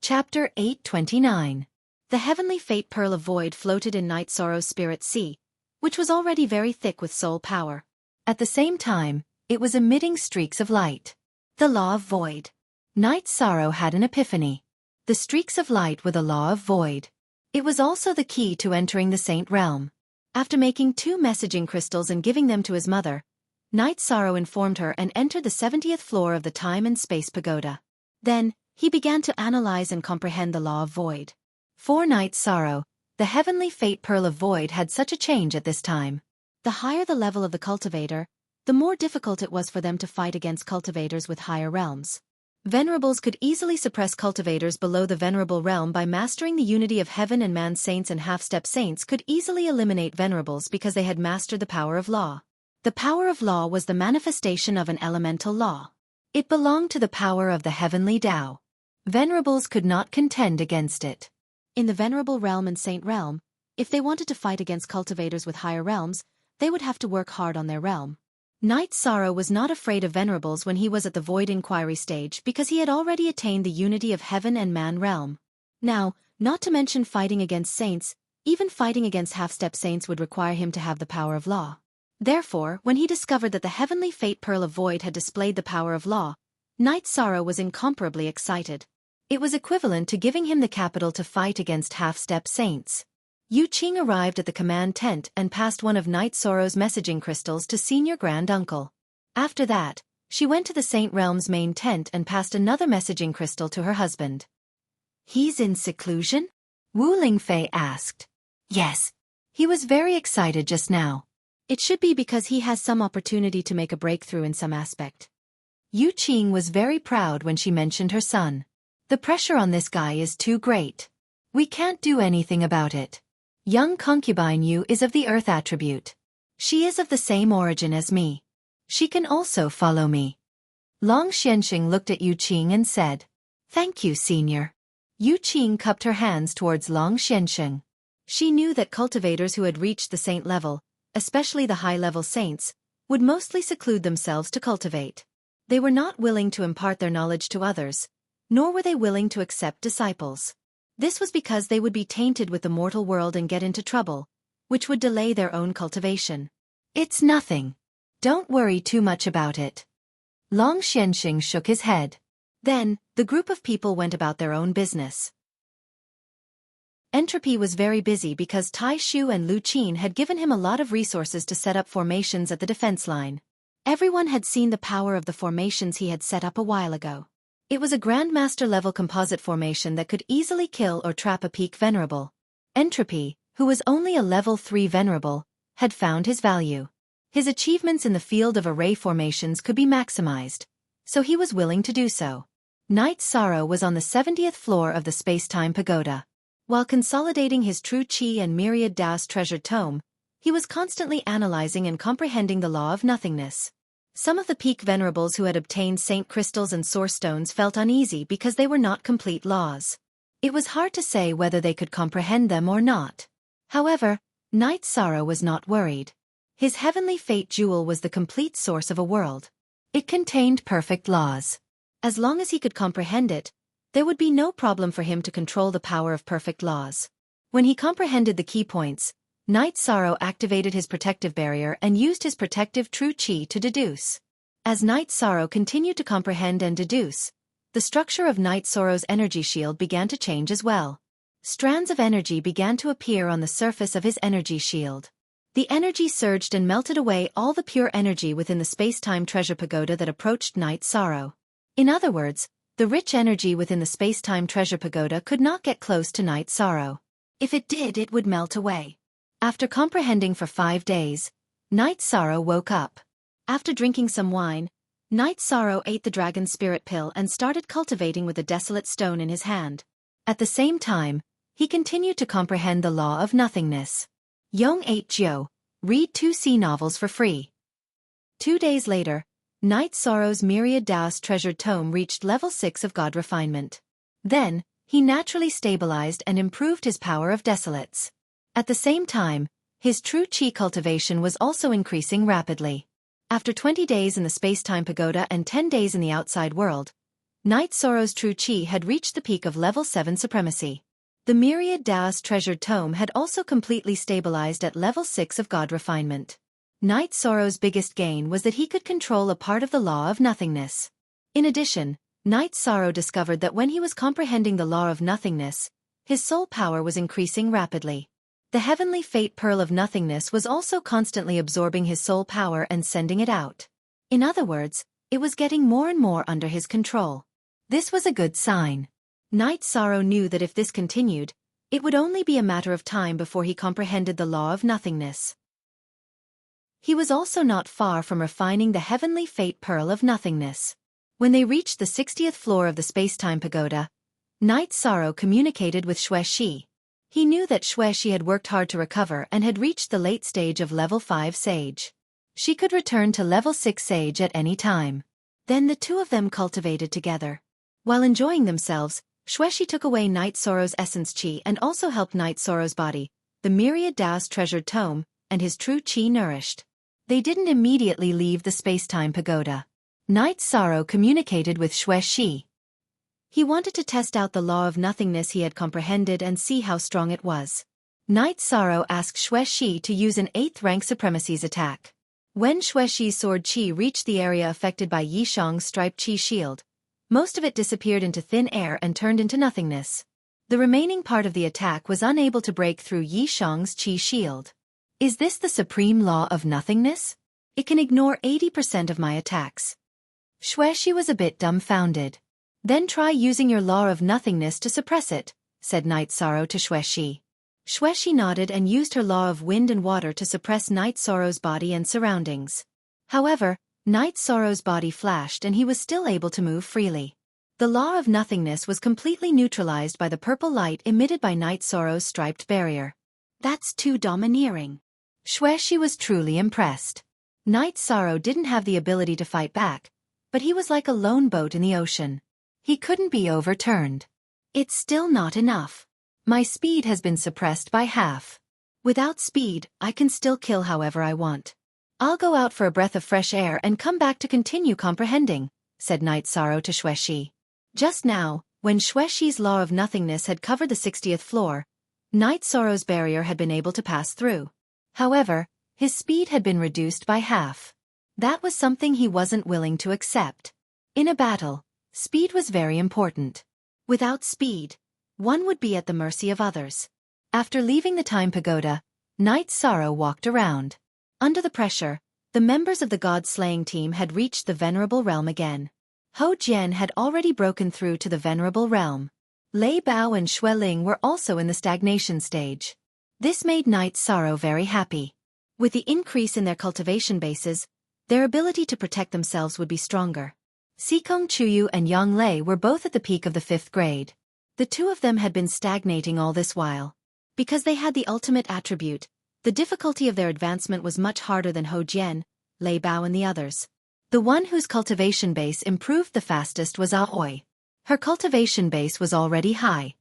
Chapter 829. The heavenly fate pearl of void floated in Night Sorrow's spirit sea, which was already very thick with soul power. At the same time, it was emitting streaks of light. The law of void. Night Sorrow had an epiphany. The streaks of light were the law of void. It was also the key to entering the saint realm. After making 2 messaging crystals and giving them to his mother, Night Sorrow informed her and entered the 70th floor of the time and space pagoda. Then, he began to analyze and comprehend the law of void. For Night Sorrow, the heavenly fate pearl of void had such a change at this time. The higher the level of the cultivator, the more difficult it was for them to fight against cultivators with higher realms. Venerables could easily suppress cultivators below the venerable realm by mastering the unity of heaven, and man saints and half-step saints could easily eliminate venerables because they had mastered the power of law. The power of law was the manifestation of an elemental law. It belonged to the power of the heavenly Tao. Venerables could not contend against it. In the venerable realm and saint realm, if they wanted to fight against cultivators with higher realms, they would have to work hard on their realm. Night Sorrow was not afraid of venerables when he was at the void inquiry stage because he had already attained the unity of heaven and man realm. Now, not to mention fighting against saints, even fighting against half-step saints would require him to have the power of law. Therefore, when he discovered that the heavenly fate pearl of void had displayed the power of law, Night Sorrow was incomparably excited. It was equivalent to giving him the capital to fight against half-step saints. Yu Qing arrived at the command tent and passed one of Night Sorrow's messaging crystals to Senior Grand Uncle. After that, she went to the Saint Realm's main tent and passed another messaging crystal to her husband. "He's in seclusion?" Wu Lingfei asked. "Yes." He was very excited just now. It should be because he has some opportunity to make a breakthrough in some aspect. Yu Qing was very proud when she mentioned her son. "The pressure on this guy is too great. We can't do anything about it. Young concubine Yu is of the earth attribute. She is of the same origin as me. She can also follow me." Long Xianxing looked at Yu Qing and said, "Thank you, senior." Yu Qing cupped her hands towards Long Xianxing. She knew that cultivators who had reached the saint level, especially the high-level saints, would mostly seclude themselves to cultivate. They were not willing to impart their knowledge to others, nor were they willing to accept disciples. This was because they would be tainted with the mortal world and get into trouble, which would delay their own cultivation. "It's nothing. Don't worry too much about it." Long Xianxing shook his head. Then, the group of people went about their own business. Entropy was very busy because Tai Shu and Lu Qin had given him a lot of resources to set up formations at the defense line. Everyone had seen the power of the formations he had set up a while ago. It was a Grandmaster-level composite formation that could easily kill or trap a peak venerable. Entropy, who was only a level 3 venerable, had found his value. His achievements in the field of array formations could be maximized, so he was willing to do so. Night Sorrow was on the 70th floor of the space-time pagoda. While consolidating his true Qi and myriad Taoist treasured tome, he was constantly analyzing and comprehending the law of nothingness. Some of the peak venerables who had obtained saint crystals and source stones felt uneasy because they were not complete laws. It was hard to say whether they could comprehend them or not. However, Night Sorrow was not worried. His heavenly fate jewel was the complete source of a world. It contained perfect laws. As long as he could comprehend it, there would be no problem for him to control the power of perfect laws. When he comprehended the key points, Night Sorrow activated his protective barrier and used his protective true Qi to deduce. As Night Sorrow continued to comprehend and deduce, the structure of Night Sorrow's energy shield began to change as well. Strands of energy began to appear on the surface of his energy shield. The energy surged and melted away all the pure energy within the space-time treasure pagoda that approached Night Sorrow. In other words, the rich energy within the space-time treasure pagoda could not get close to Night Sorrow. If it did, it would melt away. After comprehending for 5 days, Night Sorrow woke up. After drinking some wine, Night Sorrow ate the dragon spirit pill and started cultivating with a desolate stone in his hand. At the same time, he continued to comprehend the law of nothingness. Yong 8 Jiu, read 2 sea novels for free. 2 days later, Night Sorrow's myriad Taoist treasured tome reached level 6 of God refinement. Then, he naturally stabilized and improved his power of desolates. At the same time, his true Qi cultivation was also increasing rapidly. After 20 days in the space-time pagoda and 10 days in the outside world, Night Sorrow's true chi had reached the peak of level 7 supremacy. The myriad Daos treasured tome had also completely stabilized at level 6 of God refinement. Night Sorrow's biggest gain was that he could control a part of the law of nothingness. In addition, Night Sorrow discovered that when he was comprehending the law of nothingness, his soul power was increasing rapidly. The heavenly fate pearl of nothingness was also constantly absorbing his soul power and sending it out. In other words, it was getting more and more under his control. This was a good sign. Night Sorrow knew that if this continued, it would only be a matter of time before he comprehended the law of nothingness. He was also not far from refining the heavenly fate pearl of nothingness. When they reached the 60th floor of the space-time pagoda, Night Sorrow communicated with Xuexi. He knew that Xuexi had worked hard to recover and had reached the late stage of level 5 sage. She could return to level 6 sage at any time. Then the two of them cultivated together. While enjoying themselves, Xuexi took away Night Sorrow's essence chi and also helped Night Sorrow's body, the myriad Daos treasured tome, and his true chi nourished. They didn't immediately leave the space-time pagoda. Night Sorrow communicated with Xuexi. He wanted to test out the law of nothingness he had comprehended and see how strong it was. Night Sorrow asked Xuexi to use an 8th rank supremacy's attack. When Xuexi's sword chi reached the area affected by Yishang's striped chi shield, most of it disappeared into thin air and turned into nothingness. The remaining part of the attack was unable to break through Yishang's chi shield. Is this the supreme law of nothingness? It can ignore 80% of my attacks. Xuexi was a bit dumbfounded. Then try using your law of nothingness to suppress it, said Night Sorrow to Xuexi. Xuexi nodded and used her law of wind and water to suppress Night Sorrow's body and surroundings. However, Night Sorrow's body flashed and he was still able to move freely. The law of nothingness was completely neutralized by the purple light emitted by Night Sorrow's striped barrier. That's too domineering. Xuexi was truly impressed. Night Sorrow didn't have the ability to fight back, but he was like a lone boat in the ocean. He couldn't be overturned. It's still not enough. My speed has been suppressed by half. Without speed, I can still kill however I want. I'll go out for a breath of fresh air and come back to continue comprehending, said Night Sorrow to Xuexi. Just now, when Xuexi's law of nothingness had covered the 60th floor, Night Sorrow's barrier had been able to pass through. However, his speed had been reduced by half. That was something he wasn't willing to accept. In a battle, speed was very important. Without speed, one would be at the mercy of others. After leaving the time pagoda, Night Sorrow walked around. Under the pressure, the members of the god-slaying team had reached the Venerable Realm again. Hou Jian had already broken through to the Venerable Realm. Lei Bao and Xue Ling were also in the stagnation stage. This made Night Sorrow very happy. With the increase in their cultivation bases, their ability to protect themselves would be stronger. Xikong Chuyu and Yang Lei were both at the peak of the 5th grade. The two of them had been stagnating all this while. Because they had the ultimate attribute, the difficulty of their advancement was much harder than Hou Jian, Lei Bao and the others. The one whose cultivation base improved the fastest was Aoi. Her cultivation base was already high.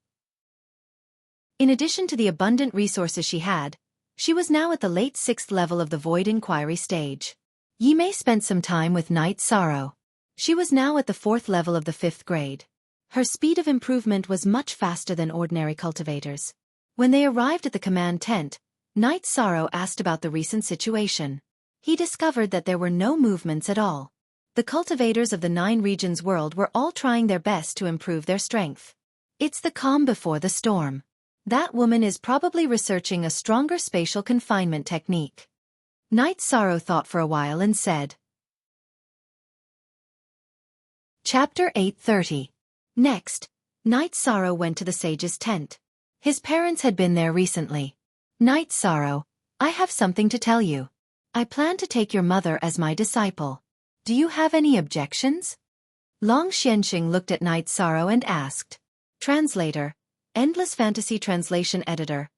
In addition to the abundant resources she was now at the late 6th level of the Void Inquiry stage. Yimei spent some time with Night Sorrow. She was now at the 4th level of the 5th grade. Her speed of improvement was much faster than ordinary cultivators. When they arrived at the command tent, Night Sorrow asked about the recent situation. He discovered that there were no movements at all. The cultivators of the 9 regions world were all trying their best to improve their strength. It's the calm before the storm. That woman is probably researching a stronger spatial confinement technique. Night Sorrow thought for a while and said. Chapter 830. Next, Night Sorrow went to the sage's tent. His parents had been there recently. Night Sorrow, I have something to tell you. I plan to take your mother as my disciple. Do you have any objections? Long Xianxing looked at Night Sorrow and asked. Translator, Endless Fantasy Translation Editor.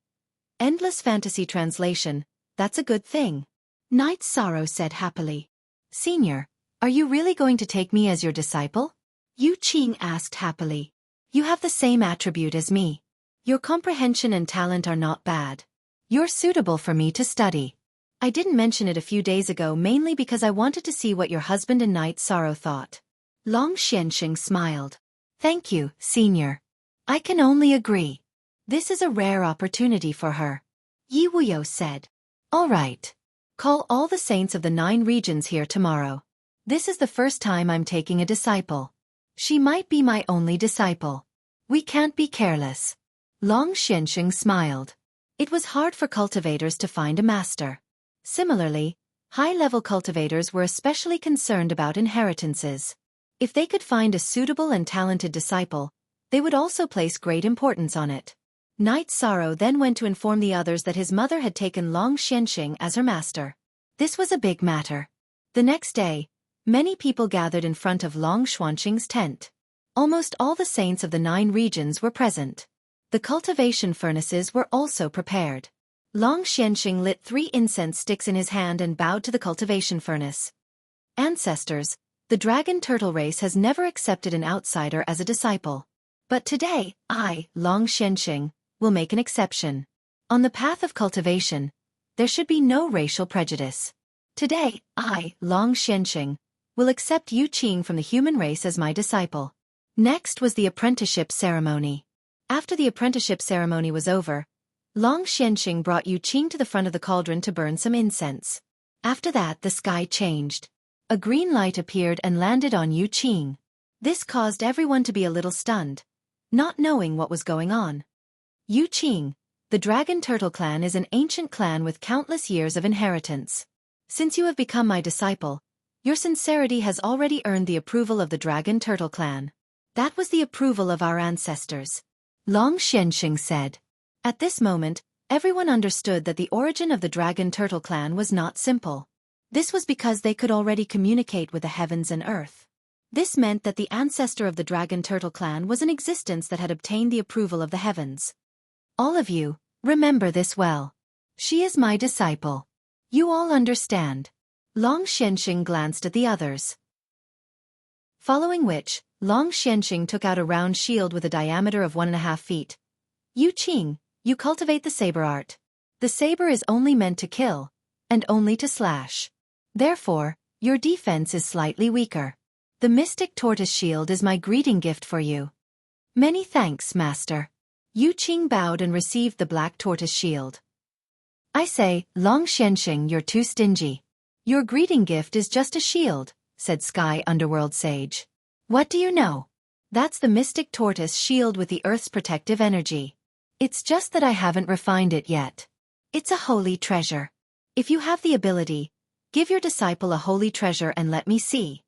Endless Fantasy Translation, that's a good thing. Night Sorrow said happily. Senior, are you really going to take me as your disciple? Yu Qing asked happily. You have the same attribute as me. Your comprehension and talent are not bad. You're suitable for me to study. I didn't mention it a few days ago mainly because I wanted to see what your husband and Night Sorrow thought. Long Xianxing smiled. Thank you, senior. I can only agree. This is a rare opportunity for her. Yi Wuyo said. All right. Call all the saints of the 9 regions here tomorrow. This is the first time I'm taking a disciple. She might be my only disciple. We can't be careless. Long Xianxing smiled. It was hard for cultivators to find a master. Similarly, high-level cultivators were especially concerned about inheritances. If they could find a suitable and talented disciple, they would also place great importance on it. Knight Sorrow then went to inform the others that his mother had taken Long Xianxing as her master. This was a big matter. The next day, many people gathered in front of Long Xuanxing's tent. Almost all the saints of the 9 regions were present. The cultivation furnaces were also prepared. Long Xianxing lit 3 incense sticks in his hand and bowed to the cultivation furnace. Ancestors, the dragon turtle race has never accepted an outsider as a disciple. But today, I, Long Xianxing, will make an exception. On the path of cultivation, there should be no racial prejudice. Today, I, Long Xianxing, will accept Yu Qing from the human race as my disciple. Next was the apprenticeship ceremony. After the apprenticeship ceremony was over, Long Xianxing brought Yu Qing to the front of the cauldron to burn some incense. After that the sky changed. A green light appeared and landed on Yu Qing. This caused everyone to be a little stunned, not knowing what was going on. Yu Qing, the Dragon Turtle clan is an ancient clan with countless years of inheritance. Since you have become my disciple, your sincerity has already earned the approval of the Dragon Turtle clan. That was the approval of our ancestors. Long Xianxing said. At this moment, everyone understood that the origin of the Dragon Turtle clan was not simple. This was because they could already communicate with the heavens and earth. This meant that the ancestor of the Dragon Turtle clan was an existence that had obtained the approval of the heavens. All of you, remember this well. She is my disciple. You all understand. Long Xianxing glanced at the others. Following which, Long Xianxing took out a round shield with a diameter of 1.5 feet. Yu Qing, you cultivate the saber art. The saber is only meant to kill, and only to slash. Therefore, your defense is slightly weaker. The mystic tortoise shield is my greeting gift for you. Many thanks, master. Yu Qing bowed and received the black tortoise shield. I say, Long Xianxing, you're too stingy. Your greeting gift is just a shield, said Sky Underworld Sage. What do you know? That's the mystic tortoise shield with the Earth's protective energy. It's just that I haven't refined it yet. It's a holy treasure. If you have the ability, give your disciple a holy treasure and let me see.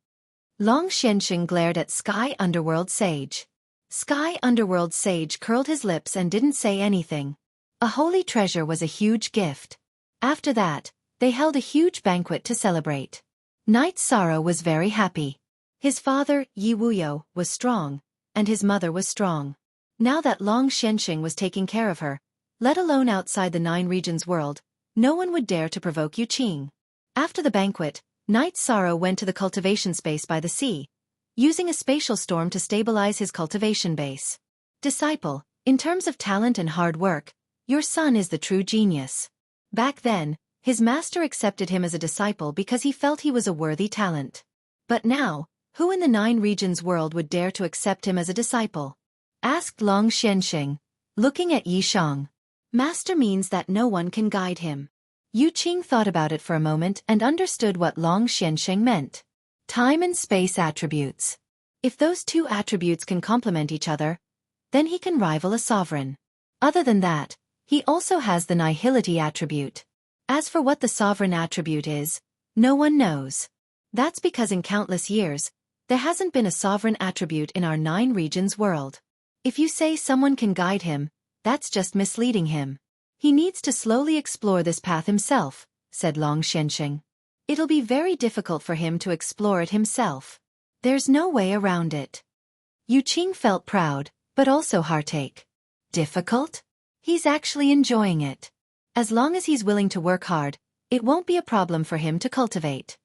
Long Xianxing glared at Sky Underworld Sage. Sky Underworld Sage curled his lips and didn't say anything. A holy treasure was a huge gift. After that, they held a huge banquet to celebrate. Knight Sorrow was very happy. His father, Yi Wuyo, was strong, and his mother was strong. Now that Long Xianxing was taking care of her, let alone outside the 9 regions world, no one would dare to provoke Yu Qing. After the banquet, Knight Sorrow went to the cultivation space by the sea, using a spatial storm to stabilize his cultivation base. Disciple, in terms of talent and hard work, your son is the true genius. Back then, his master accepted him as a disciple because he felt he was a worthy talent. But now, who in the 9 regions world would dare to accept him as a disciple? Asked Long Xianxing, looking at Yi Shang. Master means that no one can guide him. Yu Qing thought about it for a moment and understood what Long Xianxing meant. Time and space attributes. If those 2 attributes can complement each other, then he can rival a sovereign. Other than that, he also has the nihility attribute. As for what the sovereign attribute is, no one knows. That's because in countless years, there hasn't been a sovereign attribute in our 9 regions world. If you say someone can guide him, that's just misleading him. He needs to slowly explore this path himself, said Long Xianxing. It'll be very difficult for him to explore it himself. There's no way around it. Yu Qing felt proud, but also heartache. Difficult? He's actually enjoying it. As long as he's willing to work hard, it won't be a problem for him to cultivate.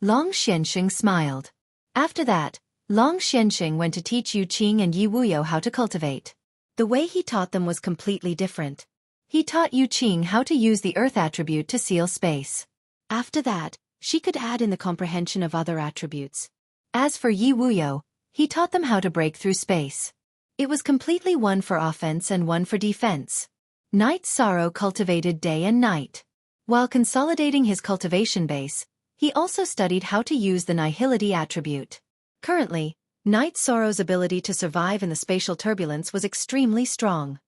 Long Xianxing smiled. After that, Long Xianxing went to teach Yu Qing and Yi Wuyo how to cultivate. The way he taught them was completely different. He taught Yu Qing how to use the earth attribute to seal space. After that, she could add in the comprehension of other attributes. As for Yi Wuyo, he taught them how to break through space. It was completely one for offense and one for defense. Night Sorrow cultivated day and night. While consolidating his cultivation base, he also studied how to use the nihility attribute. Currently, Night Sorrow's ability to survive in the spatial turbulence was extremely strong.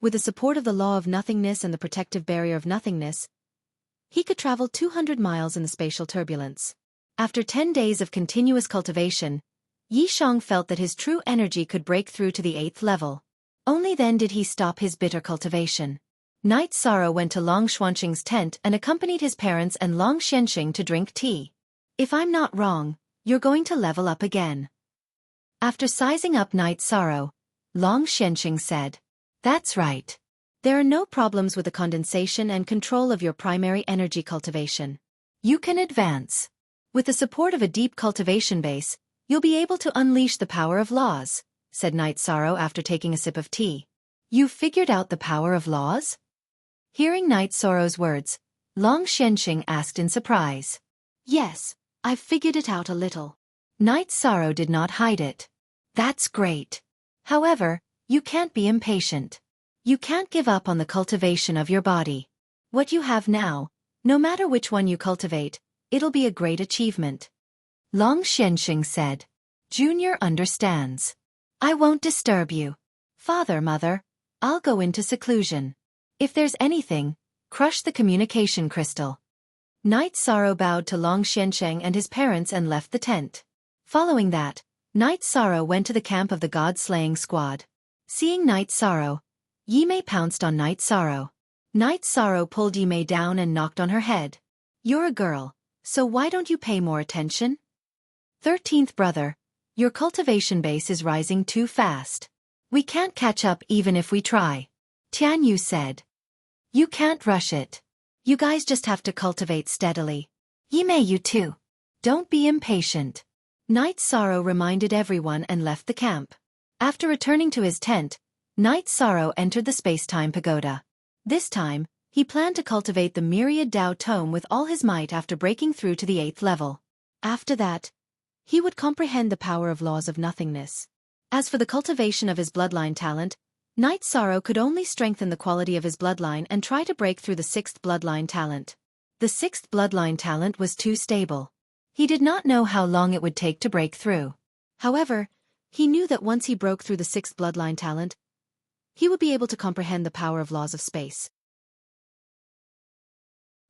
With the support of the law of nothingness and the protective barrier of nothingness, he could travel 200 miles in the spatial turbulence. After 10 days of continuous cultivation, Yi Shang felt that his true energy could break through to the 8th level. Only then did he stop his bitter cultivation. Night Sorrow went to Long Xuanqing's tent and accompanied his parents and Long Xianxing to drink tea. If I'm not wrong, you're going to level up again. After sizing up Night Sorrow, Long Xianxing said, "That's right. There are no problems with the condensation and control of your primary energy cultivation. You can advance. With the support of a deep cultivation base, you'll be able to unleash the power of laws," said Night Sorrow after taking a sip of tea. "You've figured out the power of laws?" Hearing Night Sorrow's words, Long Xianxing asked in surprise. "Yes, I've figured it out a little." Night Sorrow did not hide it. "That's great. However, you can't be impatient. You can't give up on the cultivation of your body. What you have now, no matter which one you cultivate, it'll be a great achievement." Long Xianxing said, "Junior understands. I won't disturb you. Father, Mother, I'll go into seclusion. If there's anything, crush the communication crystal." Night Sorrow bowed to Long Xianxing and his parents and left the tent. Following that, Night Sorrow went to the camp of the god-slaying squad. Seeing Night Sorrow, Yi Mei pounced on Night Sorrow. Night Sorrow pulled Yi Mei down and knocked on her head. "You're a girl, so why don't you pay more attention? 13th brother, your cultivation base is rising too fast. We can't catch up even if we try," Tian Yu said. "You can't rush it. You guys just have to cultivate steadily. Yi Mei, you too. Don't be impatient." Night Sorrow reminded everyone and left the camp. After returning to his tent, Night Sorrow entered the space-time pagoda. This time, he planned to cultivate the myriad Dao tome with all his might after breaking through to the 8th level. After that, he would comprehend the power of laws of nothingness. As for the cultivation of his bloodline talent, Night Sorrow could only strengthen the quality of his bloodline and try to break through the 6th bloodline talent. The 6th bloodline talent was too stable. He did not know how long it would take to break through. However, he knew that once he broke through the 6th bloodline talent, he would be able to comprehend the power of laws of space.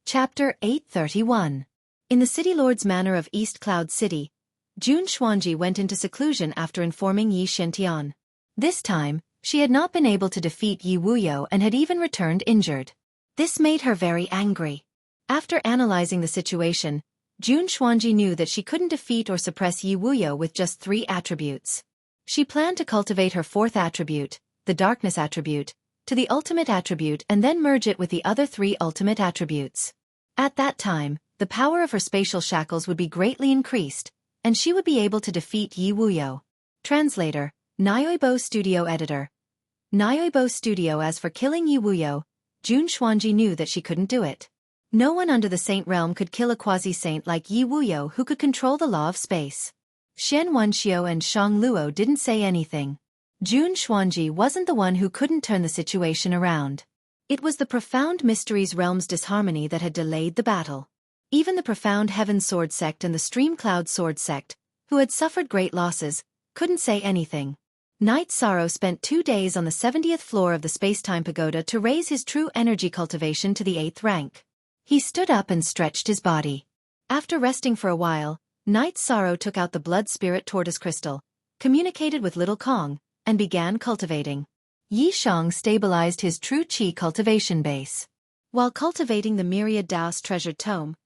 Chapter 831. In the City Lord's Manor of East Cloud City, Jun Xuanji went into seclusion after informing Yi Shintian. This time, she had not been able to defeat Yi Wuyo and had even returned injured. This made her very angry. After analyzing the situation, Jun Xuanji knew that she couldn't defeat or suppress Yi Wuyo with just 3 attributes. She planned to cultivate her 4th attribute, the darkness attribute, to the ultimate attribute and then merge it with the other 3 ultimate attributes. At that time, the power of her spatial shackles would be greatly increased, and she would be able to defeat Yi Wuyo. Translator, Nyoibo Studio Editor. Nyoibo Studio. As for killing Yi Wuyo, Jun Xuanji knew that she couldn't do it. No one under the Saint Realm could kill a quasi-saint like Yi Wuyo who could control the law of space. Shen Wenxiu and Shang Luo didn't say anything. Jun Xuanji wasn't the one who couldn't turn the situation around. It was the Profound Mysteries Realm's disharmony that had delayed the battle. Even the Profound Heaven Sword Sect and the Stream Cloud Sword Sect, who had suffered great losses, couldn't say anything. Night Sorrow spent 2 days on the 70th floor of the Space-Time Pagoda to raise his true energy cultivation to the 8th rank. He stood up and stretched his body. After resting for a while, Night Sorrow took out the Blood Spirit Tortoise Crystal, communicated with Little Kong, and began cultivating. Yi Shang stabilized his true Qi cultivation base. While cultivating the Myriad Dao's treasured tome,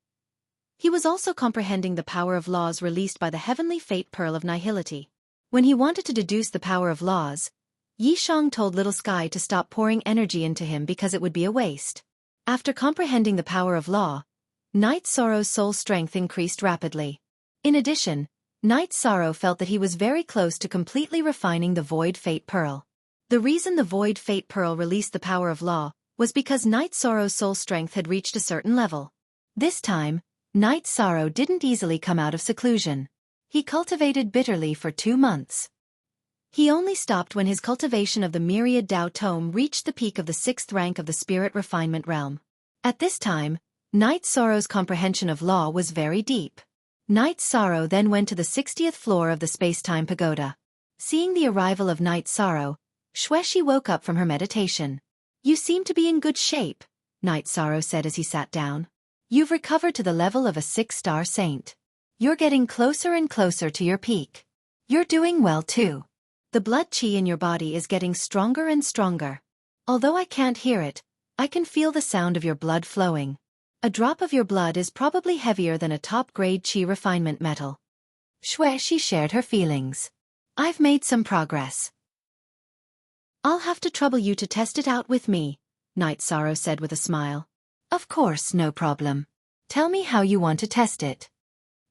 he was also comprehending the power of laws released by the heavenly fate pearl of nihility. When he wanted to deduce the power of laws, Yi Shang told Little Sky to stop pouring energy into him because it would be a waste. After comprehending the power of law, Night Sorrow's soul strength increased rapidly. In addition, Night Sorrow felt that he was very close to completely refining the Void Fate Pearl. The reason the Void Fate Pearl released the power of law was because Night Sorrow's soul strength had reached a certain level. This time, Night Sorrow didn't easily come out of seclusion. He cultivated bitterly for 2 months. He only stopped when his cultivation of the myriad Tao Tome reached the peak of the 6th rank of the spirit refinement realm. At this time, Night Sorrow's comprehension of law was very deep. Night Sorrow then went to the 60th floor of the space-time pagoda. Seeing the arrival of Night Sorrow, Xuexi woke up from her meditation. "You seem to be in good shape," Night Sorrow said as he sat down. "You've recovered to the level of a 6-star saint. You're getting closer and closer to your peak. You're doing well too. The blood qi in your body is getting stronger and stronger. Although I can't hear it, I can feel the sound of your blood flowing. A drop of your blood is probably heavier than a top-grade qi refinement metal." Xuexi shared her feelings. "I've made some progress. I'll have to trouble you to test it out with me," Night Sorrow said with a smile. "Of course, no problem. Tell me how you want to test it."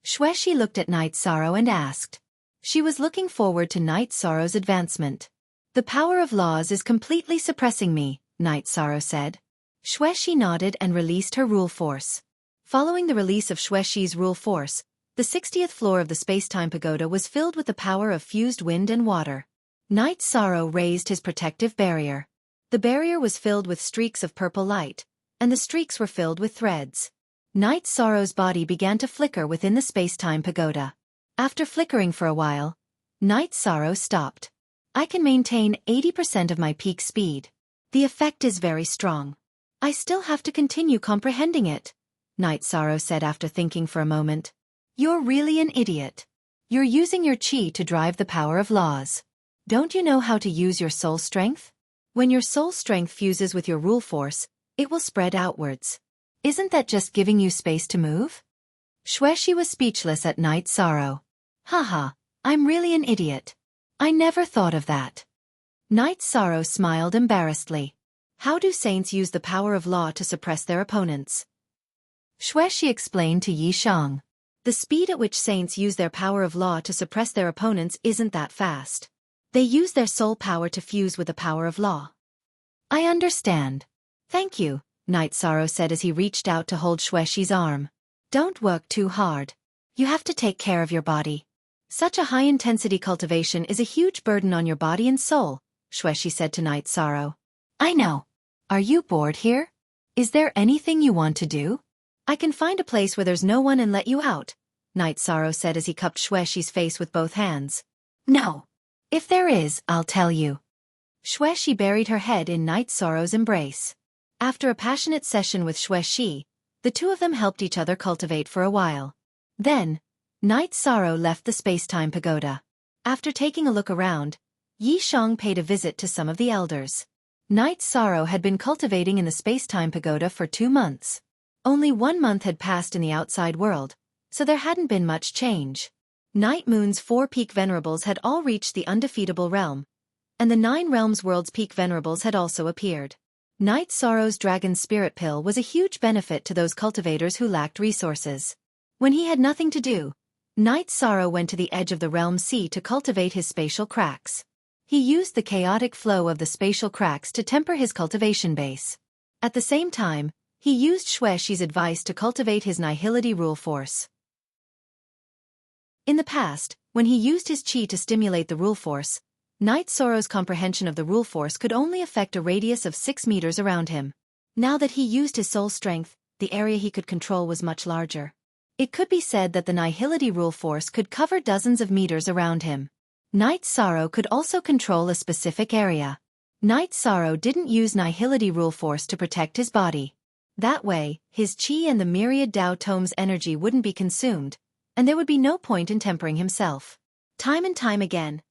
Xuexi looked at Night Sorrow and asked. She was looking forward to Night Sorrow's advancement. "The power of laws is completely suppressing me," Night Sorrow said. Xuexi nodded and released her rule force. Following the release of Xuexi's rule force, the 60th floor of the space-time pagoda was filled with the power of fused wind and water. Night Sorrow raised his protective barrier. The barrier was filled with streaks of purple light, and the streaks were filled with threads. Night Sorrow's body began to flicker within the space-time pagoda. After flickering for a while, Night Sorrow stopped. "I can maintain 80% of my peak speed. The effect is very strong. I still have to continue comprehending it," Night Sorrow said after thinking for a moment. "You're really an idiot. You're using your qi to drive the power of laws. Don't you know how to use your soul strength? When your soul strength fuses with your rule force, it will spread outwards. Isn't that just giving you space to move?" Xuexi was speechless at Night Sorrow. "Haha, I'm really an idiot. I never thought of that." Night Sorrow smiled embarrassedly. "How do saints use the power of law to suppress their opponents?" Xuexi explained to Yi Shang. "The speed at which saints use their power of law to suppress their opponents isn't that fast. They use their soul power to fuse with the power of law." "I understand. Thank you," Night Sorrow said as he reached out to hold Xuexi's arm. "Don't work too hard. You have to take care of your body. Such a high-intensity cultivation is a huge burden on your body and soul," Xuexi said to Night Sorrow. "I know. Are you bored here? Is there anything you want to do? I can find a place where there's no one and let you out," Night Sorrow said as he cupped Xuexi's face with both hands. "No. If there is, I'll tell you." Xuexi buried her head in Night Sorrow's embrace. After a passionate session with Xuexi, the two of them helped each other cultivate for a while. Then, Night Sorrow left the space-time pagoda. After taking a look around, Yi Shang paid a visit to some of the elders. Night Sorrow had been cultivating in the space-time pagoda for 2 months. Only 1 month had passed in the outside world, so there hadn't been much change. Night Moon's 4 peak venerables had all reached the undefeatable realm, and the 9 realms world's peak venerables had also appeared. Night Sorrow's dragon spirit pill was a huge benefit to those cultivators who lacked resources. When he had nothing to do, Night Sorrow went to the edge of the realm sea to cultivate his spatial cracks. He used the chaotic flow of the spatial cracks to temper his cultivation base. At the same time, he used Xuexi's advice to cultivate his nihility rule force. In the past, when he used his qi to stimulate the rule force, Night Sorrow's comprehension of the rule force could only affect a radius of 6 meters around him. Now that he used his soul strength, the area he could control was much larger. It could be said that the nihility rule force could cover dozens of meters around him. Night Sorrow could also control a specific area. Night Sorrow didn't use nihility rule force to protect his body. That way, his qi and the myriad Tao Tome's energy wouldn't be consumed, and there would be no point in tempering himself. Time and time again,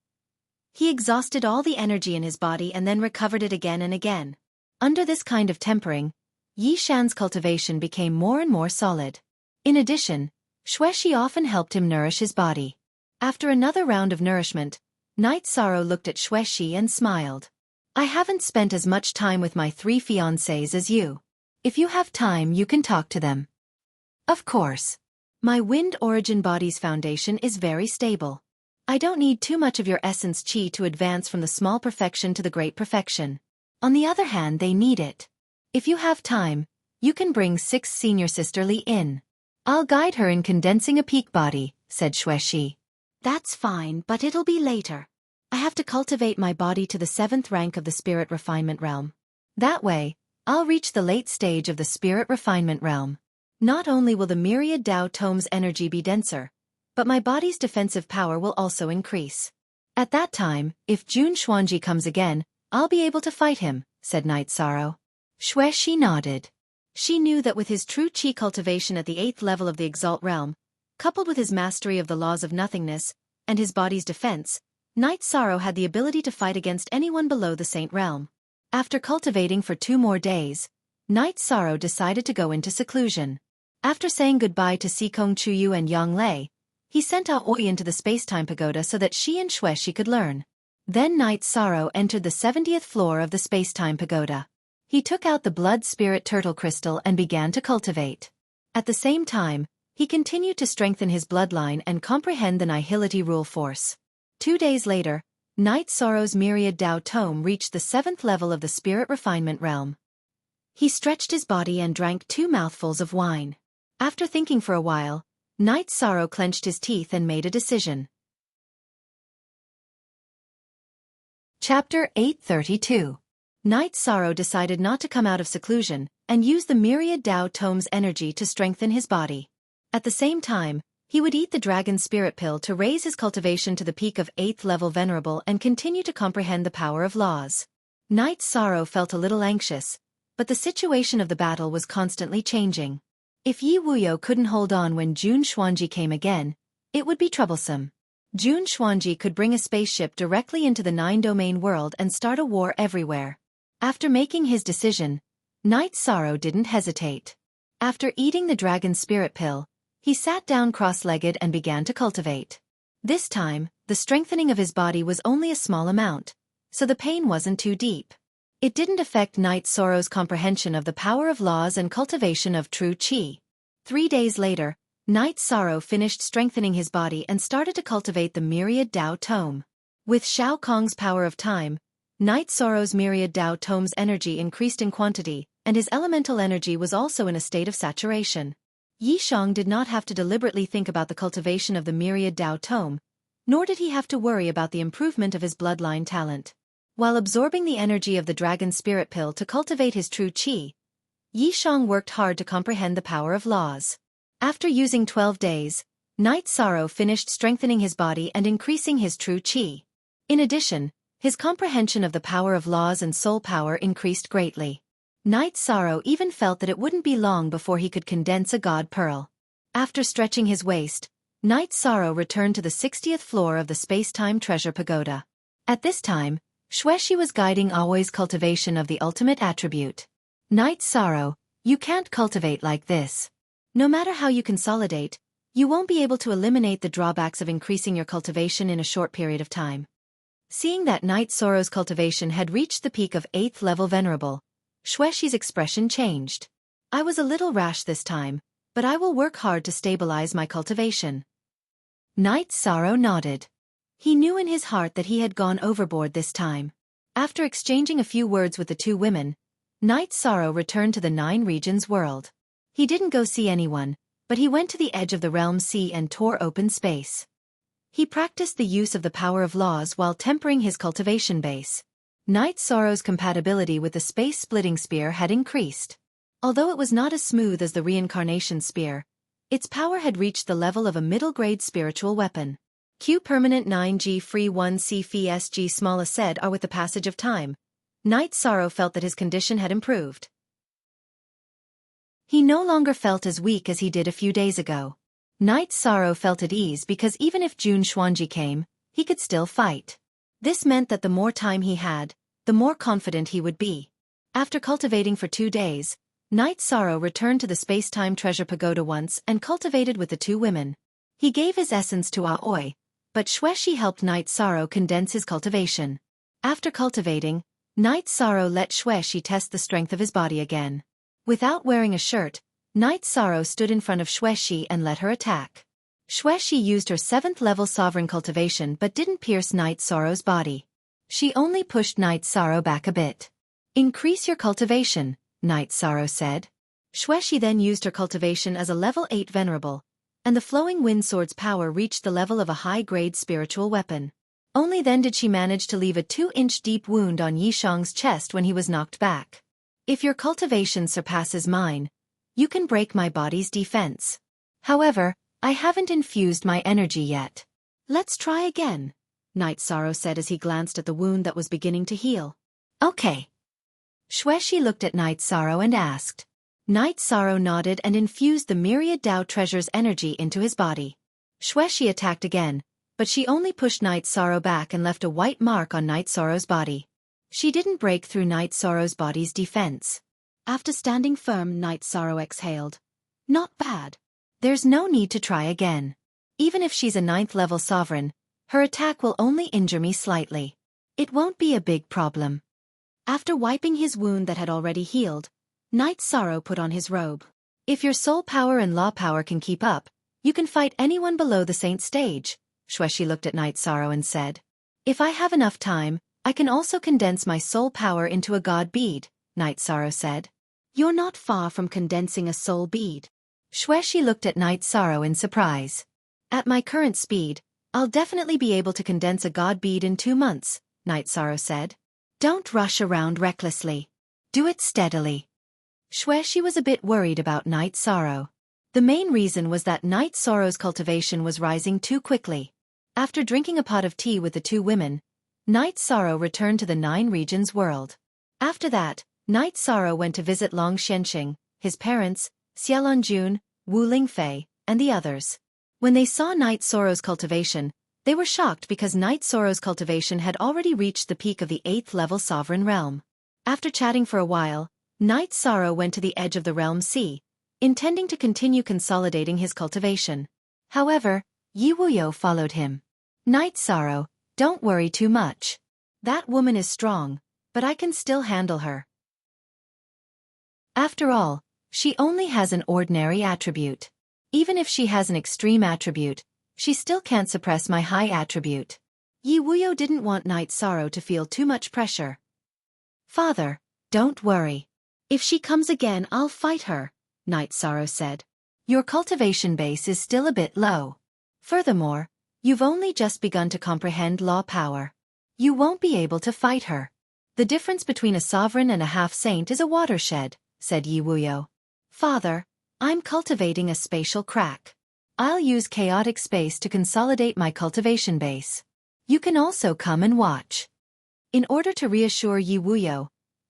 he exhausted all the energy in his body and then recovered it again and again. Under this kind of tempering, Yi Shan's cultivation became more and more solid. In addition, Xuexi often helped him nourish his body. After another round of nourishment, Night Sorrow looked at Xuexi and smiled. "I haven't spent as much time with my 3 fiancés as you. If you have time, you can talk to them." "Of course. My wind origin body's foundation is very stable. I don't need too much of your essence qi to advance from the small perfection to the great perfection. On the other hand, they need it. If you have time, you can bring 6th senior sister Li in. I'll guide her in condensing a peak body, said Xuexi. That's fine, but it'll be later. I have to cultivate my body to the 7th rank of the spirit refinement realm. That way, I'll reach the late stage of the spirit refinement realm. Not only will the myriad Tao tomes energy be denser, but my body's defensive power will also increase. At that time, if Jun Xuanji comes again, I'll be able to fight him, said Night Sorrow. Xuexi nodded. She knew that with his true qi cultivation at the 8th level of the Exalt realm, coupled with his mastery of the laws of nothingness, and his body's defense, Night Sorrow had the ability to fight against anyone below the Saint realm. After cultivating for 2 more days, Night Sorrow decided to go into seclusion. After saying goodbye to Sikong Chuyu and Yang Lei, he sent Aoi into the space-time pagoda so that she and Xuexi could learn. Then Night Sorrow entered the 70th floor of the space-time pagoda. He took out the blood spirit turtle crystal and began to cultivate. At the same time, he continued to strengthen his bloodline and comprehend the Nihility rule force. 2 days later, Night Sorrow's myriad Tao tome reached the 7th level of the spirit refinement realm. He stretched his body and drank 2 mouthfuls of wine. After thinking for a while, Night Sorrow clenched his teeth and made a decision. Chapter 832. Night Sorrow decided not to come out of seclusion and use the myriad Tao tome's energy to strengthen his body. At the same time, he would eat the dragon spirit pill to raise his cultivation to the peak of 8th level venerable and continue to comprehend the power of laws. Night Sorrow felt a little anxious, but the situation of the battle was constantly changing. If Yi Wuyo couldn't hold on when Jun Xuanji came again, it would be troublesome. Jun Xuanji could bring a spaceship directly into the 9-domain world and start a war everywhere. After making his decision, Night Sorrow didn't hesitate. After eating the dragon spirit pill, he sat down cross-legged and began to cultivate. This time, the strengthening of his body was only a small amount, so the pain wasn't too deep. It didn't affect Night Sorrow's comprehension of the power of laws and cultivation of true qi. 3 days later, Night Sorrow finished strengthening his body and started to cultivate the myriad Tao tome. With Shao Kong's power of time, Night Sorrow's myriad Tao tome's energy increased in quantity, and his elemental energy was also in a state of saturation. Yi Shang did not have to deliberately think about the cultivation of the myriad Tao tome, nor did he have to worry about the improvement of his bloodline talent. While absorbing the energy of the dragon spirit pill to cultivate his true qi, Yi Shang worked hard to comprehend the power of laws. After using 12 days, Night Sorrow finished strengthening his body and increasing his true qi. In addition, his comprehension of the power of laws and soul power increased greatly. Night Sorrow even felt that it wouldn't be long before he could condense a god pearl. After stretching his waist, Night Sorrow returned to the 60th floor of the space-time treasure pagoda. At this time, Xuexi was guiding Aoi's cultivation of the ultimate attribute. Night Sorrow, you can't cultivate like this. No matter how you consolidate, you won't be able to eliminate the drawbacks of increasing your cultivation in a short period of time. Seeing that Night Sorrow's cultivation had reached the peak of 8th level venerable, Xuexi's expression changed. I was a little rash this time, but I will work hard to stabilize my cultivation. Night Sorrow nodded. He knew in his heart that he had gone overboard this time. After exchanging a few words with the 2 women, Night Sorrow returned to the 9 regions world. He didn't go see anyone, but he went to the edge of the realm sea and tore open space. He practiced the use of the power of laws while tempering his cultivation base. Night Sorrow's compatibility with the space-splitting spear had increased. Although it was not as smooth as the reincarnation spear, its power had reached the level of a middle-grade spiritual weapon. Q permanent 9G free 1C Phi SG small said are with the passage of time. Night Sorrow felt that his condition had improved. He no longer felt as weak as he did a few days ago. Night Sorrow felt at ease because even if Jun Xuanji came, he could still fight. This meant that the more time he had, the more confident he would be. After cultivating for 2 days, Night Sorrow returned to the space-time treasure pagoda once and cultivated with the 2 women. He gave his essence to Aoi, but Xuexi helped Night Sorrow condense his cultivation. After cultivating, Night Sorrow let Xuexi test the strength of his body again. Without wearing a shirt, Night Sorrow stood in front of Xuexi and let her attack. Xuexi used her 7th level sovereign cultivation but didn't pierce Night Sorrow's body. She only pushed Night Sorrow back a bit. Increase your cultivation, Night Sorrow said. Xueshi then used her cultivation as a level 8 venerable, and the flowing wind sword's power reached the level of a high-grade spiritual weapon. Only then did she manage to leave a 2-inch deep wound on Yishang's chest when he was knocked back. If your cultivation surpasses mine, you can break my body's defense. However, I haven't infused my energy yet. Let's try again, Night Sorrow said as he glanced at the wound that was beginning to heal. Okay. Xueshi looked at Night Sorrow and asked. Night Sorrow nodded and infused the myriad Tao treasure's energy into his body. Xueshi attacked again, but she only pushed Night Sorrow back and left a white mark on Night Sorrow's body. She didn't break through Night Sorrow's body's defense. After standing firm, Night Sorrow exhaled. Not bad. There's no need to try again. Even if she's a 9th level sovereign, her attack will only injure me slightly. It won't be a big problem. After wiping his wound that had already healed, Night Sorrow put on his robe. If your soul power and law power can keep up, you can fight anyone below the saint stage, Xueshi looked at Night Sorrow and said. If I have enough time, I can also condense my soul power into a god bead, Night Sorrow said. You're not far from condensing a soul bead. Xueshi looked at Night Sorrow in surprise. At my current speed, I'll definitely be able to condense a god bead in 2 months, Night Sorrow said. Don't rush around recklessly. Do it steadily. Xueshi was a bit worried about Night Sorrow. The main reason was that Night Sorrow's cultivation was rising too quickly. After drinking a pot of tea with the 2 women, Night Sorrow returned to the 9 regions world. After that, Night Sorrow went to visit Long Shenxing, his parents, Xiaolonjun, Wu Lingfei, and the others. When they saw Night Sorrow's cultivation, they were shocked because Night Sorrow's cultivation had already reached the peak of the 8th level sovereign realm. After chatting for a while, Night Sorrow went to the edge of the realm sea, intending to continue consolidating his cultivation. However, Yi Wuyo followed him. Night Sorrow, don't worry too much. That woman is strong, but I can still handle her. After all, she only has an ordinary attribute. Even if she has an extreme attribute, she still can't suppress my high attribute. Yi Wuyo didn't want Night Sorrow to feel too much pressure. Father, don't worry. If she comes again, I'll fight her, Night Sorrow said. Your cultivation base is still a bit low. Furthermore, you've only just begun to comprehend law power. You won't be able to fight her. The difference between a sovereign and a half-saint is a watershed, said Yi Wuyo. Father, I'm cultivating a spatial crack. I'll use chaotic space to consolidate my cultivation base. You can also come and watch. In order to reassure Yi Wuyo,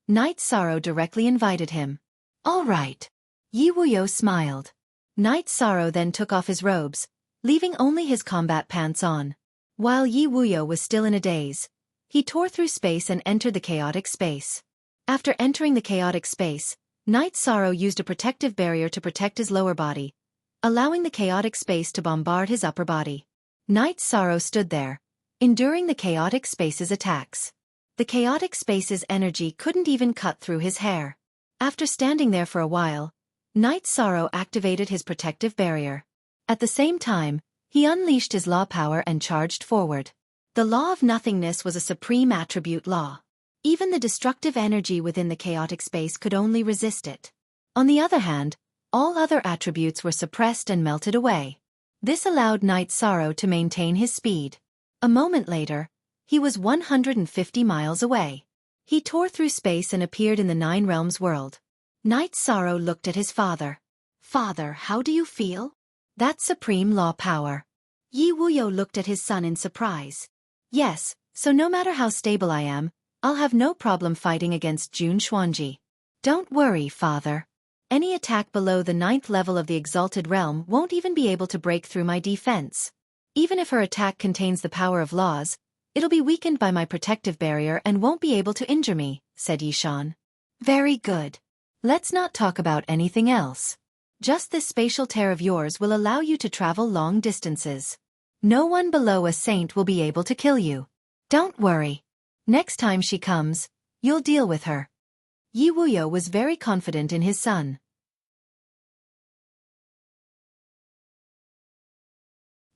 Night Sorrow directly invited him. All right. Yi Wuyo smiled. Night Sorrow then took off his robes, leaving only his combat pants on. While Yi Wuyo was still in a daze, he tore through space and entered the chaotic space. After entering the chaotic space, Night Sorrow used a protective barrier to protect his lower body, allowing the chaotic space to bombard his upper body. Night Sorrow stood there, enduring the chaotic space's attacks. The chaotic space's energy couldn't even cut through his hair. After standing there for a while, Night Sorrow activated his protective barrier. At the same time, he unleashed his law power and charged forward. The law of nothingness was a supreme attribute law. Even the destructive energy within the chaotic space could only resist it. On the other hand, all other attributes were suppressed and melted away. This allowed Night Sorrow to maintain his speed. A moment later, he was 150 miles away. He tore through space and appeared in the 9 realms world. Night Sorrow looked at his father. Father, how do you feel? That's supreme law power. Yi Wuyo looked at his son in surprise. Yes, so no matter how stable I am, I'll have no problem fighting against Jun Xuanji. Don't worry, father. Any attack below the 9th level of the Exalted Realm won't even be able to break through my defense. Even if her attack contains the power of laws, it'll be weakened by my protective barrier and won't be able to injure me, said Yishan. Very good. Let's not talk about anything else. Just this spatial tear of yours will allow you to travel long distances. No one below a saint will be able to kill you. Don't worry. Next time she comes, you'll deal with her. Yi Wuyo was very confident in his son.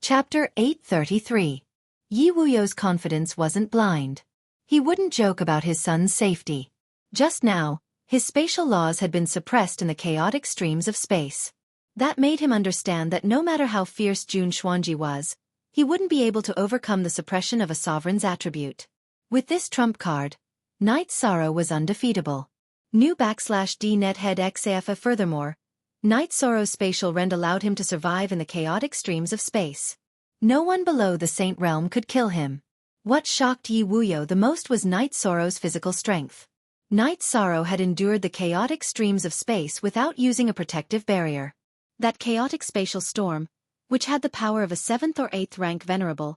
Chapter 833. Yi Wuyo's confidence wasn't blind. He wouldn't joke about his son's safety. Just now, His spatial laws had been suppressed in the chaotic streams of space. That made him understand that no matter how fierce Jun Xuanji was, he wouldn't be able to overcome the suppression of a sovereign's attribute. With this trump card, Night Sorrow was undefeatable. New /D nethead XAFA. Furthermore, Night Sorrow's spatial rend allowed him to survive in the chaotic streams of space. No one below the Saint Realm could kill him. What shocked Yi Wuyo the most was Night Sorrow's physical strength. Night Sorrow had endured the chaotic streams of space without using a protective barrier. That chaotic spatial storm, which had the power of a 7th or 8th rank venerable,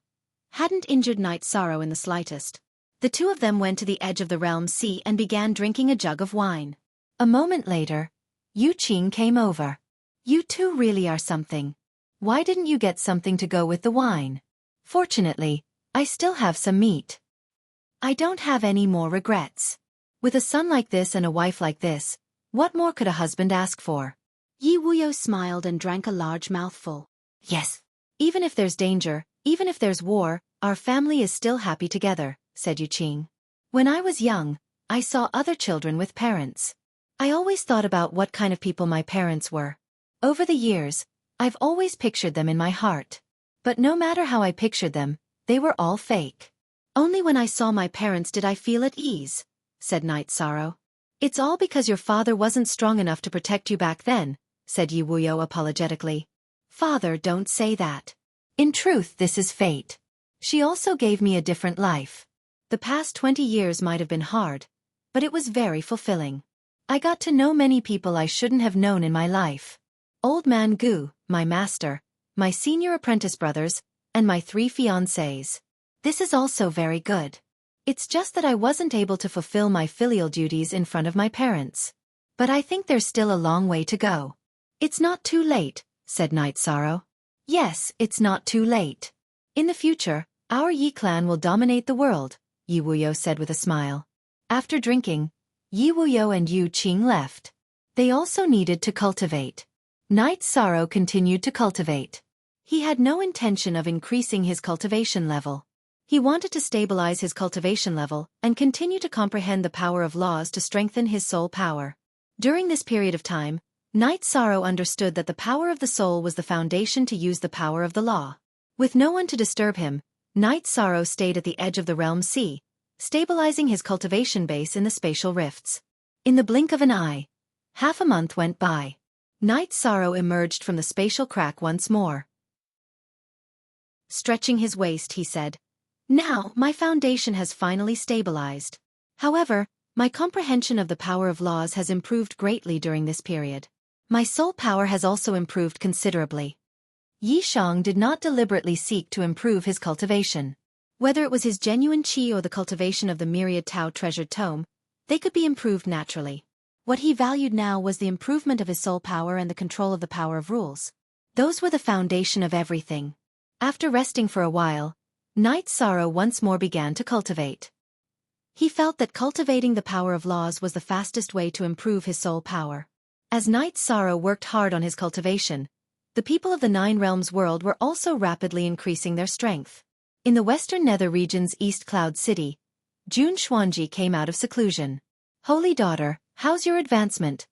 hadn't injured Night Sorrow in the slightest. The two of them went to the edge of the realm sea and began drinking a jug of wine. A moment later, Yu Qing came over. You two really are something. Why didn't you get something to go with the wine? Fortunately, I still have some meat. I don't have any more regrets. With a son like this and a wife like this, what more could a husband ask for? Yi Wuyo smiled and drank a large mouthful. Yes. Even if there's danger, even if there's war, our family is still happy together, said Yu Qing. When I was young, I saw other children with parents. I always thought about what kind of people my parents were. Over the years, I've always pictured them in my heart. But no matter how I pictured them, they were all fake. Only when I saw my parents did I feel at ease, said Night Sorrow. It's all because your father wasn't strong enough to protect you back then, said Yi Wuyo apologetically. Father, don't say that. In truth, this is fate. She also gave me a different life. The past 20 years might have been hard, but it was very fulfilling. I got to know many people I shouldn't have known in my life. Old Man Gu, my master, my senior apprentice brothers, and my 3 fiancés. This is also very good. It's just that I wasn't able to fulfill my filial duties in front of my parents. But I think there's still a long way to go. It's not too late, said Night Sorrow. Yes, it's not too late. In the future, our Yi clan will dominate the world, Yi Wuyo said with a smile. After drinking, Yi Wuyo and Yu Qing left. They also needed to cultivate. Night Sorrow continued to cultivate. He had no intention of increasing his cultivation level. He wanted to stabilize his cultivation level and continue to comprehend the power of laws to strengthen his soul power. During this period of time, Night Sorrow understood that the power of the soul was the foundation to use the power of the law. With no one to disturb him, Night Sorrow stayed at the edge of the realm sea, stabilizing his cultivation base in the spatial rifts. In the blink of an eye, half a month went by. Night Sorrow emerged from the spatial crack once more. Stretching his waist, he said, "Now, my foundation has finally stabilized. However, my comprehension of the power of laws has improved greatly during this period. My soul power has also improved considerably." Yi Shang did not deliberately seek to improve his cultivation. Whether it was his genuine qi or the cultivation of the myriad Tao treasured tome, they could be improved naturally. What he valued now was the improvement of his soul power and the control of the power of rules. Those were the foundation of everything. After resting for a while, Night Sorrow once more began to cultivate. He felt that cultivating the power of laws was the fastest way to improve his soul power. As Night Sorrow worked hard on his cultivation, the people of the 9 Realms world were also rapidly increasing their strength. In the Western Nether region's East Cloud City, Jun Xuanji came out of seclusion. "Holy Daughter, how's your advancement?"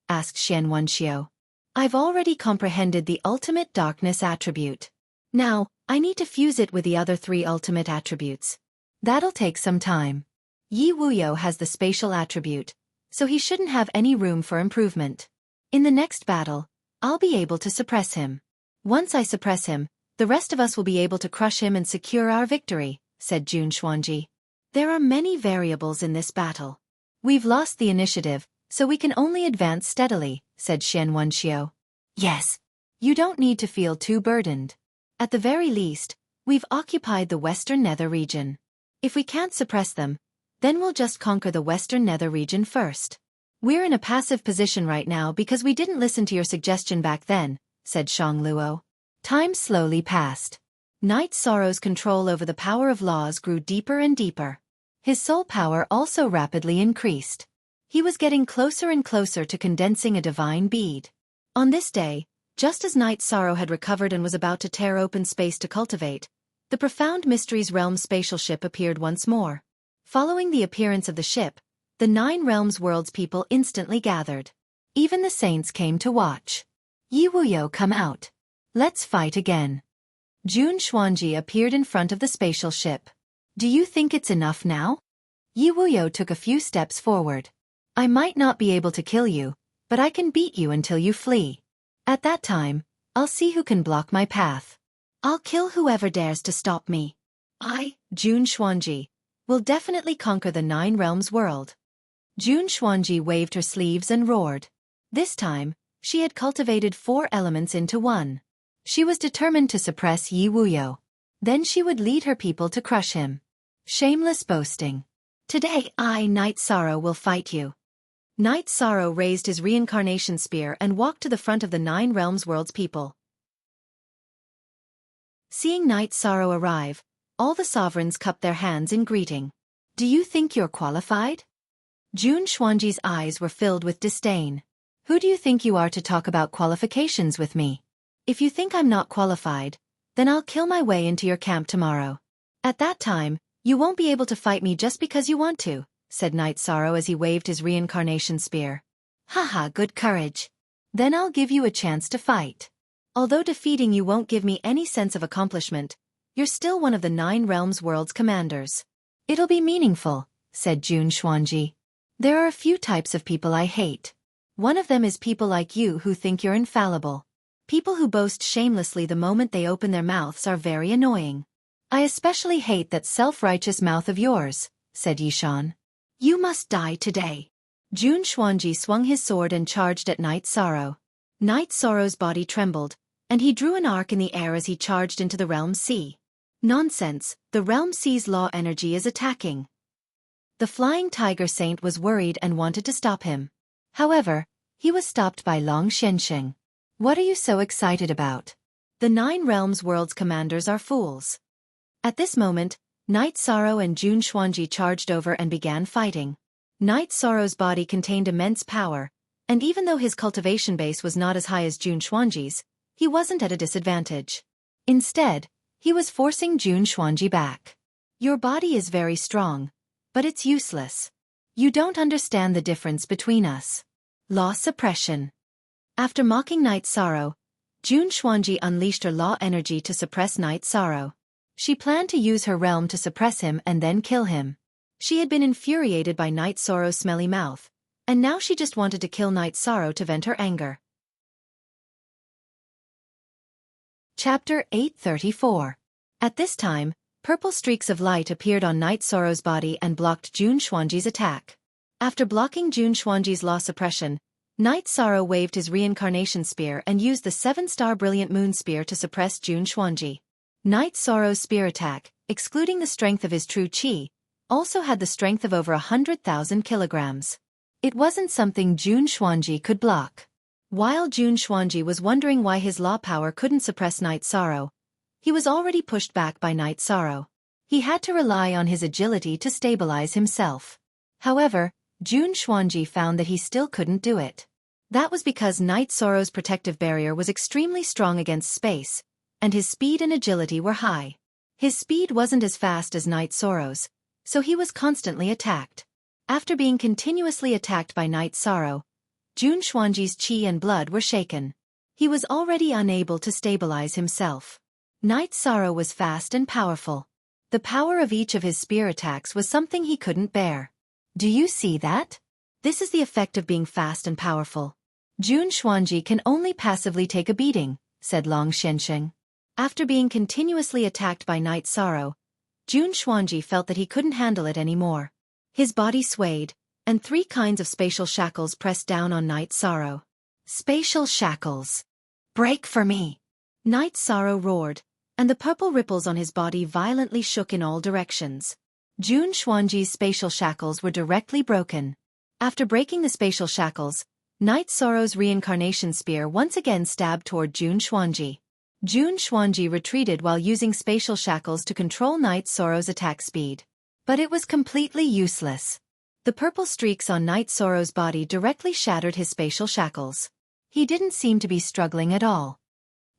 asked Xian Wenxiu. "I've already comprehended the ultimate darkness attribute. Now, I need to fuse it with the other 3 ultimate attributes. That'll take some time. Yi Wuyo has the spatial attribute, so he shouldn't have any room for improvement. In the next battle, I'll be able to suppress him. Once I suppress him, the rest of us will be able to crush him and secure our victory," said Jun Xuanji. "There are many variables in this battle. We've lost the initiative, so we can only advance steadily," said Xian Wenxiu. "Yes. You don't need to feel too burdened. At the very least, we've occupied the Western Nether region. If we can't suppress them, then we'll just conquer the Western Nether region first. We're in a passive position right now because we didn't listen to your suggestion back then," said Shang Luo. Time slowly passed. Night Sorrow's control over the power of laws grew deeper and deeper. His soul power also rapidly increased. He was getting closer and closer to condensing a divine bead. On this day, just as Night Sorrow had recovered and was about to tear open space to cultivate, the Profound Mysteries Realm spatial ship appeared once more. Following the appearance of the ship, The 9 realms world's people instantly gathered. Even the saints came to watch. Yi Wuyo, come out. Let's fight again. Jun Xuanji appeared in front of the spatial ship. Do you think it's enough now? Yi Wuyo took a few steps forward. I might not be able to kill you, but I can beat you until you flee. At that time, I'll see who can block my path. I'll kill whoever dares to stop me. I, Jun Xuanji, will definitely conquer the 9 realms world. Jun Xuanji waved her sleeves and roared. This time, she had cultivated 4 elements into one. She was determined to suppress Yi Wuyo. Then she would lead her people to crush him. Shameless boasting. Today I, Night Sorrow, will fight you. Night Sorrow raised his reincarnation spear and walked to the front of the 9 realms world's people. Seeing Night Sorrow arrive, all the sovereigns cupped their hands in greeting. Do you think you're qualified? Jun Xuanji's eyes were filled with disdain. Who do you think you are to talk about qualifications with me? If you think I'm not qualified, then I'll kill my way into your camp tomorrow. At that time, you won't be able to fight me just because you want to, said Night Sorrow as he waved his reincarnation spear. Haha, good courage. Then I'll give you a chance to fight. Although defeating you won't give me any sense of accomplishment, you're still one of the 9 realms world's commanders. It'll be meaningful, said Jun Xuanji. There are a few types of people I hate. One of them is people like you who think you're infallible. People who boast shamelessly the moment they open their mouths are very annoying. I especially hate that self-righteous mouth of yours, said Yishan. You must die today. Jun Xuanji swung his sword and charged at Night Sorrow. Night Sorrow's body trembled, and he drew an arc in the air as he charged into the Realm Sea. Nonsense, the Realm Sea's law energy is attacking. The Flying Tiger Saint was worried and wanted to stop him. However, he was stopped by Long Shensheng. What are you so excited about? The 9 realms world's commanders are fools. At this moment, Night Sorrow and Jun Xuanji charged over and began fighting. Night Sorrow's body contained immense power, and even though his cultivation base was not as high as Jun Xuanji's, he wasn't at a disadvantage. Instead, he was forcing Jun Xuanji back. Your body is very strong, but it's useless. You don't understand the difference between us. Law suppression. After mocking Night Sorrow, Jun Xuanji unleashed her law energy to suppress Night Sorrow. She planned to use her realm to suppress him and then kill him. She had been infuriated by Night Sorrow's smelly mouth, and now she just wanted to kill Night Sorrow to vent her anger. Chapter 834. At this time, purple streaks of light appeared on Night Sorrow's body and blocked Jun Xuanji's attack. After blocking Jun Xuanji's law suppression, Night Sorrow waved his reincarnation spear and used the 7-star Brilliant Moon Spear to suppress Jun Xuanji. Night Sorrow's spear attack, excluding the strength of his true chi, also had the strength of over 100,000 kilograms. It wasn't something Jun Xuanji could block. While Jun Xuanji was wondering why his law power couldn't suppress Night Sorrow, he was already pushed back by Night Sorrow. He had to rely on his agility to stabilize himself. However, Jun Xuanji found that he still couldn't do it. That was because Night Sorrow's protective barrier was extremely strong against space, and his speed and agility were high. His speed wasn't as fast as Night Sorrow's, so he was constantly attacked. After being continuously attacked by Night Sorrow, Jun Xuanji's chi and blood were shaken. He was already unable to stabilize himself. Night Sorrow was fast and powerful. The power of each of his spear attacks was something he couldn't bear. Do you see that? This is the effect of being fast and powerful. Jun Xuanji can only passively take a beating, said Long Shensheng. After being continuously attacked by Night Sorrow, Jun Xuanji felt that he couldn't handle it anymore. His body swayed, and 3 kinds of spatial shackles pressed down on Night Sorrow. Spatial shackles. Break for me! Night Sorrow roared, and the purple ripples on his body violently shook in all directions. Jun Xuanji's spatial shackles were directly broken. After breaking the spatial shackles, Night Sorrow's reincarnation spear once again stabbed toward Jun Xuanji. Jun Xuanji retreated while using spatial shackles to control Night Sorrow's attack speed. But it was completely useless. The purple streaks on Night Sorrow's body directly shattered his spatial shackles. He didn't seem to be struggling at all.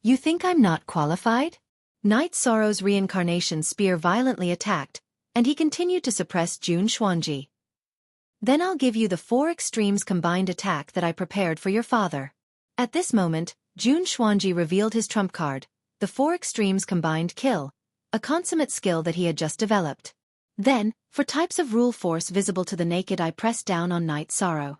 You think I'm not qualified? Night Sorrow's reincarnation spear violently attacked, and he continued to suppress Jun Xuanji. Then I'll give you the 4 extremes combined attack that I prepared for your father. At this moment, Jun Xuanji revealed his trump card, the 4 extremes combined kill, a consummate skill that he had just developed. Then, for types of rule force visible to the naked eye, pressed down on Night Sorrow.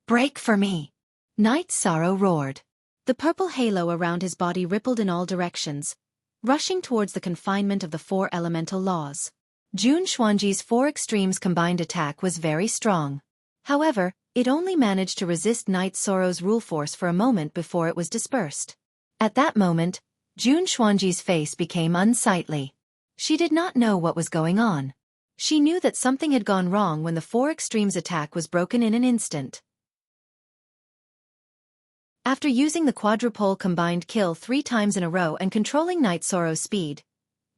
Break for me! Night Sorrow roared. The purple halo around his body rippled in all directions, rushing towards the confinement of the 4 elemental laws. Jun Xuanji's 4 extremes combined attack was very strong. However, it only managed to resist Night Sorrow's rule force for a moment before it was dispersed. At that moment, Jun Xuanji's face became unsightly. She did not know what was going on. She knew that something had gone wrong when the 4 extremes attack was broken in an instant. After using the quadrupole combined kill 3 times in a row and controlling Night Sorrow's speed,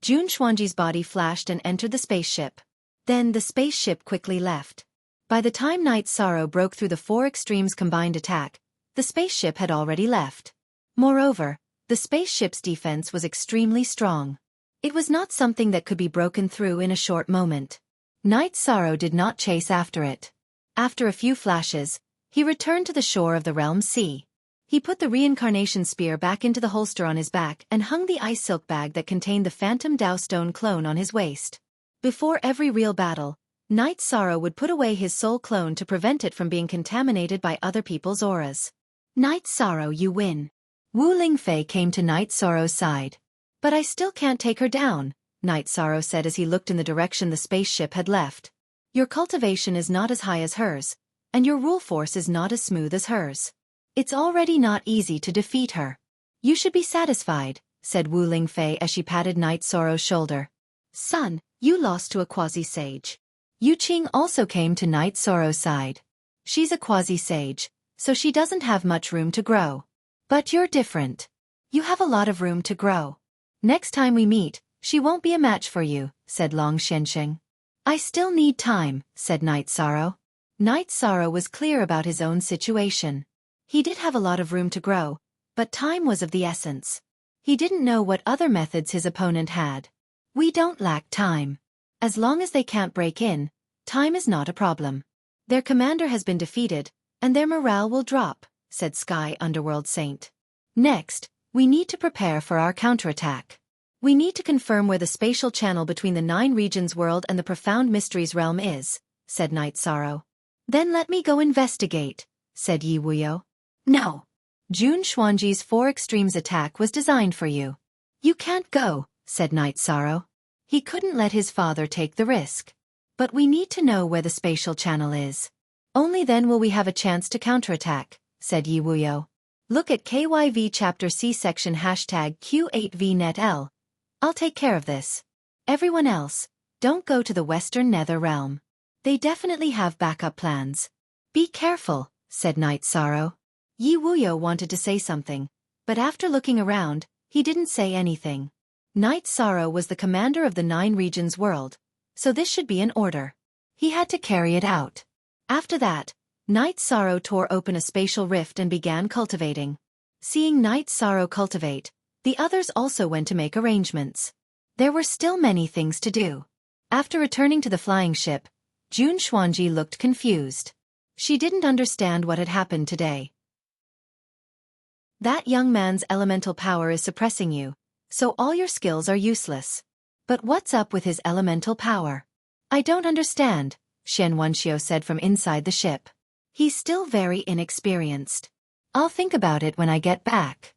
Jun Xuanji's body flashed and entered the spaceship. Then the spaceship quickly left. By the time Night Sorrow broke through the 4 extremes combined attack, the spaceship had already left. Moreover, the spaceship's defense was extremely strong. It was not something that could be broken through in a short moment. Night Sorrow did not chase after it. After a few flashes, he returned to the shore of the Realm Sea. He put the reincarnation spear back into the holster on his back and hung the ice silk bag that contained the Phantom Dao Stone clone on his waist. Before every real battle, Night Sorrow would put away his soul clone to prevent it from being contaminated by other people's auras. Night Sorrow, you win. Wu Lingfei came to Night Sorrow's side. But I still can't take her down, Night Sorrow said as he looked in the direction the spaceship had left. Your cultivation is not as high as hers, and your rule force is not as smooth as hers. It's already not easy to defeat her. You should be satisfied, said Wu Lingfei as she patted Night Sorrow's shoulder. Son, you lost to a quasi-sage. Yu Qing also came to Night Sorrow's side. She's a quasi-sage, so she doesn't have much room to grow. But you're different. You have a lot of room to grow. Next time we meet, she won't be a match for you, said Long Shensheng. I still need time, said Night Sorrow. Night Sorrow was clear about his own situation. He did have a lot of room to grow, but time was of the essence. He didn't know what other methods his opponent had. We don't lack time. As long as they can't break in, time is not a problem. Their commander has been defeated, and their morale will drop, said Sky Underworld Saint. Next, we need to prepare for our counterattack. We need to confirm where the spatial channel between the 9 regions world and the profound mysteries realm is, said Night Sorrow. Then let me go investigate, said Yi Wuyo. No. Jun Xuanji's 4 extremes attack was designed for you. You can't go, said Night Sorrow. He couldn't let his father take the risk. But we need to know where the spatial channel is. Only then will we have a chance to counterattack, said Yi Wuyo. Look at KYV Chapter C section #Q8VNetL. I'll take care of this. Everyone else, don't go to the Western Nether Realm. They definitely have backup plans. Be careful, said Night Sorrow. Yi Wuyo wanted to say something, but after looking around, he didn't say anything. Night Sorrow was the commander of the 9 regions world, so this should be an order. He had to carry it out. After that, Night Sorrow tore open a spatial rift and began cultivating. Seeing Night Sorrow cultivate, the others also went to make arrangements. There were still many things to do. After returning to the flying ship, Jun Xuanji looked confused. She didn't understand what had happened today. That young man's elemental power is suppressing you, so all your skills are useless. But what's up with his elemental power? I don't understand, Shen Wenxiu said from inside the ship. He's still very inexperienced. I'll think about it when I get back.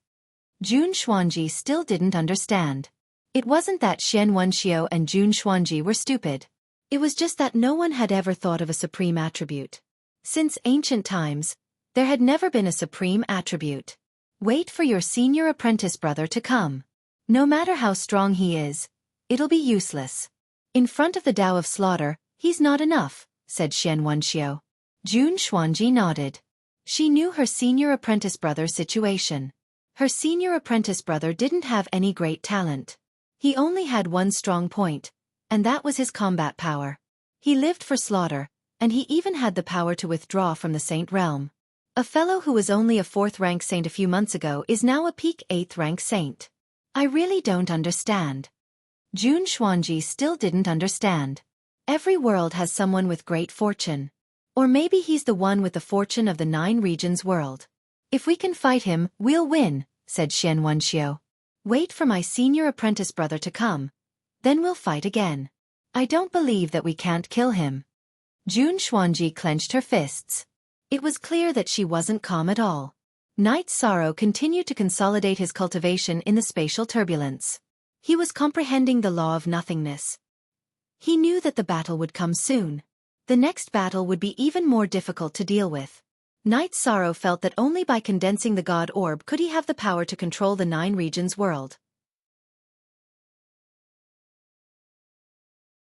Jun Xuanji still didn't understand. It wasn't that Shen Wenxiu and Jun Xuanji were stupid. It was just that no one had ever thought of a supreme attribute. Since ancient times, there had never been a supreme attribute. Wait for your senior apprentice brother to come. No matter how strong he is, it'll be useless. In front of the Tao of Slaughter, he's not enough, said Shen Wenxiu. Jun Xuanji nodded. She knew her senior apprentice brother's situation. Her senior apprentice brother didn't have any great talent. He only had one strong point, and that was his combat power. He lived for slaughter, and he even had the power to withdraw from the Saint Realm. A fellow who was only a 4th-rank saint a few months ago is now a peak 8th-rank saint. I really don't understand. Jun Xuanji still didn't understand. Every world has someone with great fortune. Or maybe he's the one with the fortune of the 9 regions world. If we can fight him, we'll win, said Xian Wenxiu. Wait for my senior apprentice brother to come. Then we'll fight again. I don't believe that we can't kill him. Jun Xuanji clenched her fists. It was clear that she wasn't calm at all. Knight Sorrow continued to consolidate his cultivation in the spatial turbulence. He was comprehending the law of nothingness. He knew that the battle would come soon. The next battle would be even more difficult to deal with. Knight Sorrow felt that only by condensing the God Orb could he have the power to control the 9 regions world.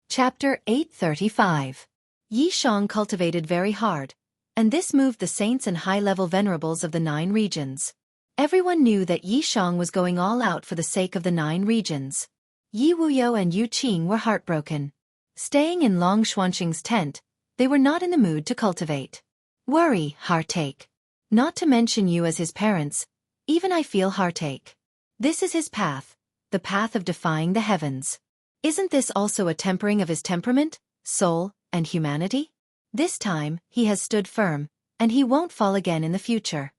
Chapter 835. Yi Shang cultivated very hard, and this moved the saints and high-level venerables of the 9 regions. Everyone knew that Yi Shang was going all out for the sake of the 9 regions. Yi Wuyo and Yu Qing were heartbroken. Staying in Long Xuanqing's tent, they were not in the mood to cultivate. Worry, heartache. Not to mention you as his parents, even I feel heartache. This is his path, the path of defying the heavens. Isn't this also a tempering of his temperament, soul, and humanity? This time, he has stood firm, and he won't fall again in the future.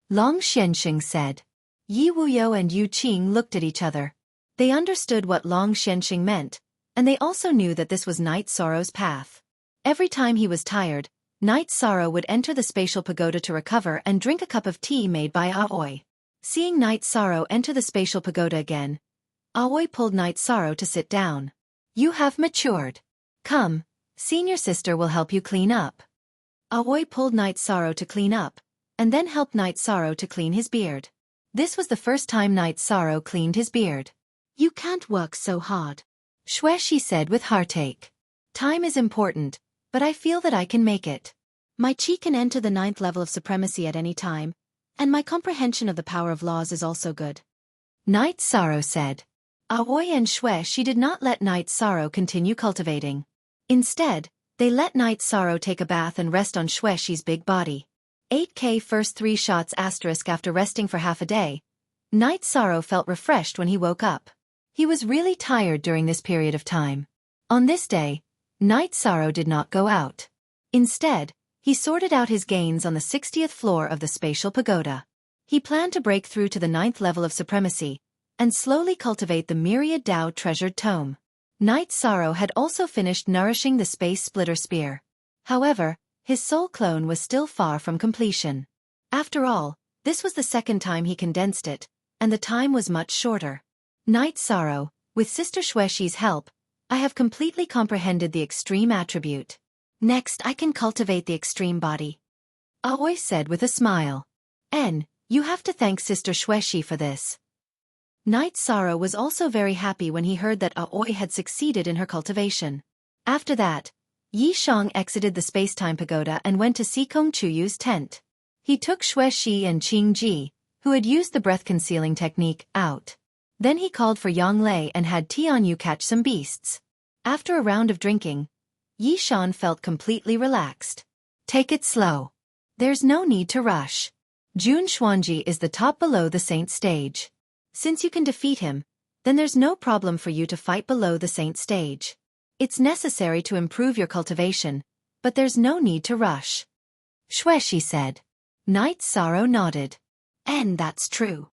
Long Xianxing said. Yi Wuyo and Yu Qing looked at each other. They understood what Long Xianxing meant, and they also knew that this was Knight Sorrow's path. Every time he was tired, Knight Sorrow would enter the spatial pagoda to recover and drink a cup of tea made by Aoi. Seeing Knight Sorrow enter the spatial pagoda again, Aoi pulled Knight Sorrow to sit down. You have matured. Come, senior sister will help you clean up. Aoi pulled Knight Sorrow to clean up, and then helped Knight Sorrow to clean his beard. This was the first time Knight Sorrow cleaned his beard. You can't work so hard, Xueshi said with heartache. Time is important, but I feel that I can make it. My chi can enter the 9th level of supremacy at any time, and my comprehension of the power of laws is also good. Knight Sorrow said. Aoi and Xueshi did not let Knight Sorrow continue cultivating. Instead, they let Knight Sorrow take a bath and rest on Xueshi's big body. 8K first 3 shots asterisk after resting for half a day. Knight Sorrow felt refreshed when he woke up. He was really tired during this period of time. On this day, Knight Sorrow did not go out. Instead, he sorted out his gains on the 60th floor of the spatial pagoda. He planned to break through to the 9th level of supremacy, and slowly cultivate the myriad Dao treasured tome. Knight Sorrow had also finished nourishing the space splitter spear. However, his soul clone was still far from completion. After all, this was the second time he condensed it, and the time was much shorter. Knight Sorrow, with Sister Xueshi's help, I have completely comprehended the extreme attribute. Next I can cultivate the extreme body. Aoi said with a smile. You have to thank Sister Xueshi for this. Knight Sorrow was also very happy when he heard that Aoi had succeeded in her cultivation. After that, Yi Shang exited the space-time pagoda and went to Sikong Chuyu's tent. He took Xueshi and Qing Ji, who had used the breath-concealing technique, out. Then he called for Yang Lei and had Tianyu catch some beasts. After a round of drinking, Yi Shan felt completely relaxed. Take it slow. There's no need to rush. Jun Xuanji is the top below the saint stage. Since you can defeat him, then there's no problem for you to fight below the saint stage. It's necessary to improve your cultivation, but there's no need to rush. Xueshi said. Knight Sorrow nodded. And that's true.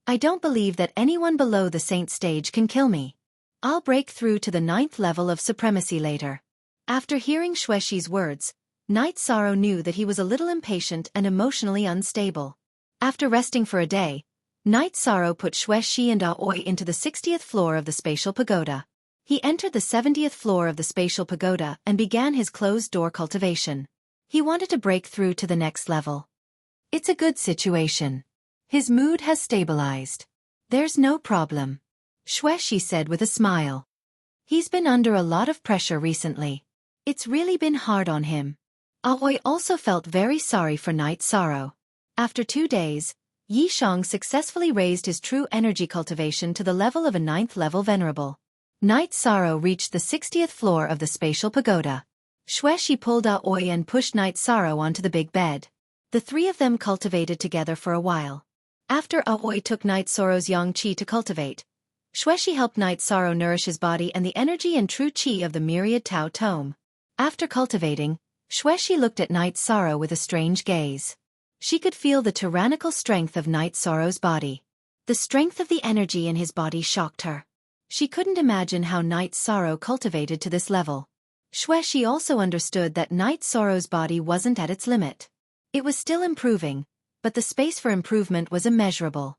I don't believe that anyone below the saint stage can kill me. I'll break through to the 9th level of supremacy later. After hearing Xueshi's words, Knight Sorrow knew that he was a little impatient and emotionally unstable. After resting for a day, Knight Sorrow put Xueshi and Aoi into the 60th floor of the spatial pagoda. He entered the 70th floor of the spatial pagoda and began his closed-door cultivation. He wanted to break through to the next level. It's a good situation. His mood has stabilized. There's no problem. Xueshi said with a smile. He's been under a lot of pressure recently. It's really been hard on him. Aoi also felt very sorry for Knight Sorrow. After 2 days, Yi Shang successfully raised his true energy cultivation to the level of a 9th level venerable. Knight Sorrow reached the 60th floor of the spatial pagoda. Xueshi pulled Aoi and pushed Knight Sorrow onto the big bed. The 3 of them cultivated together for a while. After Aoi took Knight Sorrow's yang qi to cultivate, Xueshi helped Knight Sorrow nourish his body and the energy and true qi of the myriad Tao tome. After cultivating, Xuexi looked at Night Sorrow with a strange gaze. She could feel the tyrannical strength of Night Sorrow's body. The strength of the energy in his body shocked her. She couldn't imagine how Night Sorrow cultivated to this level. Xuexi also understood that Night Sorrow's body wasn't at its limit. It was still improving, but the space for improvement was immeasurable.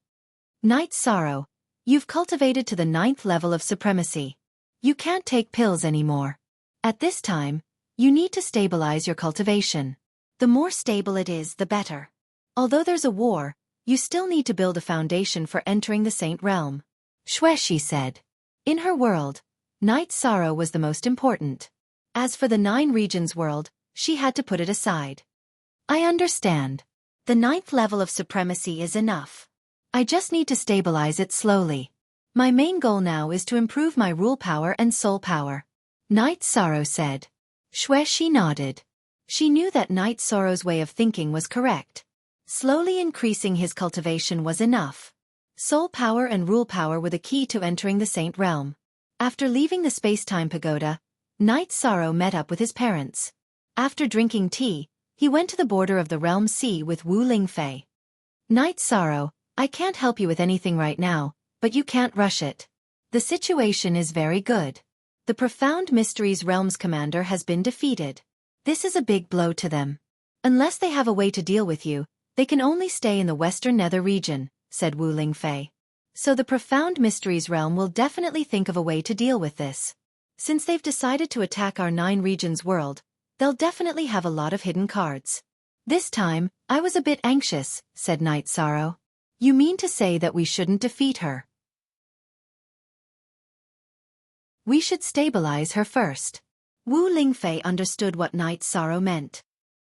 Night Sorrow, you've cultivated to the 9th level of supremacy. You can't take pills anymore. At this time, you need to stabilize your cultivation. The more stable it is, the better. Although there's a war, you still need to build a foundation for entering the Saint Realm. Xuexi said. In her world, Night Sorrow was the most important. As for the 9 regions world, she had to put it aside. I understand. The 9th level of supremacy is enough. I just need to stabilize it slowly. My main goal now is to improve my rule power and soul power. Night Sorrow said. Xuexi nodded. She knew that Night Sorrow's way of thinking was correct. Slowly increasing his cultivation was enough. Soul power and rule power were the key to entering the Saint Realm. After leaving the space-time pagoda, Night Sorrow met up with his parents. After drinking tea, he went to the border of the Realm Sea with Wu Lingfei. Night Sorrow, I can't help you with anything right now, but you can't rush it. The situation is very good. The Profound Mysteries Realm's commander has been defeated. This is a big blow to them. Unless they have a way to deal with you, they can only stay in the Western Nether region, said Wu Lingfei. So the Profound Mysteries Realm will definitely think of a way to deal with this. Since they've decided to attack our 9 regions world, they'll definitely have a lot of hidden cards. This time, I was a bit anxious, said Night Sorrow. You mean to say that we shouldn't defeat her? We should stabilize her first. Wu Lingfei understood what Night Sorrow meant.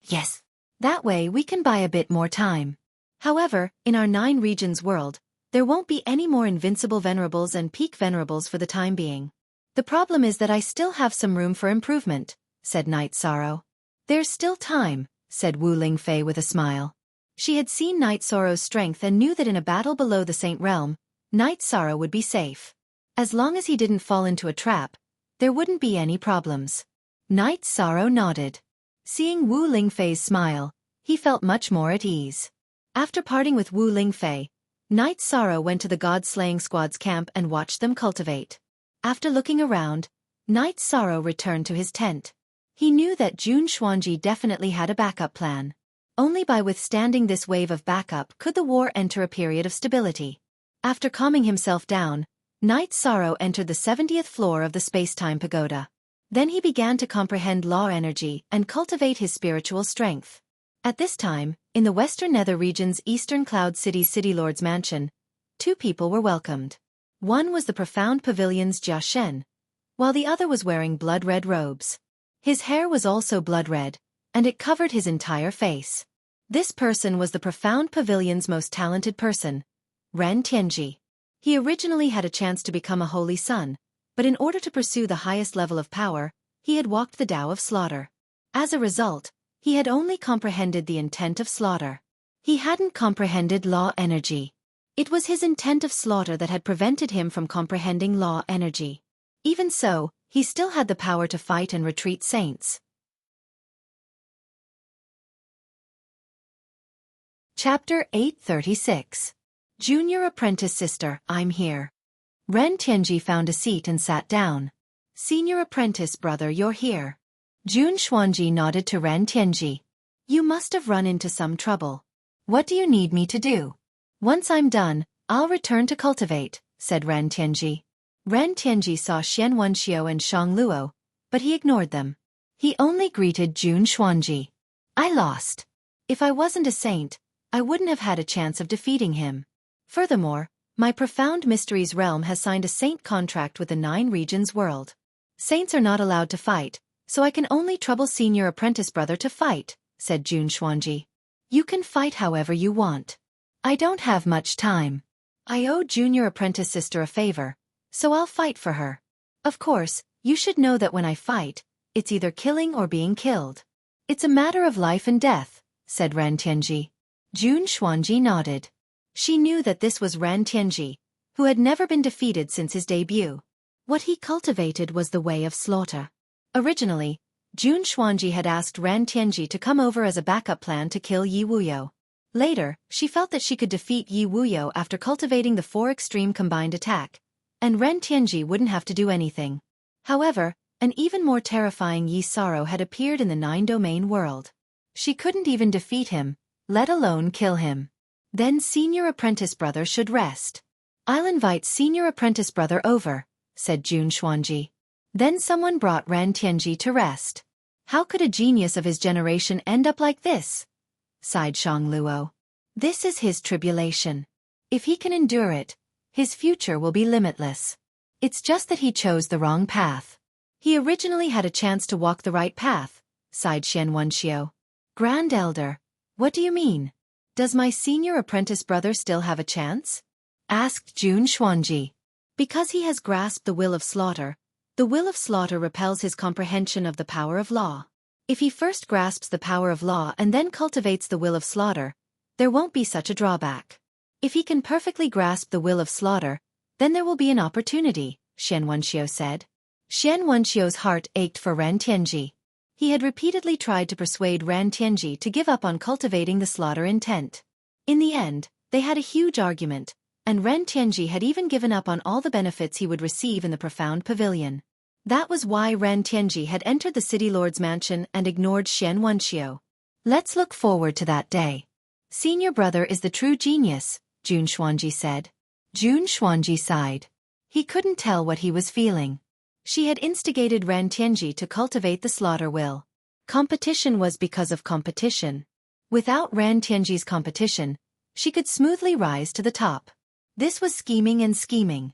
Yes. That way we can buy a bit more time. However, in our 9 regions world, there won't be any more invincible venerables and peak venerables for the time being. The problem is that I still have some room for improvement, said Night Sorrow. There's still time, said Wu Lingfei with a smile. She had seen Night Sorrow's strength and knew that in a battle below the Saint Realm, Night Sorrow would be safe. As long as he didn't fall into a trap, there wouldn't be any problems. Night Sorrow nodded. Seeing Wu Lingfei's smile, he felt much more at ease. After parting with Wu Lingfei, Night Sorrow went to the God-slaying squad's camp and watched them cultivate. After looking around, Night Sorrow returned to his tent. He knew that Jun Xuanji definitely had a backup plan. Only by withstanding this wave of backup could the war enter a period of stability. After calming himself down, Night Sorrow entered the 70th floor of the space-time pagoda. Then he began to comprehend law energy and cultivate his spiritual strength. At this time, in the Western Nether region's Eastern Cloud City's City Lord's mansion, 2 people were welcomed. One was the Profound Pavilion's Jia Shen, while the other was wearing blood-red robes. His hair was also blood-red, and it covered his entire face. This person was the Profound Pavilion's most talented person, Ren Tianji. He originally had a chance to become a holy son, but in order to pursue the highest level of power, he had walked the Tao of slaughter. As a result, he had only comprehended the intent of slaughter. He hadn't comprehended law energy. It was his intent of slaughter that had prevented him from comprehending law energy. Even so, he still had the power to fight and retreat saints. Chapter 836. Junior Apprentice Sister, I'm here. Ren Tianji found a seat and sat down. Senior Apprentice Brother, you're here. Jun Xuanji nodded to Ren Tianji. You must have run into some trouble. What do you need me to do? Once I'm done, I'll return to cultivate, said Ren Tianji. Ren Tianji saw Xian Wenxiao and Shang Luo, but he ignored them. He only greeted Jun Xuanji. I lost. If I wasn't a saint, I wouldn't have had a chance of defeating him. Furthermore, my Profound Mysteries realm has signed a saint contract with the 9 regions world. Saints are not allowed to fight, so I can only trouble Senior Apprentice Brother to fight, said Jun Xuanji. You can fight however you want. I don't have much time. I owe Junior Apprentice Sister a favor, so I'll fight for her. Of course, you should know that when I fight, it's either killing or being killed. It's a matter of life and death, said Ren Tianji. Jun Xuanji nodded. She knew that this was Ren Tianji, who had never been defeated since his debut. What he cultivated was the way of slaughter. Originally, Jun Xuanji had asked Ran Tianji to come over as a backup plan to kill Yi Wuyo. Later, she felt that she could defeat Yi Wuyo after cultivating the 4 extreme combined attack, and Ren Tianji wouldn't have to do anything. However, an even more terrifying Yi Saro had appeared in the 9-domain world. She couldn't even defeat him, let alone kill him. Then Senior Apprentice Brother should rest. I'll invite Senior Apprentice Brother over, said Jun Xuanji. Then someone brought Ran Tianji to rest. How could a genius of his generation end up like this? Sighed Shang Luo. This is his tribulation. If he can endure it, his future will be limitless. It's just that he chose the wrong path. He originally had a chance to walk the right path, sighed Xian Wenxiu. Grand Elder, what do you mean? Does my senior apprentice brother still have a chance? Asked Jun Xuanji. Because he has grasped the will of slaughter, the will of slaughter repels his comprehension of the power of law. If he first grasps the power of law and then cultivates the will of slaughter, there won't be such a drawback. If he can perfectly grasp the will of slaughter, then there will be an opportunity, Xian Wenxiu said. Xian Wenxiu's heart ached for Ran Tianji. He had repeatedly tried to persuade Ran Tianji to give up on cultivating the slaughter intent. In the end, they had a huge argument, and Ran Tianji had even given up on all the benefits he would receive in the profound pavilion. That was why Ran Tianji had entered the city lord's mansion and ignored Xian Wenxiu. Let's look forward to that day. Senior brother is the true genius, Jun Xuanji said. Jun Xuanji sighed. He couldn't tell what he was feeling. She had instigated Ran Tianji to cultivate the slaughter will. Competition was because of competition. Without Ran Tianji's competition, she could smoothly rise to the top. This was scheming and scheming.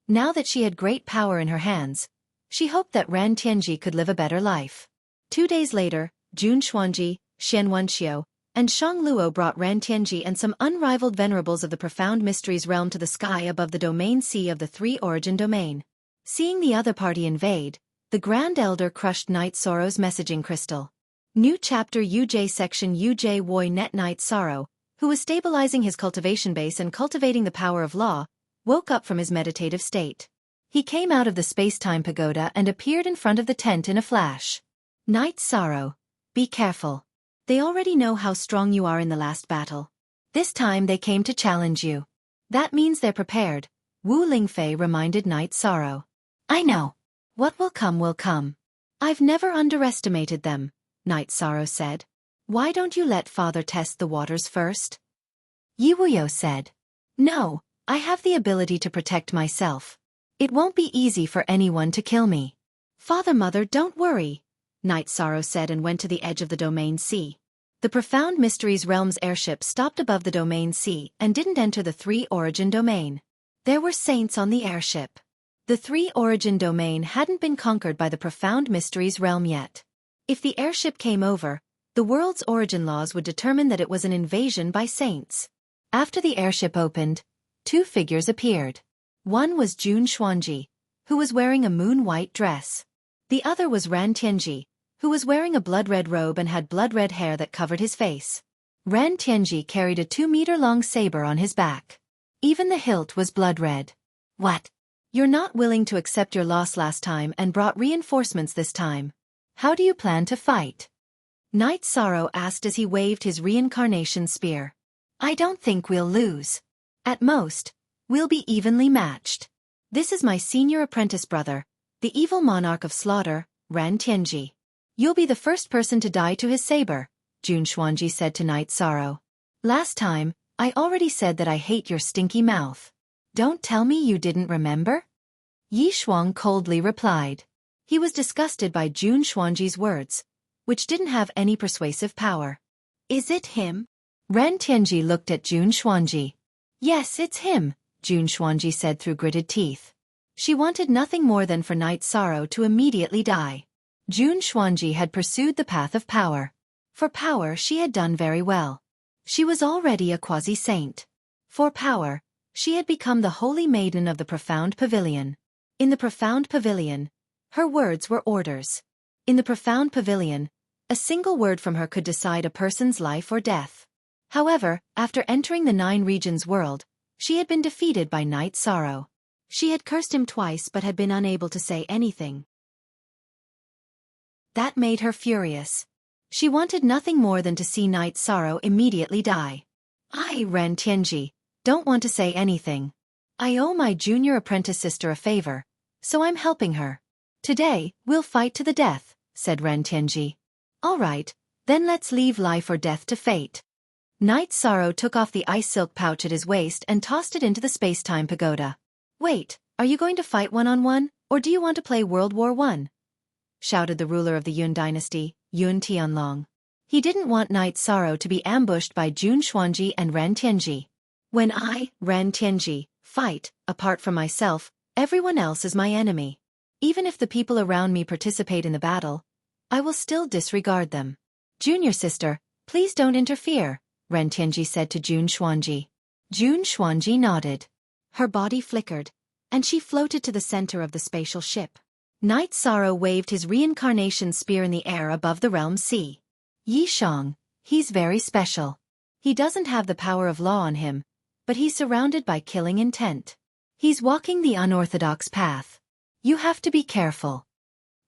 Now that she had great power in her hands, she hoped that Ran Tianji could live a better life. 2 days later, Jun Xuanji, Xian Wenxiu, and Shang Luo brought Ran Tianji and some unrivaled venerables of the profound mysteries realm to the sky above the domain sea of the 3 origin domain. Seeing the other party invade, the Grand Elder crushed Night Sorrow's messaging crystal. New chapter UJ section UJ Woi Net Night Sorrow, who was stabilizing his cultivation base and cultivating the power of law, woke up from his meditative state. He came out of the space-time pagoda and appeared in front of the tent in a flash. Night Sorrow, be careful. They already know how strong you are in the last battle. This time they came to challenge you. That means they're prepared, Wu Lingfei reminded Night Sorrow. I know. What will come will come. I've never underestimated them, Night Sorrow said. Why don't you let father test the waters first? Yi Wuyo said. No, I have the ability to protect myself. It won't be easy for anyone to kill me. Mother, don't worry, Night Sorrow said and went to the edge of the domain sea. The Profound Mysteries Realm's airship stopped above the domain sea and didn't enter the 3 origin domain. There were saints on the airship. The 3 origin domain hadn't been conquered by the Profound Mysteries Realm yet. If the airship came over, the world's origin laws would determine that it was an invasion by saints. After the airship opened, 2 figures appeared. One was Jun Xuanji, who was wearing a moon-white dress. The other was Ran Tianji, who was wearing a blood-red robe and had blood-red hair that covered his face. Ran Tianji carried a 2-meter-long saber on his back. Even the hilt was blood-red. What? You're not willing to accept your loss last time and brought reinforcements this time. How do you plan to fight? Night Sorrow asked as he waved his reincarnation spear. I don't think we'll lose. At most, we'll be evenly matched. This is my senior apprentice brother, the evil monarch of slaughter, Ran Tianji. You'll be the first person to die to his saber, Jun Xuanji said to Night Sorrow. Last time, I already said that I hate your stinky mouth. Don't tell me you didn't remember? Yi Shuang coldly replied. He was disgusted by Jun Xuanji's words, which didn't have any persuasive power. Is it him? Ran Tianji looked at Jun Xuanji. Yes, it's him, Jun Xuanji said through gritted teeth. She wanted nothing more than for Night Sorrow to immediately die. Jun Xuanji had pursued the path of power. For power she had done very well. She was already a quasi-saint. For power, she had become the holy maiden of the Profound Pavilion. In the Profound Pavilion, her words were orders. In the Profound Pavilion, a single word from her could decide a person's life or death. However, after entering the 9 regions world, she had been defeated by Night Sorrow. She had cursed him twice but had been unable to say anything. That made her furious. She wanted nothing more than to see Night Sorrow immediately die. I, Ren Tianji, don't want to say anything. I owe my junior apprentice sister a favor, so I'm helping her. Today, we'll fight to the death, said Ren Tianji. All right, then let's leave life or death to fate. Night Sorrow took off the ice silk pouch at his waist and tossed it into the space-time pagoda. Wait, are you going to fight one-on-one, or do you want to play World War I? Shouted the ruler of the Yun dynasty, Yun Tianlong. He didn't want Night Sorrow to be ambushed by Jun Xuanji and Ren Tianji. When I, Ren Tianji, fight, apart from myself, everyone else is my enemy. Even if the people around me participate in the battle, I will still disregard them. Junior sister, please don't interfere, Ren Tianji said to Jun Xuanji. Jun Xuanji nodded. Her body flickered, and she floated to the center of the spatial ship. Night Sorrow waved his reincarnation spear in the air above the realm sea. Yi Shang, he's very special. He doesn't have the power of law on him, but he's surrounded by killing intent. He's walking the unorthodox path. You have to be careful.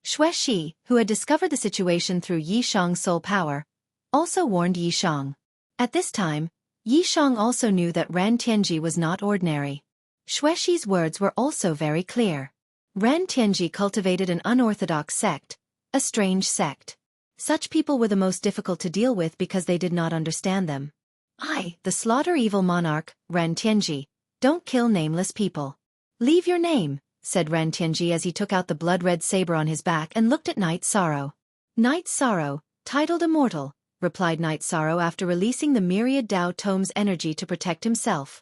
Xue Shi, who had discovered the situation through Yi Shang's soul power, also warned Yi Shang. At this time, Yi Shang also knew that Ren Tianji was not ordinary. Xue Shi's words were also very clear. Ren Tianji cultivated an unorthodox sect, a strange sect. Such people were the most difficult to deal with because they did not understand them. I, the slaughter evil monarch, Ren Tianji, don't kill nameless people. Leave your name, said Ren Tianji as he took out the blood-red saber on his back and looked at Night Sorrow. Night Sorrow, titled Immortal, replied Night Sorrow after releasing the myriad Dao Tome's energy to protect himself.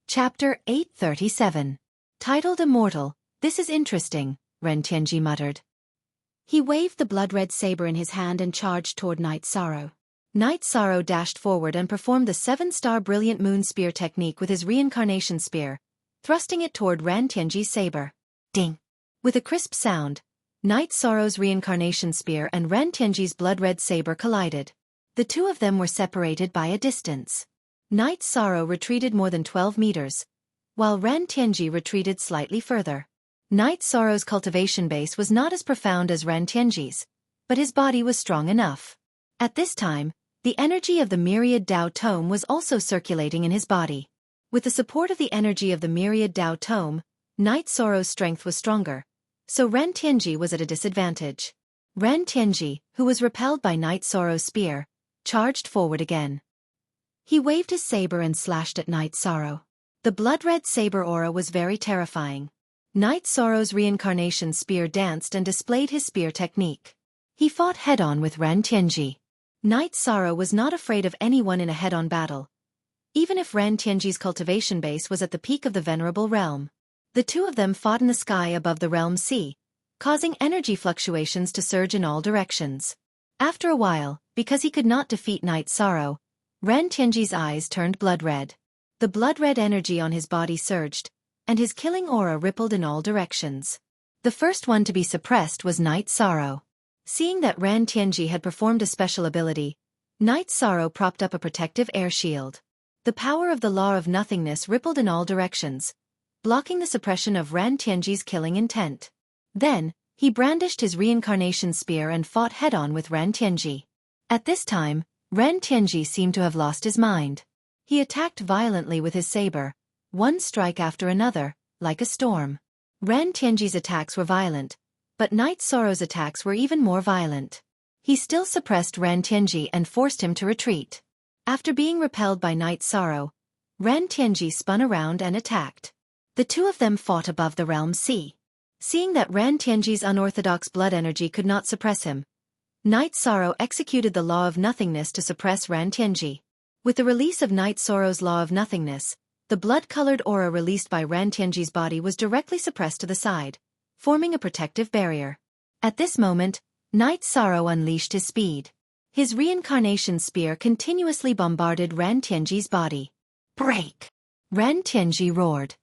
Chapter 837. Titled Immortal, this is interesting, Ren Tianji muttered. He waved the blood-red saber in his hand and charged toward Night Sorrow. Night Sorrow dashed forward and performed the 7-star brilliant moon spear technique with his reincarnation spear, thrusting it toward Ren Tianji's saber. Ding! With a crisp sound, Night Sorrow's reincarnation spear and Ren Tianji's blood-red saber collided. The two of them were separated by a distance. Night Sorrow retreated more than 12 meters, while Ren Tianji retreated slightly further. Night Sorrow's cultivation base was not as profound as Ren Tianji's, but his body was strong enough. At this time, the energy of the myriad Dao Tome was also circulating in his body. With the support of the energy of the myriad Dao Tome, Night Sorrow's strength was stronger, so Ren Tianji was at a disadvantage. Ren Tianji, who was repelled by Night Sorrow's spear, charged forward again. He waved his saber and slashed at Night Sorrow. The blood-red saber aura was very terrifying. Night Sorrow's reincarnation spear danced and displayed his spear technique. He fought head-on with Ren Tianji. Night Sorrow was not afraid of anyone in a head-on battle, even if Ren Tianji's cultivation base was at the peak of the venerable realm. The two of them fought in the sky above the realm sea, causing energy fluctuations to surge in all directions. After a while, because he could not defeat Night Sorrow, Ren Tianji's eyes turned blood-red. The blood-red energy on his body surged, and his killing aura rippled in all directions. The first one to be suppressed was Night Sorrow. Seeing that Ren Tianji had performed a special ability, Night Sorrow propped up a protective air shield. The power of the law of nothingness rippled in all directions, blocking the suppression of Ren Tianji's killing intent. Then, he brandished his reincarnation spear and fought head-on with Ren Tianji. At this time, Ren Tianji seemed to have lost his mind. He attacked violently with his saber, one strike after another, like a storm. Ren Tianji's attacks were violent, but Night Sorrow's attacks were even more violent. He still suppressed Ren Tianji and forced him to retreat. After being repelled by Night Sorrow, Ren Tianji spun around and attacked. The two of them fought above the realm sea. Seeing that Ren Tianji's unorthodox blood energy could not suppress him, Night Sorrow executed the law of nothingness to suppress Ren Tianji. With the release of Night Sorrow's law of nothingness, the blood-colored aura released by Ren Tianji's body was directly suppressed to the side, forming a protective barrier. At this moment, Night Sorrow unleashed his speed. His reincarnation spear continuously bombarded Ren Tianji's body. Break! Ren Tianji roared.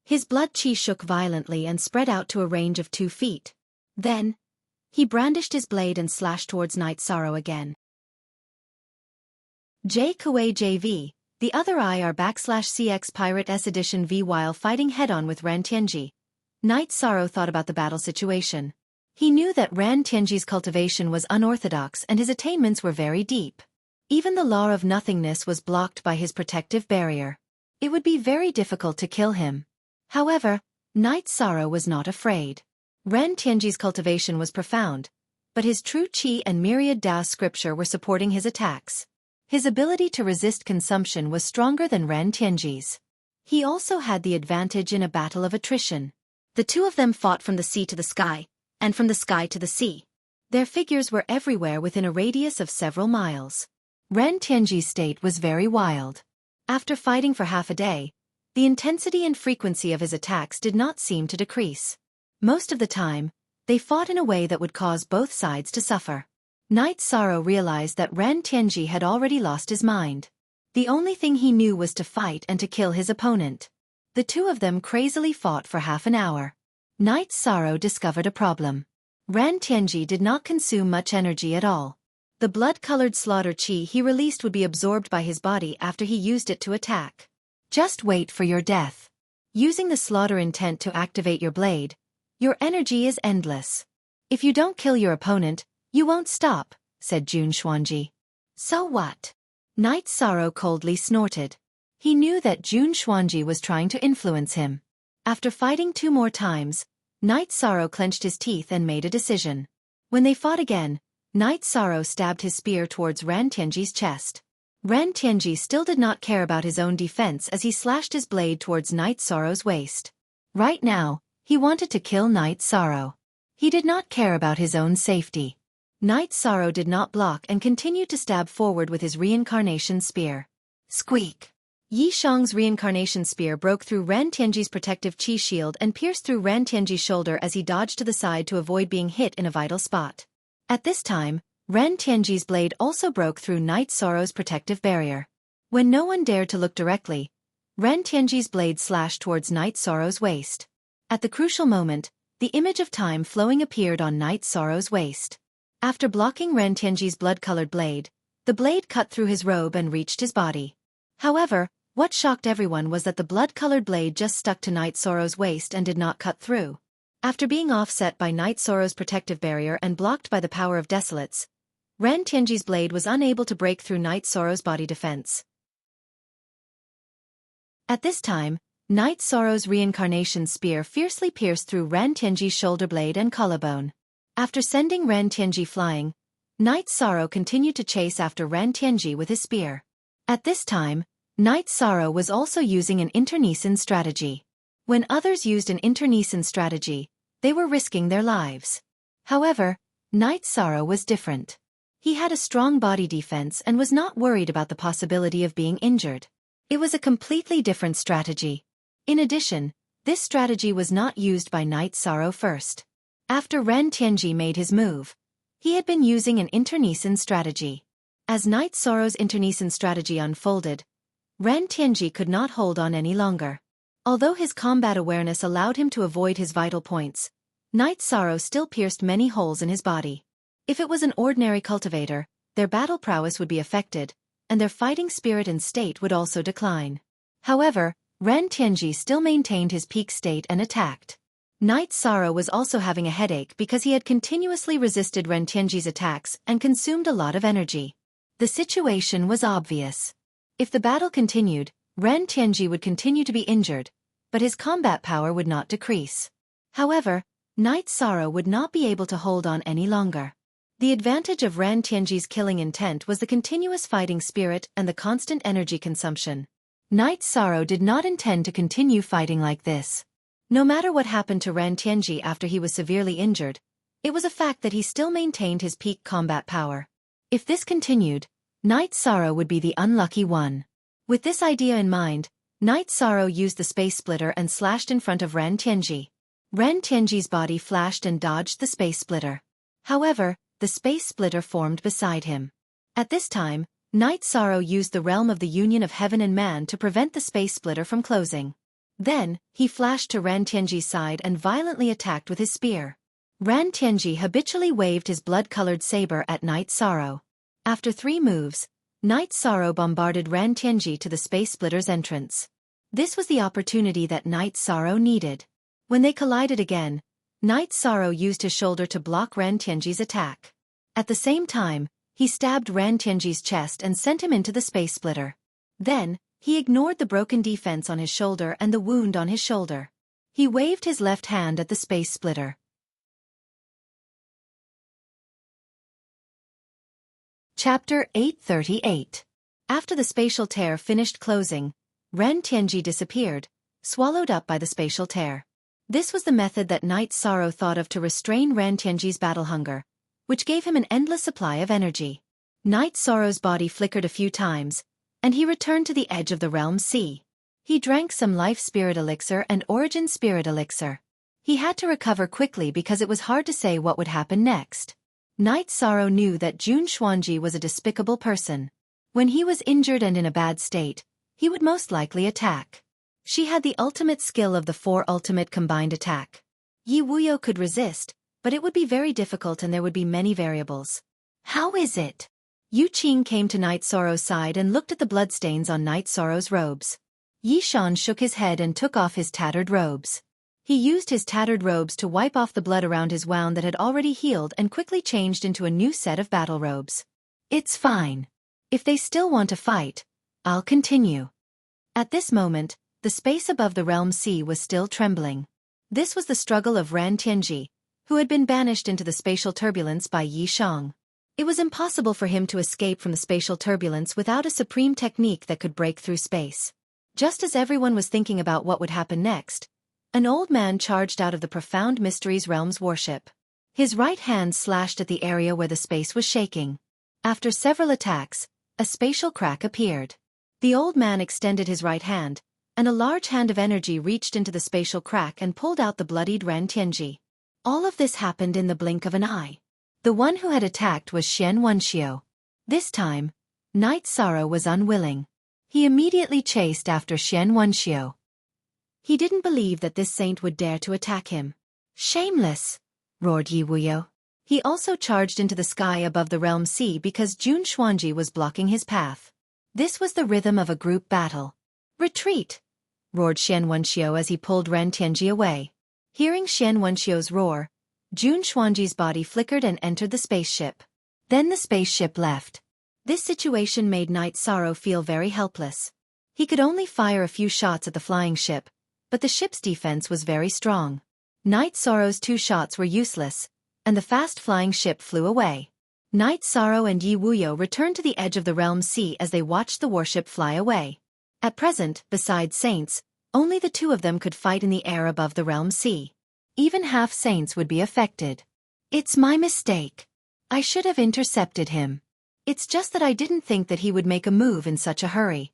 His blood chi shook violently and spread out to a range of 2 feet. Then, he brandished his blade and slashed towards Night Sorrow again. J. Kuei JV, the other IR /CX Pirate S Edition V. While fighting head-on with Ren Tianji, Night Sorrow thought about the battle situation. He knew that Ran Tianji's cultivation was unorthodox and his attainments were very deep. Even the law of nothingness was blocked by his protective barrier. It would be very difficult to kill him. However, Night Sorrow was not afraid. Ran Tianji's cultivation was profound, but his true qi and myriad Dao scripture were supporting his attacks. His ability to resist consumption was stronger than Ran Tianji's. He also had the advantage in a battle of attrition. The two of them fought from the sea to the sky, and from the sky to the sea. Their figures were everywhere within a radius of several miles. Ran Tianji's state was very wild. After fighting for half a day, the intensity and frequency of his attacks did not seem to decrease. Most of the time, they fought in a way that would cause both sides to suffer. Night Sorrow realized that Ran Tianji had already lost his mind. The only thing he knew was to fight and to kill his opponent. The two of them crazily fought for half an hour. Night Sorrow discovered a problem. Ran Tianji did not consume much energy at all. The blood-colored slaughter chi he released would be absorbed by his body after he used it to attack. Just wait for your death. Using the slaughter intent to activate your blade, your energy is endless. If you don't kill your opponent, you won't stop, said Jun Xuanji. So what? Night Sorrow coldly snorted. He knew that Jun Xuanji was trying to influence him. After fighting 2 more times, Night Sorrow clenched his teeth and made a decision. When they fought again, Night Sorrow stabbed his spear towards Ran Tianji's chest. Ran Tianji still did not care about his own defense as he slashed his blade towards Night Sorrow's waist. Right now, he wanted to kill Night Sorrow. He did not care about his own safety. Night Sorrow did not block and continued to stab forward with his reincarnation spear. Squeak! Yi Shang's reincarnation spear broke through Ran Tianji's protective qi shield and pierced through Ran Tianji's shoulder as he dodged to the side to avoid being hit in a vital spot. At this time, Ran Tianji's blade also broke through Night Sorrow's protective barrier. When no one dared to look directly, Ran Tianji's blade slashed towards Night Sorrow's waist. At the crucial moment, the image of time flowing appeared on Night Sorrow's waist. After blocking Ran Tianji's blood-colored blade, the blade cut through his robe and reached his body. However, what shocked everyone was that the blood-colored blade just stuck to Night Sorrow's waist and did not cut through. After being offset by Night Sorrow's protective barrier and blocked by the power of Desolates, Ran Tianji's blade was unable to break through Night Sorrow's body defense. At this time, Night Sorrow's reincarnation spear fiercely pierced through Ran Tianji's shoulder blade and collarbone. After sending Ran Tianji flying, Night Sorrow continued to chase after Ran Tianji with his spear. At this time, Night Sorrow was also using an internecine strategy. When others used an internecine strategy, they were risking their lives. However, Night Sorrow was different. He had a strong body defense and was not worried about the possibility of being injured. It was a completely different strategy. In addition, this strategy was not used by Night Sorrow first. After Ran Tianji made his move, he had been using an internecine strategy. As Night Sorrow's internecine strategy unfolded, Ran Tianji could not hold on any longer. Although his combat awareness allowed him to avoid his vital points, Night Sorrow still pierced many holes in his body. If it was an ordinary cultivator, their battle prowess would be affected, and their fighting spirit and state would also decline. However, Ran Tianji still maintained his peak state and attacked. Night Sorrow was also having a headache because he had continuously resisted Ran Tianji's attacks and consumed a lot of energy. The situation was obvious. If the battle continued, Ran Tianji would continue to be injured, but his combat power would not decrease. However, Night Sorrow would not be able to hold on any longer. The advantage of Ran Tianji's killing intent was the continuous fighting spirit and the constant energy consumption. Night Sorrow did not intend to continue fighting like this. No matter what happened to Ran Tianji after he was severely injured, it was a fact that he still maintained his peak combat power. If this continued, Night Sorrow would be the unlucky one. With this idea in mind, Night Sorrow used the space splitter and slashed in front of Ran Tianji. Ran Tianji's body flashed and dodged the space splitter. However, the space splitter formed beside him. At this time, Night Sorrow used the realm of the union of heaven and man to prevent the space splitter from closing. Then, he flashed to Ran Tianji's side and violently attacked with his spear. Ran Tianji habitually waved his blood-colored saber at Night Sorrow. After 3 moves, Night Sorrow bombarded Ran Tianji to the space splitter's entrance. This was the opportunity that Night Sorrow needed. When they collided again, Night Sorrow used his shoulder to block Ren Tianji's attack. At the same time, he stabbed Ren Tianji's chest and sent him into the space splitter. Then, he ignored the broken defense on his shoulder and the wound on his shoulder. He waved his left hand at the space splitter. Chapter 838. After the spatial tear finished closing, Ren Tianji disappeared, swallowed up by the spatial tear. This was the method that Night Sorrow thought of to restrain Ren Tianji's battle hunger, which gave him an endless supply of energy. Night Sorrow's body flickered a few times, and he returned to the edge of the realm sea. He drank some life spirit elixir and origin spirit elixir. He had to recover quickly because it was hard to say what would happen next. Night Sorrow knew that Jun Xuanji was a despicable person. When he was injured and in a bad state, he would most likely attack. She had the ultimate skill of the 4 ultimate combined attack. Yi Wuyo could resist, but it would be very difficult and there would be many variables. How is it? Yu Qing came to Night Sorrow's side and looked at the bloodstains on Night Sorrow's robes. Yi Shan shook his head and took off his tattered robes. He used his tattered robes to wipe off the blood around his wound that had already healed and quickly changed into a new set of battle robes. It's fine. If they still want to fight, I'll continue. At this moment, the space above the realm sea was still trembling. This was the struggle of Ren Tianji, who had been banished into the spatial turbulence by Yi Shang. It was impossible for him to escape from the spatial turbulence without a supreme technique that could break through space. Just as everyone was thinking about what would happen next, an old man charged out of the Profound Mysteries Realm's warship. His right hand slashed at the area where the space was shaking. After several attacks, a spatial crack appeared. The old man extended his right hand, and a large hand of energy reached into the spatial crack and pulled out the bloodied Ren Tianji. All of this happened in the blink of an eye. The one who had attacked was Xian Wenxiu. This time, Night Sorrow was unwilling. He immediately chased after Xian Wenxiu. He didn't believe that this saint would dare to attack him. Shameless! Roared Yi Wuyo. He also charged into the sky above the realm sea because Jun Xuanji was blocking his path. This was the rhythm of a group battle. Retreat! Roared Xian Wenxiu as he pulled Ren Tianji away. Hearing Xian Wenxiu's roar, Jun Xuanji's body flickered and entered the spaceship. Then the spaceship left. This situation made Night Sorrow feel very helpless. He could only fire a few shots at the flying ship, but the ship's defense was very strong. Night Sorrow's 2 shots were useless, and the fast-flying ship flew away. Night Sorrow and Yi Wuyo returned to the edge of the realm sea as they watched the warship fly away. At present, besides saints, only the 2 of them could fight in the air above the realm sea. Even half-saints would be affected. It's my mistake. I should have intercepted him. It's just that I didn't think that he would make a move in such a hurry.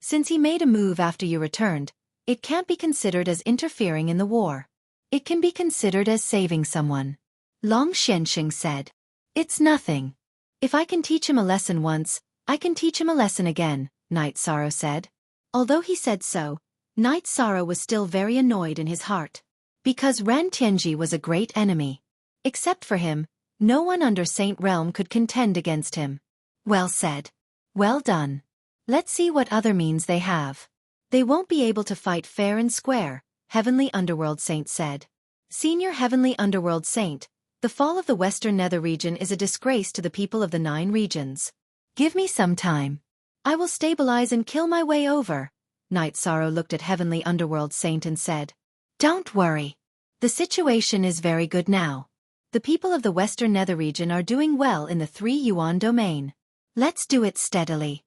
Since he made a move after you returned, it can't be considered as interfering in the war. It can be considered as saving someone. Long Xianxing said. It's nothing. If I can teach him a lesson once, I can teach him a lesson again, Night Sorrow said. Although he said so, Night Sorrow was still very annoyed in his heart. Because Ren Tianji was a great enemy. Except for him, no one under Saint Realm could contend against him. Well said. Well done. Let's see what other means they have. They won't be able to fight fair and square, Heavenly Underworld Saint said. Senior Heavenly Underworld Saint, the fall of the Western Nether region is a disgrace to the people of the 9 regions. Give me some time. I will stabilize and kill my way over. Night Sorrow looked at Heavenly Underworld Saint and said. Don't worry. The situation is very good now. The people of the Western Nether region are doing well in the 3 Yuan domain. Let's do it steadily.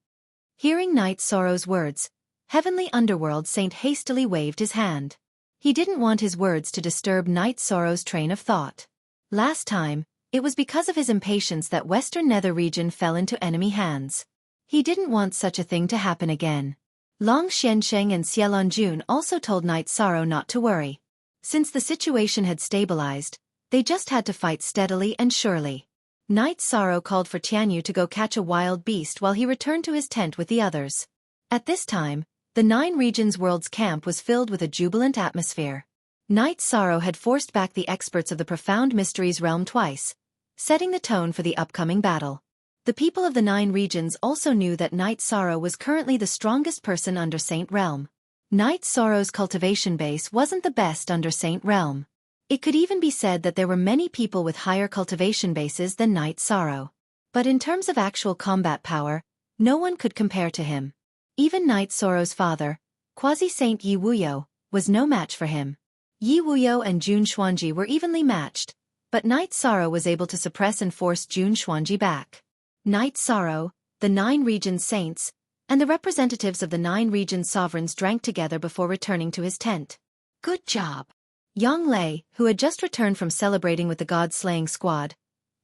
Hearing Night Sorrow's words, Heavenly Underworld Saint hastily waved his hand. He didn't want his words to disturb Night Sorrow's train of thought. Last time, it was because of his impatience that Western Nether region fell into enemy hands. He didn't want such a thing to happen again. Long Xiansheng and Xielonjun also told Night Sorrow not to worry. Since the situation had stabilized, they just had to fight steadily and surely. Night Sorrow called for Tianyu to go catch a wild beast while he returned to his tent with the others. At this time, the 9 regions world's camp was filled with a jubilant atmosphere. Night Sorrow had forced back the experts of the Profound Mysteries Realm twice, setting the tone for the upcoming battle. The people of the 9 regions also knew that Night Sorrow was currently the strongest person under Saint Realm. Night Sorrow's cultivation base wasn't the best under Saint Realm. It could even be said that there were many people with higher cultivation bases than Night Sorrow. But in terms of actual combat power, no one could compare to him. Even Night Sorrow's father, Quasi-Saint Yi Wuyo, was no match for him. Yi Wuyo and Jun Xuanji were evenly matched, but Night Sorrow was able to suppress and force Jun Xuanji back. Night Sorrow, the 9 region saints, and the representatives of the 9 region sovereigns drank together before returning to his tent. Good job! Yang Lei, who had just returned from celebrating with the god-slaying squad,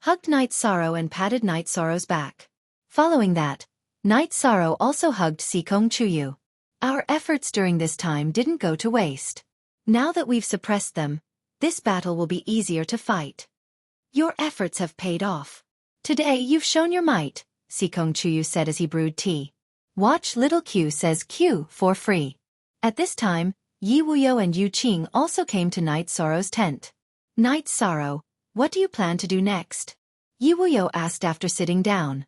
hugged Night Sorrow and patted Night Sorrow's back. Following that, Night Sorrow also hugged Sikong Chuyu. Our efforts during this time didn't go to waste. Now that we've suppressed them, this battle will be easier to fight. Your efforts have paid off. Today you've shown your might, Sikong Chuyu said as he brewed tea. Watch Little Q says Q for free. At this time, Yi Wuyo and Yu Qing also came to Night Sorrow's tent. Night Sorrow, what do you plan to do next? Yi Wuyo asked after sitting down.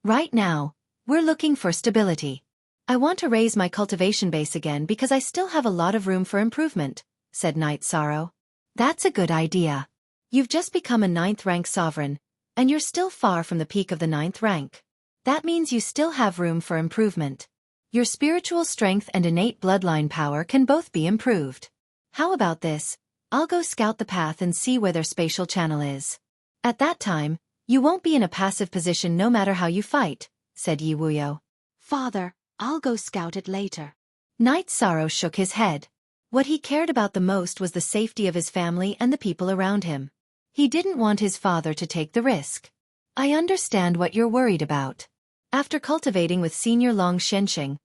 Right now, we're looking for stability. I want to raise my cultivation base again because I still have a lot of room for improvement, said Night Sorrow. That's a good idea. You've just become a 9th rank sovereign, and you're still far from the peak of the 9th rank. That means you still have room for improvement. Your spiritual strength and innate bloodline power can both be improved. How about this? I'll go scout the path and see where their spatial channel is. At that time, you won't be in a passive position no matter how you fight, said Yi Wuyo. Father, I'll go scout it later. Night Sorrow shook his head. What he cared about the most was the safety of his family and the people around him. He didn't want his father to take the risk. I understand what you're worried about. After cultivating with Senior Long Shenxing,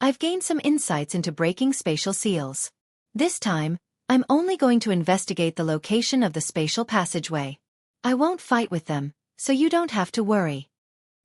I've gained some insights into breaking spatial seals. This time, I'm only going to investigate the location of the spatial passageway. I won't fight with them, so you don't have to worry.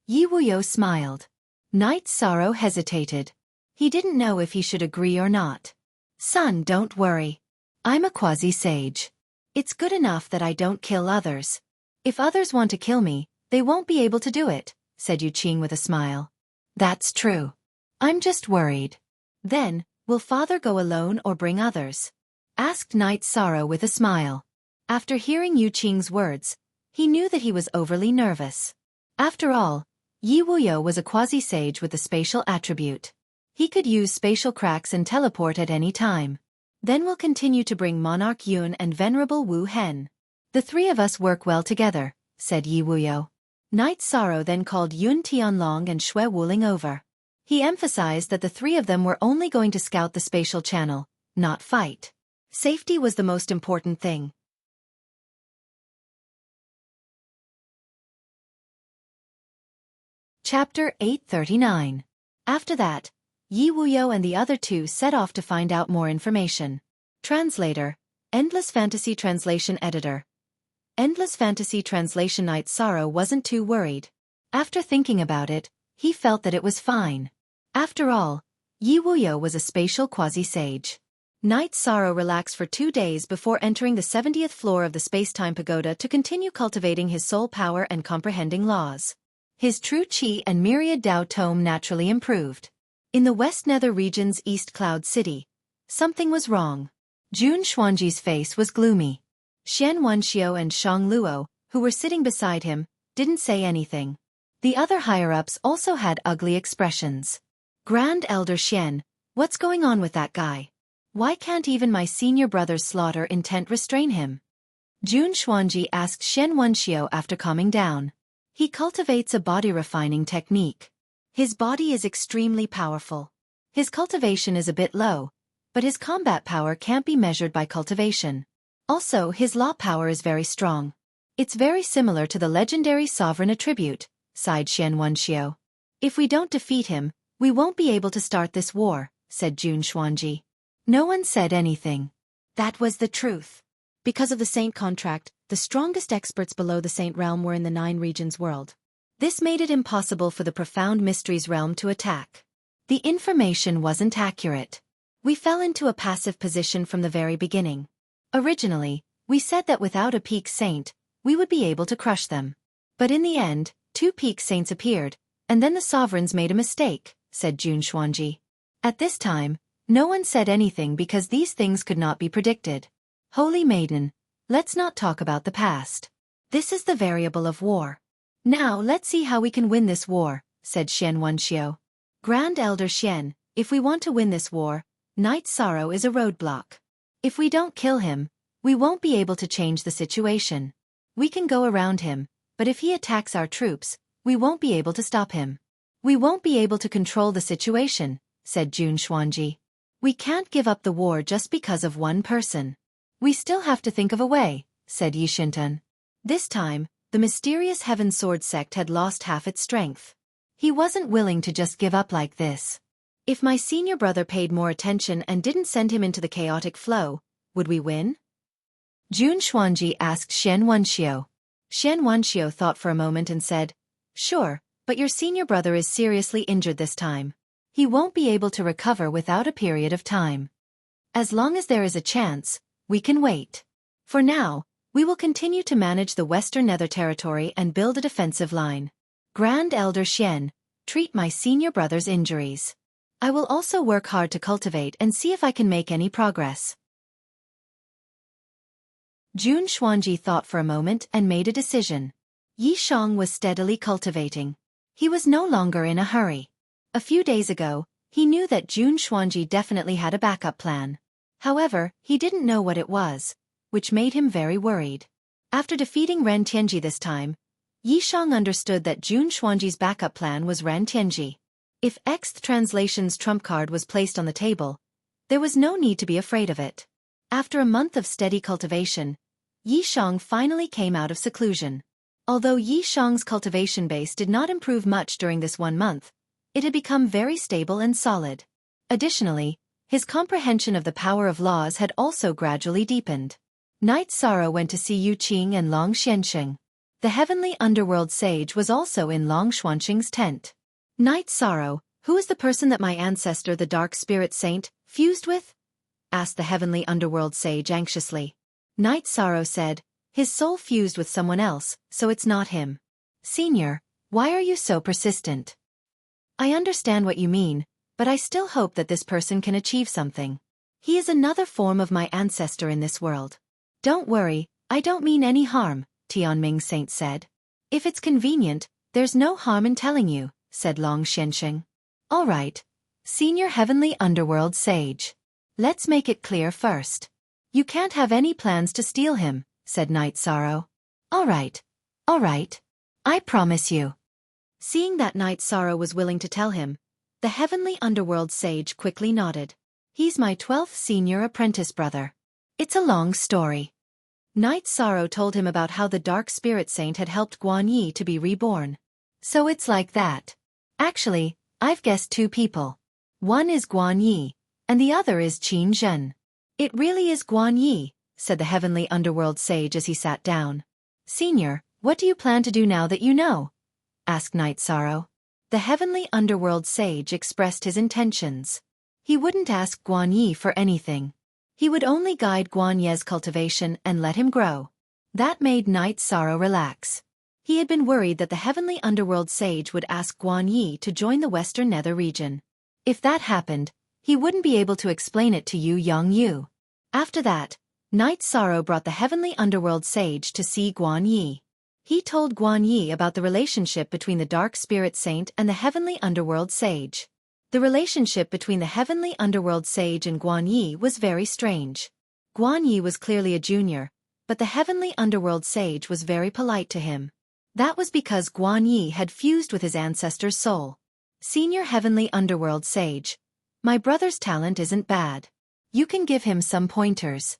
Yi Wuyo smiled. Night Sorrow hesitated. He didn't know if he should agree or not. Son, don't worry. I'm a quasi-sage. It's good enough that I don't kill others. If others want to kill me, they won't be able to do it, said Yu Qing with a smile. That's true. I'm just worried. Then, will father go alone or bring others? Asked Night Sorrow with a smile. After hearing Yu Qing's words, he knew that he was overly nervous. After all, Yi Wuyo was a quasi-sage with the spatial attribute. He could use spatial cracks and teleport at any time. Then we'll continue to bring Monarch Yun and Venerable Wu Hen. The 3 of us work well together, said Yi Wuyo. Night Sorrow then called Yun Tianlong and Shui Wuling over. He emphasized that the 3 of them were only going to scout the spatial channel, not fight. Safety was the most important thing. Chapter 839. After that, Yi Wuyo and the other 2 set off to find out more information. Translator, Endless Fantasy Translation Editor. Endless Fantasy Translation. Night Sorrow wasn't too worried. After thinking about it, he felt that it was fine. After all, Yi Wuyo was a spatial quasi-sage. Night Sorrow relaxed for 2 days before entering the 70th floor of the Space-Time Pagoda to continue cultivating his soul power and comprehending laws. His true Qi and myriad Dao tome naturally improved. In the West Nether region's East Cloud City, something was wrong. Jun Xuanji's face was gloomy. Xian Wenxiao and Shang Luo, who were sitting beside him, didn't say anything. The other higher-ups also had ugly expressions. Grand Elder Xian, what's going on with that guy? Why can't even my senior brother's slaughter intent restrain him? Jun Xuanji asked Xian Wenxiao after calming down. He cultivates a body-refining technique. His body is extremely powerful. His cultivation is a bit low, but his combat power can't be measured by cultivation. Also, his law power is very strong. It's very similar to the legendary sovereign attribute, sighed Xian Wenxiao. If we don't defeat him, we won't be able to start this war, said Jun Xuanji. No one said anything. That was the truth. Because of the Saint contract, the strongest experts below the Saint realm were in the 9 regions world. This made it impossible for the Profound Mysteries realm to attack. The information wasn't accurate. We fell into a passive position from the very beginning. Originally, we said that without a peak saint, we would be able to crush them. But in the end, 2 peak saints appeared, and then the sovereigns made a mistake, said Jun Xuanji. At this time, no one said anything because these things could not be predicted. Holy Maiden, let's not talk about the past. This is the variable of war. Now let's see how we can win this war, said Xian Wenxiu. Grand Elder Xian, if we want to win this war, Night Sorrow is a roadblock. If we don't kill him, we won't be able to change the situation. We can go around him, but if he attacks our troops, we won't be able to stop him. We won't be able to control the situation, said Jun Xuanji. We can't give up the war just because of one person. We still have to think of a way, said Yi Shinten. This time, the mysterious Heaven Sword sect had lost half its strength. He wasn't willing to just give up like this. If my senior brother paid more attention and didn't send him into the chaotic flow, would we win? Jun Xuanji asked Xian Wenxiu. Xian Wenxiu thought for a moment and said, sure, but your senior brother is seriously injured this time. He won't be able to recover without a period of time. As long as there is a chance, we can wait. For now, we will continue to manage the Western Nether Territory and build a defensive line. Grand Elder Xian, treat my senior brother's injuries. I will also work hard to cultivate and see if I can make any progress. Jun Xuanji thought for a moment and made a decision. Yi Shang was steadily cultivating. He was no longer in a hurry. A few days ago, he knew that Jun Xuanji definitely had a backup plan. However, he didn't know what it was, which made him very worried. After defeating Ren Tianji this time, Yi Shang understood that Jun Xuanji's backup plan was Ren Tianji. If Xth Translation's trump card was placed on the table, there was no need to be afraid of it. After a month of steady cultivation, Yi Shang finally came out of seclusion. Although Yi Shang's cultivation base did not improve much during this 1 month, it had become very stable and solid. Additionally, his comprehension of the power of laws had also gradually deepened. Night Sorrow went to see Yu Qing and Long Xianxing. The heavenly underworld sage was also in Long Xuanxing's tent. Night Sorrow, who is the person that my ancestor the Dark Spirit Saint fused with? Asked the heavenly underworld sage anxiously. Night Sorrow said, his soul fused with someone else, so it's not him. Senior, why are you so persistent? I understand what you mean, but I still hope that this person can achieve something. He is another form of my ancestor in this world. Don't worry, I don't mean any harm, Tianming Saint said. If it's convenient, there's no harm in telling you, said Long Xianxing. All right. Senior Heavenly Underworld Sage. Let's make it clear first. You can't have any plans to steal him, said Night Sorrow. All right. I promise you. Seeing that Night Sorrow was willing to tell him, the Heavenly Underworld Sage quickly nodded. He's my 12th senior apprentice brother. It's a long story. Night Sorrow told him about how the Dark Spirit Saint had helped Guan Yi to be reborn. So it's like that. Actually, I've guessed 2 people. One is Guan Yi, and the other is Qin Zhen. It really is Guan Yi, said the Heavenly Underworld Sage as he sat down. Senior, what do you plan to do now that you know? Asked Night Sorrow. The Heavenly Underworld Sage expressed his intentions. He wouldn't ask Guan Yi for anything. He would only guide Guan Ye's cultivation and let him grow. That made Night Sorrow relax. He had been worried that the Heavenly Underworld Sage would ask Guan Yi to join the Western Nether region. If that happened, he wouldn't be able to explain it to Yu Yongyu. After that, Night Sorrow brought the Heavenly Underworld Sage to see Guan Yi. He told Guan Yi about the relationship between the Dark Spirit Saint and the Heavenly Underworld Sage. The relationship between the Heavenly Underworld Sage and Guan Yi was very strange. Guan Yi was clearly a junior, but the Heavenly Underworld Sage was very polite to him. That was because Guan Yi had fused with his ancestor's soul. Senior Heavenly Underworld Sage, my brother's talent isn't bad. You can give him some pointers.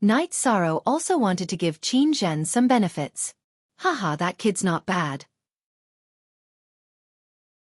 Night Sorrow also wanted to give Qin Zhen some benefits. Haha, that kid's not bad.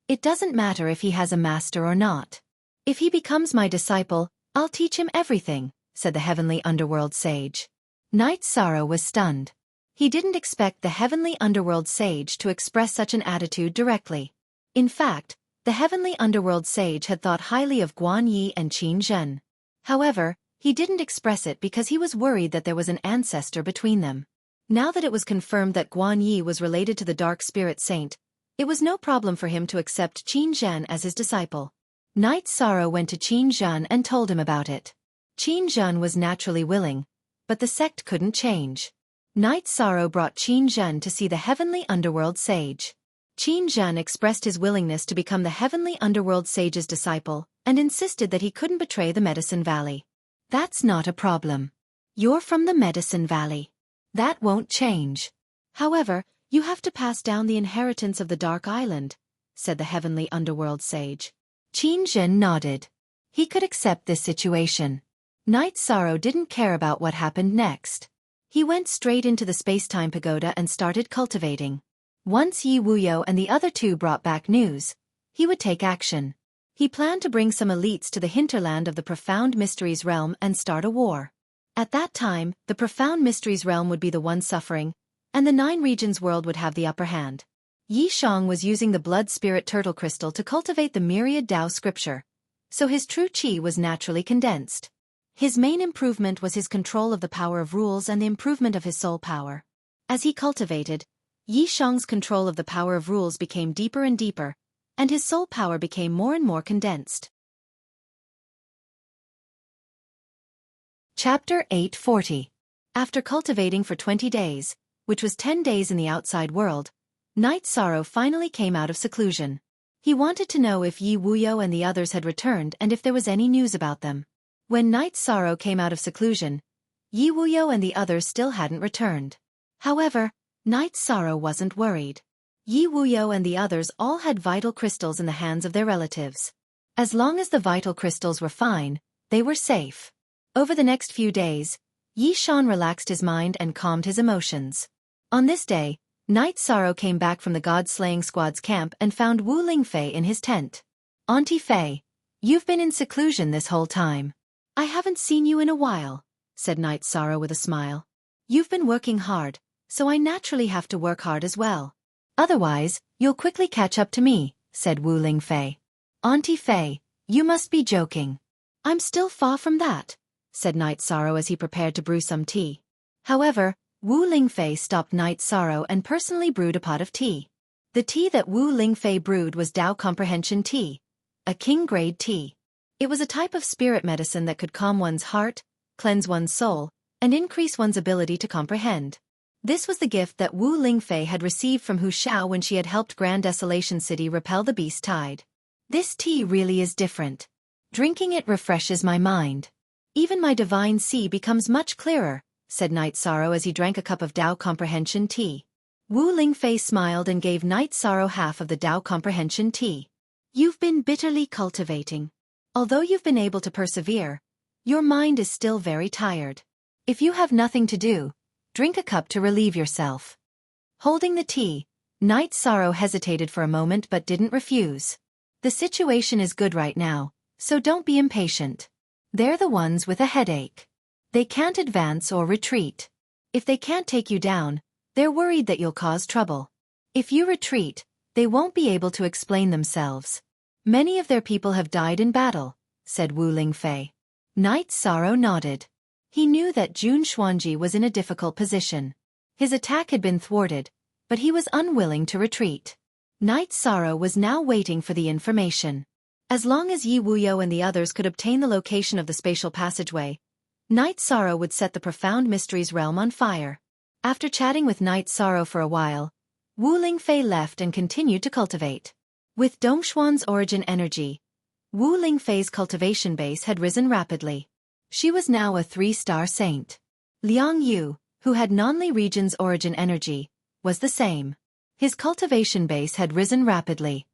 It doesn't matter if he has a master or not. If he becomes my disciple, I'll teach him everything, said the Heavenly Underworld Sage. Night Sorrow was stunned. He didn't expect the Heavenly Underworld Sage to express such an attitude directly. In fact, the Heavenly Underworld Sage had thought highly of Guan Yi and Qin Zhen. However, he didn't express it because he was worried that there was an ancestor between them. Now that it was confirmed that Guan Yi was related to the Dark Spirit Saint, It was no problem for him to accept Qin Zhen as his disciple. Knight Sorrow went to Qin Zhen and told him about it. Qin Zhen was naturally willing, but the sect couldn't change. Knight Sorrow brought Qin Zhen to see the heavenly underworld sage. Qin Zhen expressed his willingness to become the heavenly underworld sage's disciple, and insisted that he couldn't betray the Medicine Valley. That's not a problem. You're from the Medicine Valley. That won't change. However, you have to pass down the inheritance of the Dark Island, said the heavenly underworld sage. Qin Zhen nodded. He could accept this situation. Knight Sorrow didn't care about what happened next. He went straight into the space-time pagoda and started cultivating. Once Yi Wuyo and the other two brought back news, he would take action. He planned to bring some elites to the hinterland of the Profound Mysteries realm and start a war. At that time, the Profound Mysteries realm would be the one suffering, and the Nine Regions world would have the upper hand. Yi Shang was using the Blood Spirit Turtle Crystal to cultivate the myriad Dao scripture, so his true qi was naturally condensed. His main improvement was his control of the power of rules and the improvement of his soul power. As he cultivated, Yi Shang's control of the power of rules became deeper and deeper, and his soul power became more and more condensed. Chapter 840. After cultivating for 20 days, which was 10 days in the outside world, Knight Sorrow finally came out of seclusion. He wanted to know if Yi Wuyo and the others had returned and if there was any news about them. When Knight Sorrow came out of seclusion, Yi Wuyo and the others still hadn't returned. However, Knight Sorrow wasn't worried. Yi Wuyo and the others all had vital crystals in the hands of their relatives. As long as the vital crystals were fine, they were safe. Over the next few days, Yi Shan relaxed his mind and calmed his emotions. On this day, Knight Sorrow came back from the God-slaying squad's camp and found Wu Lingfei in his tent. "Auntie Fei, you've been in seclusion this whole time. I haven't seen you in a while," said Knight Sorrow with a smile. "You've been working hard, so I naturally have to work hard as well. Otherwise, you'll quickly catch up to me," said Wu Lingfei. "Auntie Fei, you must be joking." "I'm still far from that," said Knight Sorrow as he prepared to brew some tea. However, Wu Lingfei stopped Knight Sorrow and personally brewed a pot of tea. The tea that Wu Lingfei brewed was Dao Comprehension Tea, a king-grade tea. It was a type of spirit medicine that could calm one's heart, cleanse one's soul, and increase one's ability to comprehend. This was the gift that Wu Lingfei had received from Hu Xiao when she had helped Grand Desolation City repel the beast tide. "This tea really is different. Drinking it refreshes my mind. Even my divine sea becomes much clearer," said Knight Sorrow as he drank a cup of Dao Comprehension tea. Wu Lingfei smiled and gave Knight Sorrow half of the Dao Comprehension tea. "You've been bitterly cultivating. Although you've been able to persevere, your mind is still very tired. If you have nothing to do, drink a cup to relieve yourself." Holding the tea, Knight Sorrow hesitated for a moment but didn't refuse. "The situation is good right now, so don't be impatient. They're the ones with a headache. They can't advance or retreat. If they can't take you down, they're worried that you'll cause trouble. If you retreat, they won't be able to explain themselves. Many of their people have died in battle," said Wu Lingfei. Knight Sorrow nodded. He knew that Jun Xuanji was in a difficult position. His attack had been thwarted, but he was unwilling to retreat. Knight Sorrow was now waiting for the information. As long as Yi Wuyo and the others could obtain the location of the spatial passageway, Knight Sorrow would set the Profound Mysteries realm on fire. After chatting with Knight Sorrow for a while, Wu Lingfei left and continued to cultivate. With Dongxuan's origin energy, Wu Lingfei's cultivation base had risen rapidly. She was now a 3-star saint. Liang Yu, who had Nanli region's origin energy, was the same. His cultivation base had risen rapidly.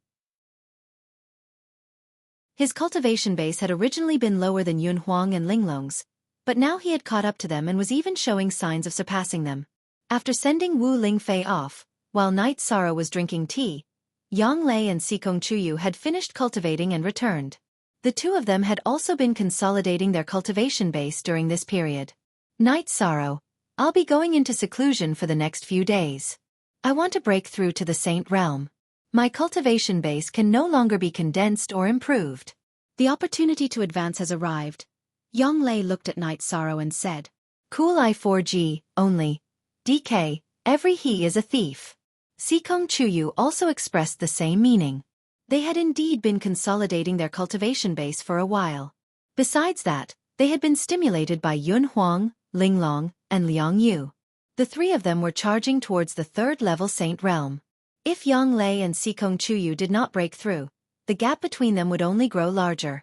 His cultivation base had originally been lower than Yun Huang and Linglong's, but now he had caught up to them and was even showing signs of surpassing them. After sending Wu Lingfei off, while Knight Sorrow was drinking tea, Yang Lei and Sikong Chuyu had finished cultivating and returned. The two of them had also been consolidating their cultivation base during this period. "Knight Sorrow, I'll be going into seclusion for the next few days. I want to break through to the Saint realm. My cultivation base can no longer be condensed or improved. The opportunity to advance has arrived." Yang Lei looked at Knight Sorrow and said, "Cool I 4G, only. DK, every he is a thief. Sikong Chuyu also expressed the same meaning. They had indeed been consolidating their cultivation base for a while. Besides that, they had been stimulated by Yun Huang, Ling Long, and Liang Yu. The three of them were charging towards the third-level Saint Realm. If Yang Lei and Sikong Chuyu did not break through, the gap between them would only grow larger.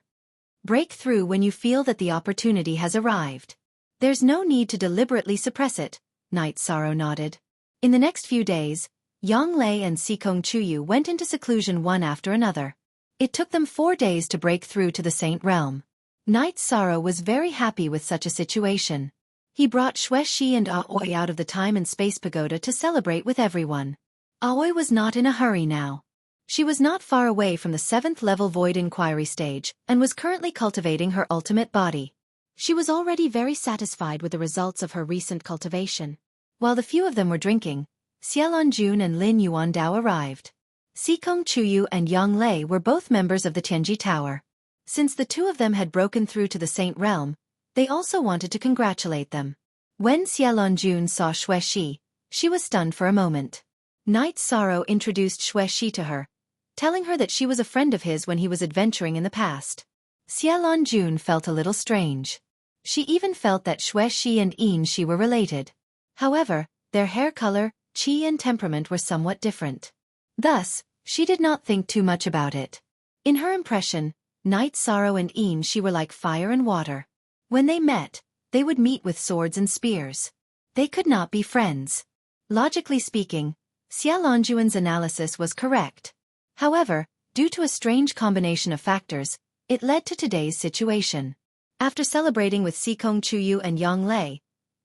Break through when you feel that the opportunity has arrived. There's no need to deliberately suppress it, Night Sorrow nodded. In the next few days, Yang Lei and Sikong Chuyu went into seclusion one after another. It took them 4 days to break through to the Saint Realm. Night Sorrow was very happy with such a situation. He brought Xuexi and Aoi out of the time and space pagoda to celebrate with everyone. Aoi was not in a hurry now. She was not far away from the 7th-level Void Inquiry stage and was currently cultivating her ultimate body. She was already very satisfied with the results of her recent cultivation. While the few of them were drinking, Xiaolonjun and Lin Yuandao arrived. Sikong Chuyu and Yang Lei were both members of the Tianji Tower. Since the two of them had broken through to the Saint Realm, they also wanted to congratulate them. When Xiaolonjun saw Xuexi, she was stunned for a moment. Night Sorrow introduced Xuexi to her, telling her that she was a friend of his when he was adventuring in the past. Xiaolonjun felt a little strange. She even felt that Xuexi and Shi were related. However, their hair color, qi and temperament were somewhat different. Thus, she did not think too much about it. In her impression, Night Sorrow and Shi were like fire and water. When they met, they would meet with swords and spears. They could not be friends. Logically speaking, Xiaolonjuan's analysis was correct. However, due to a strange combination of factors, it led to today's situation. After celebrating with Sikong Chuyu and Yang Lei,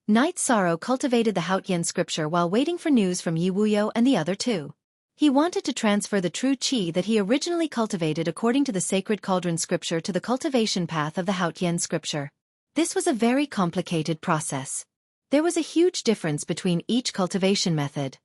Night Sorrow cultivated the Haotian scripture while waiting for news from Yi Wuyo and the other two. He wanted to transfer the true qi that he originally cultivated according to the sacred cauldron scripture to the cultivation path of the Haotian scripture. This was a very complicated process. There was a huge difference between each cultivation method.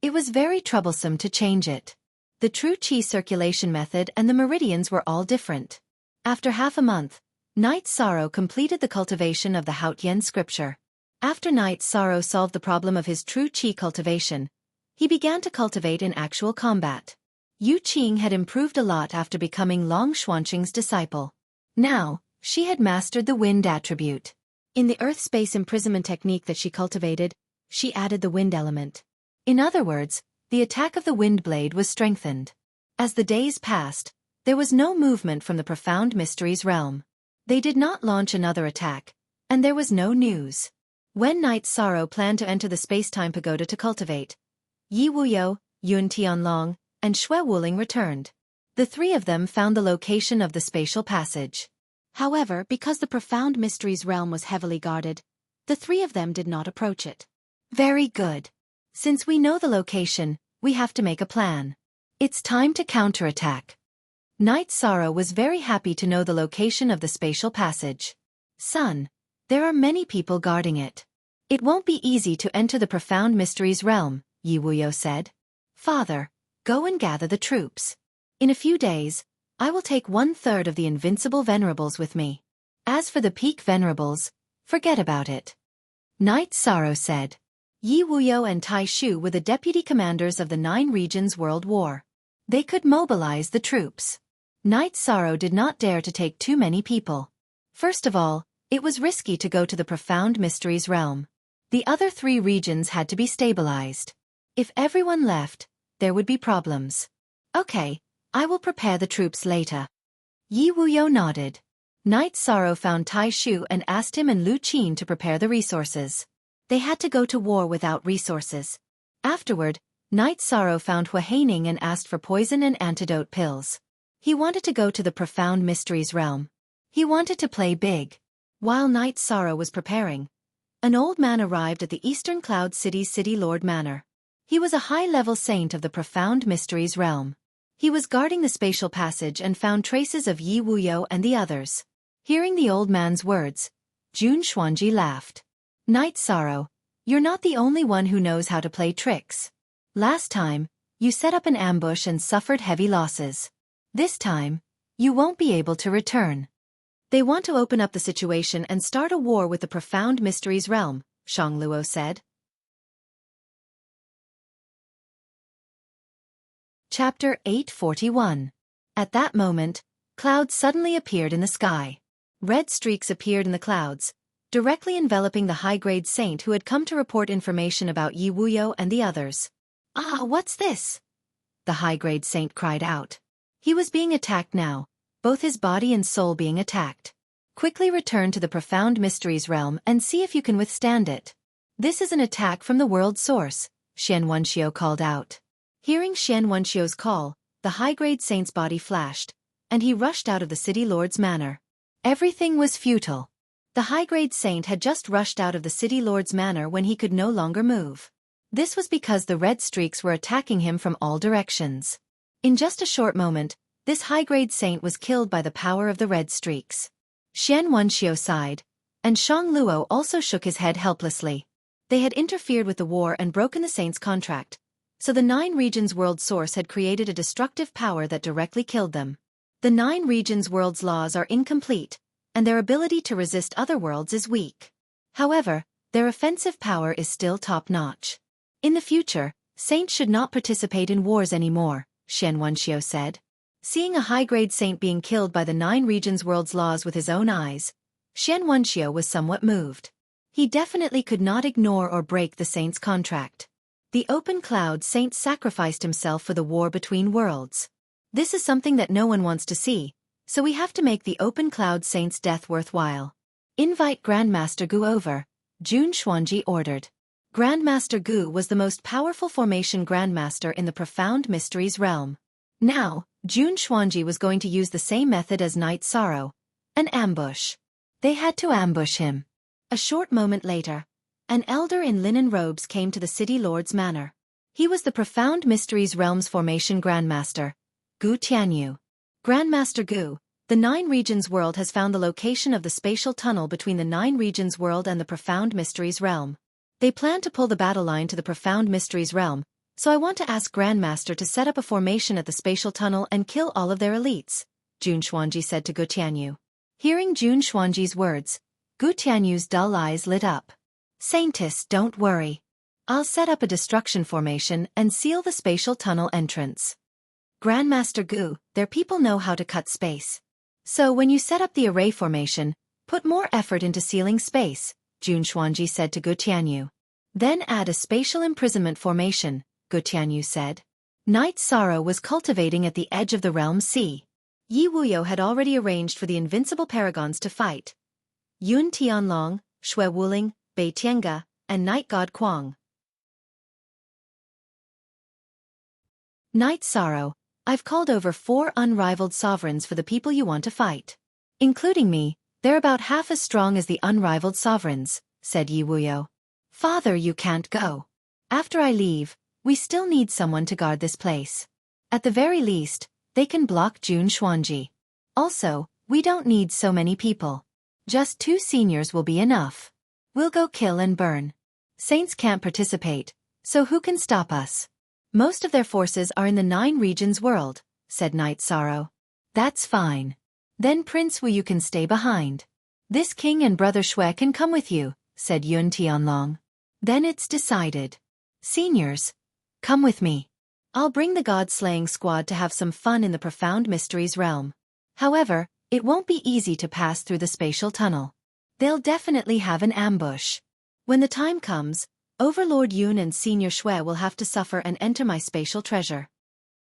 It was very troublesome to change it. The true qi circulation method and the meridians were all different. After half a month, Night Sorrow completed the cultivation of the Haotian scripture. After Night Sorrow solved the problem of his true qi cultivation, he began to cultivate in actual combat. Yu Qing had improved a lot after becoming Long Xuanqing's disciple. Now, she had mastered the wind attribute. In the earth-space imprisonment technique that she cultivated, she added the wind element. In other words, the attack of the wind blade was strengthened. As the days passed, there was no movement from the profound mysteries realm. They did not launch another attack, and there was no news. When Night Sorrow planned to enter the space-time pagoda to cultivate, Yi Wuyo, Yun Tianlong, and Xue Wuling returned. The three of them found the location of the spatial passage. However, because the profound mysteries realm was heavily guarded, the three of them did not approach it. Very good. Since we know the location, we have to make a plan. It's time to counterattack. Night Sorrow was very happy to know the location of the spatial passage. Son, there are many people guarding it. It won't be easy to enter the profound mysteries realm, Yi Wuyo said. Father, go and gather the troops. In a few days, I will take 1/3 of the invincible venerables with me. As for the peak venerables, forget about it. Night Sorrow said. Yi Wuyo and Tai Shu were the deputy commanders of the 9 regions world war. They could mobilize the troops. Night Sorrow did not dare to take too many people. First of all, it was risky to go to the profound mysteries realm. The other 3 regions had to be stabilized. If everyone left, there would be problems. Okay, I will prepare the troops later. Yi Wuyo nodded. Night Sorrow found Tai Shu and asked him and Lu Qin to prepare the resources. They had to go to war without resources. Afterward, Night Sorrow found Hua Haining and asked for poison and antidote pills. He wanted to go to the profound mysteries realm. He wanted to play big. While Night Sorrow was preparing, an old man arrived at the Eastern Cloud City's City Lord Manor. He was a high-level saint of the profound mysteries realm. He was guarding the spatial passage and found traces of Yi Wuyo and the others. Hearing the old man's words, Jun Xuanji laughed. Night Sorrow, you're not the only one who knows how to play tricks. Last time, you set up an ambush and suffered heavy losses. This time, you won't be able to return. They want to open up the situation and start a war with the profound mysteries realm, Shang Luo said. Chapter 841. At that moment, clouds suddenly appeared in the sky. Red streaks appeared in the clouds, directly enveloping the high-grade saint who had come to report information about Yi Wuyo and the others. "Ah, what's this?" the high-grade saint cried out. He was being attacked now, both his body and soul being attacked. "Quickly return to the profound mysteries realm and see if you can withstand it. This is an attack from the world source," Xian Wenxiu called out. Hearing Xian Wenxiu's call, the high-grade saint's body flashed, and he rushed out of the city lord's manor. Everything was futile. The high-grade saint had just rushed out of the city lord's manor when he could no longer move. This was because the red streaks were attacking him from all directions. In just a short moment, this high-grade saint was killed by the power of the red streaks. Xian Wenxiu sighed, and Shang Luo also shook his head helplessly. They had interfered with the war and broken the saint's contract, so the Nine Regions World Source had created a destructive power that directly killed them. The Nine Regions World's laws are incomplete, and their ability to resist other worlds is weak. However, their offensive power is still top-notch. In the future, saints should not participate in wars anymore, Xian Wenxiu said. Seeing a high-grade saint being killed by the Nine Regions World's laws with his own eyes, Xian Wenxiu was somewhat moved. He definitely could not ignore or break the saint's contract. The open cloud saint sacrificed himself for the war between worlds. This is something that no one wants to see, so we have to make the open cloud saint's death worthwhile. Invite Grandmaster Gu over, Jun Xuanji ordered. Grandmaster Gu was the most powerful formation grandmaster in the profound mysteries realm. Now, Jun Xuanji was going to use the same method as Night Sorrow, an ambush. They had to ambush him. A short moment later, an elder in linen robes came to the city lord's manor. He was the profound mysteries realm's formation grandmaster, Gu Tianyu. Grandmaster Gu, the Nine Regions world has found the location of the spatial tunnel between the Nine Regions world and the profound mysteries realm. They plan to pull the battle line to the profound mysteries realm, so I want to ask Grandmaster to set up a formation at the spatial tunnel and kill all of their elites, Jun Xuanji said to Gu Tianyu. Hearing Jun Xuanji's words, Gu Tianyu's dull eyes lit up. "Saintess, don't worry. I'll set up a destruction formation and seal the spatial tunnel entrance. Grandmaster Gu, their people know how to cut space. So when you set up the array formation, put more effort into sealing space," Jun Xuanji said to Gu Tianyu. "Then add a spatial imprisonment formation," Gu Tianyu said. Night Sorrow was cultivating at the edge of the realm sea. Yi Wuyo had already arranged for the invincible paragons to fight. Yun Tianlong, Shui Wuling, Bei Tiange, and Night God Kuang. Night Sorrow, I've called over 4 unrivaled sovereigns for the people you want to fight. Including me, they're about half as strong as the unrivaled sovereigns, said Yi Wuyo. Father, you can't go. After I leave, we still need someone to guard this place. At the very least, they can block Jun Xuanji. Also, we don't need so many people. Just 2 seniors will be enough. We'll go kill and burn. Saints can't participate, so who can stop us? Most of their forces are in the Nine Regions world, said Night Sorrow. That's fine. Then Prince Wu, you can stay behind. This king and brother Shui can come with you, said Yun Tianlong. Then it's decided. Seniors, come with me. I'll bring the god-slaying squad to have some fun in the profound mysteries realm. However, it won't be easy to pass through the spatial tunnel. They'll definitely have an ambush. When the time comes, Overlord Yun and Senior Shui will have to suffer and enter my spatial treasure.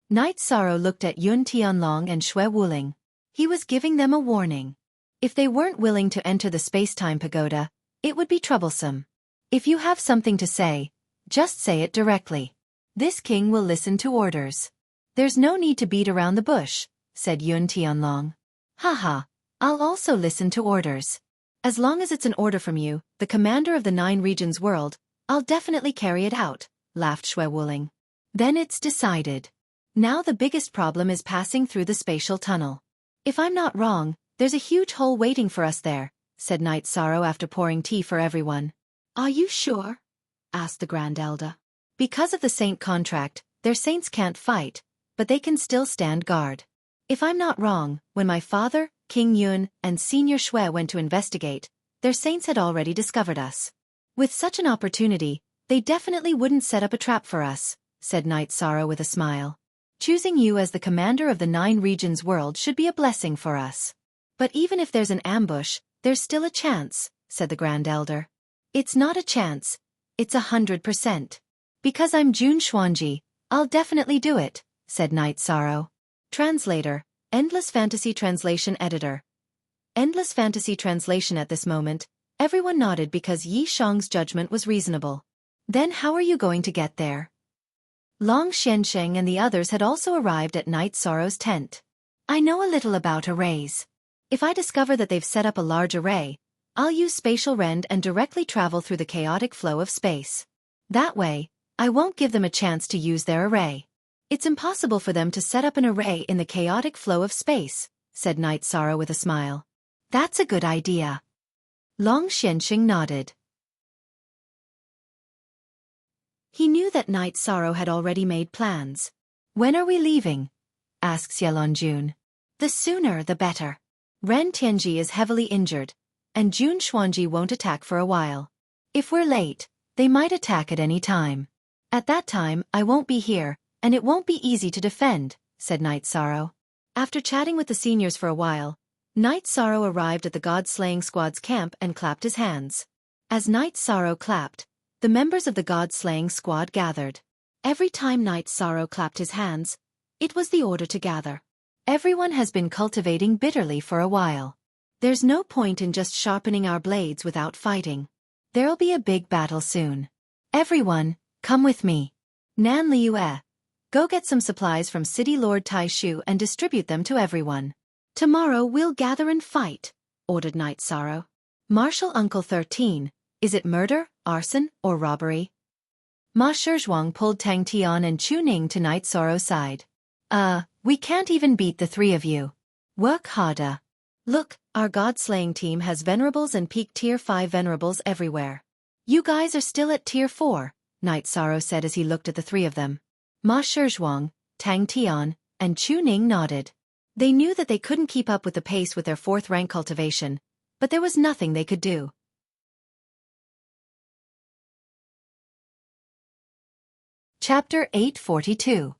Night Sorrow looked at Yun Tianlong and Shui Wuling. He was giving them a warning. If they weren't willing to enter the space-time pagoda, it would be troublesome. If you have something to say, just say it directly. This king will listen to orders. There's no need to beat around the bush, said Yun Tianlong. Haha, I'll also listen to orders. As long as it's an order from you, the commander of the Nine Regions world, I'll definitely carry it out, laughed Shui Wuling. Then it's decided. Now the biggest problem is passing through the spatial tunnel. If I'm not wrong, there's a huge hole waiting for us there, said Night Sorrow after pouring tea for everyone. Are you sure? Asked the Grand Elder. Because of the saint contract, their saints can't fight, but they can still stand guard. If I'm not wrong, when my father, King Yun, and Senior Shui went to investigate, their saints had already discovered us. With such an opportunity, they definitely wouldn't set up a trap for us, said Night Sorrow with a smile. Choosing you as the commander of the 9 regions world should be a blessing for us. But even if there's an ambush, there's still a chance, said the Grand Elder. It's not a chance, it's 100%. Because I'm Jun Xuanji, I'll definitely do it, said Night Sorrow. Translator, Endless Fantasy Translation Editor. Endless Fantasy Translation. At this moment, everyone nodded because Yi Shang's judgment was reasonable. Then how are you going to get there? Long Xiansheng and the others had also arrived at Night Sorrow's tent. I know a little about arrays. If I discover that they've set up a large array, I'll use spatial rend and directly travel through the chaotic flow of space. That way, I won't give them a chance to use their array. It's impossible for them to set up an array in the chaotic flow of space, said Night Sorrow with a smile. That's a good idea. Long Xianxing nodded. He knew that Night Sorrow had already made plans. When are we leaving? Asked Xialonjun. The sooner the better. Ren Tianji is heavily injured, and Jun Xuanji won't attack for a while. If we're late, they might attack at any time. At that time, I won't be here, and it won't be easy to defend, said Night Sorrow. After chatting with the seniors for a while, Night Sorrow arrived at the God-slaying squad's camp and clapped his hands. As Night Sorrow clapped, the members of the God-slaying squad gathered. Every time Night Sorrow clapped his hands, it was the order to gather. Everyone has been cultivating bitterly for a while. There's no point in just sharpening our blades without fighting. There'll be a big battle soon. Everyone, come with me. Nan Liue, go get some supplies from City Lord Tai Shu and distribute them to everyone. Tomorrow we'll gather and fight, ordered Night Sorrow. Marshal Uncle 13, is it murder, arson, or robbery? Ma Shizhuang pulled Tang Tian and Chu Ning to Night Sorrow's side. We can't even beat the 3 of you. Work harder. Look, our God-slaying team has venerables and peak tier 5 venerables everywhere. You guys are still at tier 4, Night Sorrow said as he looked at the 3 of them. Ma Shizhuang, Tang Tian, and Chu Ning nodded. They knew that they couldn't keep up with the pace with their 4th rank cultivation, but there was nothing they could do. Chapter 842.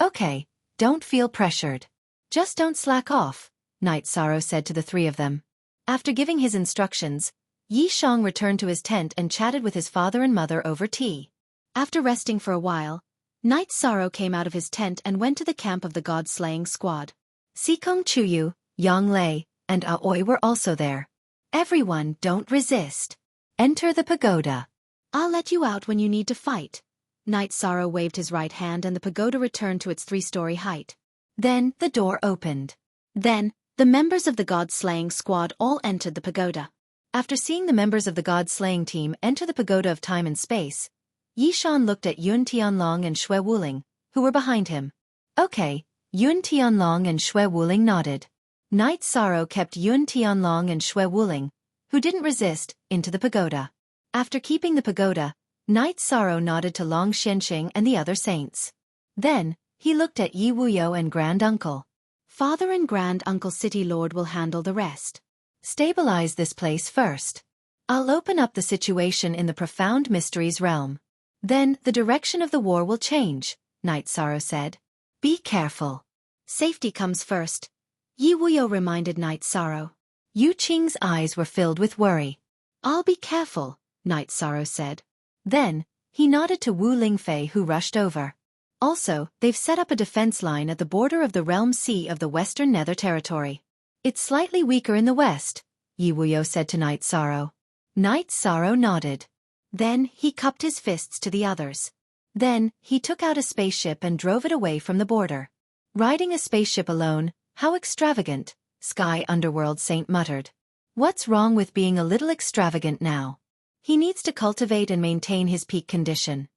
Okay, don't feel pressured. Just don't slack off, Night Sorrow said to the 3 of them. After giving his instructions, Yi Shang returned to his tent and chatted with his father and mother over tea. After resting for a while, Night Sorrow came out of his tent and went to the camp of the God-slaying squad. Sikong Chuyu, Yang Lei, and Aoi were also there. Everyone, don't resist. Enter the pagoda. I'll let you out when you need to fight. Night Sorrow waved his right hand and the pagoda returned to its 3-story height. Then, the door opened. Then, the members of the God-slaying squad all entered the pagoda. After seeing the members of the God-slaying team enter the pagoda of time and space, Yi Shan looked at Yun Tianlong and Xue Wuling, who were behind him. Okay, Yun Tianlong and Xue Wuling nodded. Night Sorrow kept Yun Tianlong and Xue Wuling, who didn't resist, into the pagoda. After keeping the pagoda, Night Sorrow nodded to Long Xianxing and the other saints. Then, he looked at Yi Wuyo and Grand Uncle. Father and Grand Uncle City Lord will handle the rest. Stabilize this place first. I'll open up the situation in the Profound Mysteries realm. Then, the direction of the war will change, Night Sorrow said. Be careful. Safety comes first. Yi Wuyo reminded Night Sorrow. Yu Qing's eyes were filled with worry. I'll be careful, Night Sorrow said. Then, he nodded to Wu Lingfei who rushed over. Also, they've set up a defense line at the border of the Realm Sea of the Western Nether Territory. It's slightly weaker in the west, Yi Wuyo said to Night Sorrow. Night Sorrow nodded. Then, he cupped his fists to the others. Then, he took out a spaceship and drove it away from the border. Riding a spaceship alone, how extravagant, Sky Underworld Saint muttered. What's wrong with being a little extravagant now? He needs to cultivate and maintain his peak condition.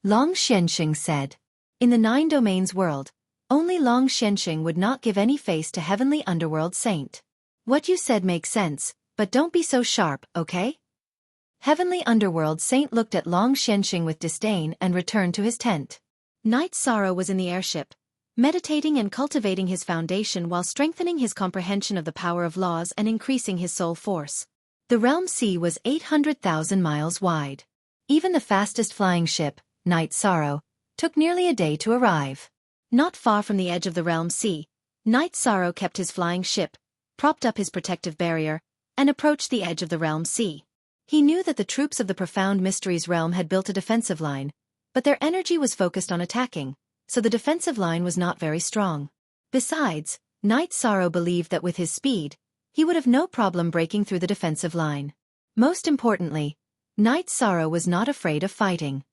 Long Xianxing said. In the 9 domains world, only Long Xianxing would not give any face to Heavenly Underworld Saint. What you said makes sense, but don't be so sharp, okay? Heavenly Underworld Saint looked at Long Xianxing with disdain and returned to his tent. Night Sorrow was in the airship, meditating and cultivating his foundation while strengthening his comprehension of the power of laws and increasing his soul force. The Realm Sea was 800,000 miles wide. Even the fastest flying ship, Night Sorrow, took nearly a day to arrive. Not far from the edge of the realm sea, Knight Sorrow kept his flying ship, propped up his protective barrier, and approached the edge of the realm sea. He knew that the troops of the Profound Mysteries realm had built a defensive line, but their energy was focused on attacking, so the defensive line was not very strong. Besides, Knight Sorrow believed that with his speed, he would have no problem breaking through the defensive line. Most importantly, Knight Sorrow was not afraid of fighting.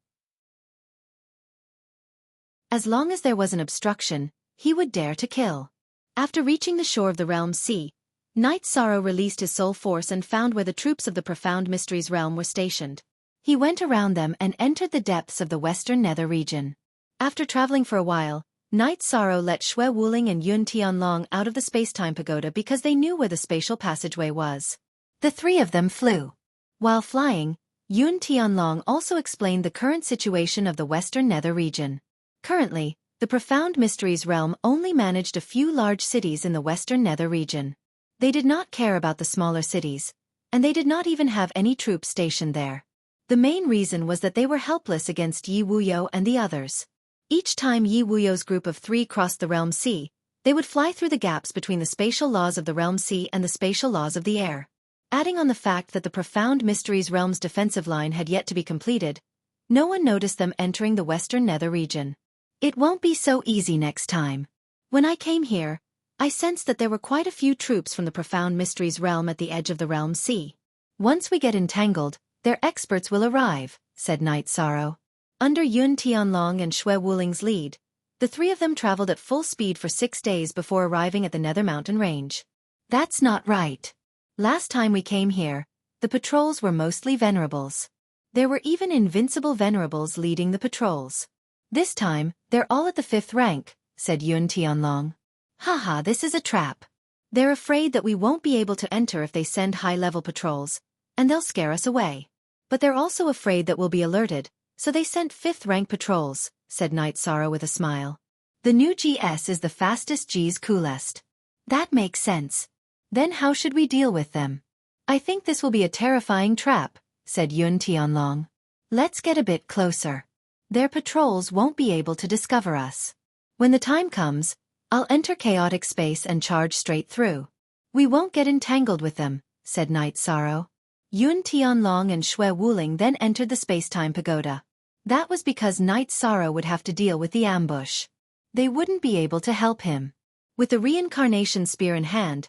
As long as there was an obstruction, he would dare to kill. After reaching the shore of the realm sea, Knight Sorrow released his soul force and found where the troops of the Profound Mysteries realm were stationed. He went around them and entered the depths of the Western Nether region. After traveling for a while, Knight Sorrow let Shui Wuling and Yun Tianlong out of the space-time pagoda because they knew where the spatial passageway was. The three of them flew. While flying, Yun Tianlong also explained the current situation of the Western Nether region. Currently, the Profound Mysteries realm only managed a few large cities in the Western Nether region. They did not care about the smaller cities, and they did not even have any troops stationed there. The main reason was that they were helpless against Yi Wuyo and the others. Each time Yi Wuyo's group of three crossed the realm sea, they would fly through the gaps between the spatial laws of the realm sea and the spatial laws of the air. Adding on the fact that the Profound Mysteries realm's defensive line had yet to be completed, no one noticed them entering the Western Nether region. It won't be so easy next time. When I came here, I sensed that there were quite a few troops from the Profound Mysteries realm at the edge of the realm sea. Once we get entangled, their experts will arrive, said Knight Sorrow. Under Yun Tianlong and Shui Wuling's lead, the three of them traveled at full speed for 6 days before arriving at the Nether Mountain range. That's not right. Last time we came here, the patrols were mostly venerables. There were even invincible venerables leading the patrols. This time, they're all at the 5th rank, said Yun Tianlong. Haha, this is a trap. They're afraid that we won't be able to enter if they send high-level patrols, and they'll scare us away. But they're also afraid that we'll be alerted, so they sent 5th rank patrols, said Knight Sorrow with a smile. The new GS is the fastest G's coolest. That makes sense. Then how should we deal with them? I think this will be a terrifying trap, said Yun Tianlong. Let's get a bit closer. Their patrols won't be able to discover us. When the time comes, I'll enter chaotic space and charge straight through. We won't get entangled with them, said Knight Sorrow. Yun Tianlong and Shui Wuling then entered the space-time pagoda. That was because Knight Sorrow would have to deal with the ambush. They wouldn't be able to help him. With the reincarnation spear in hand,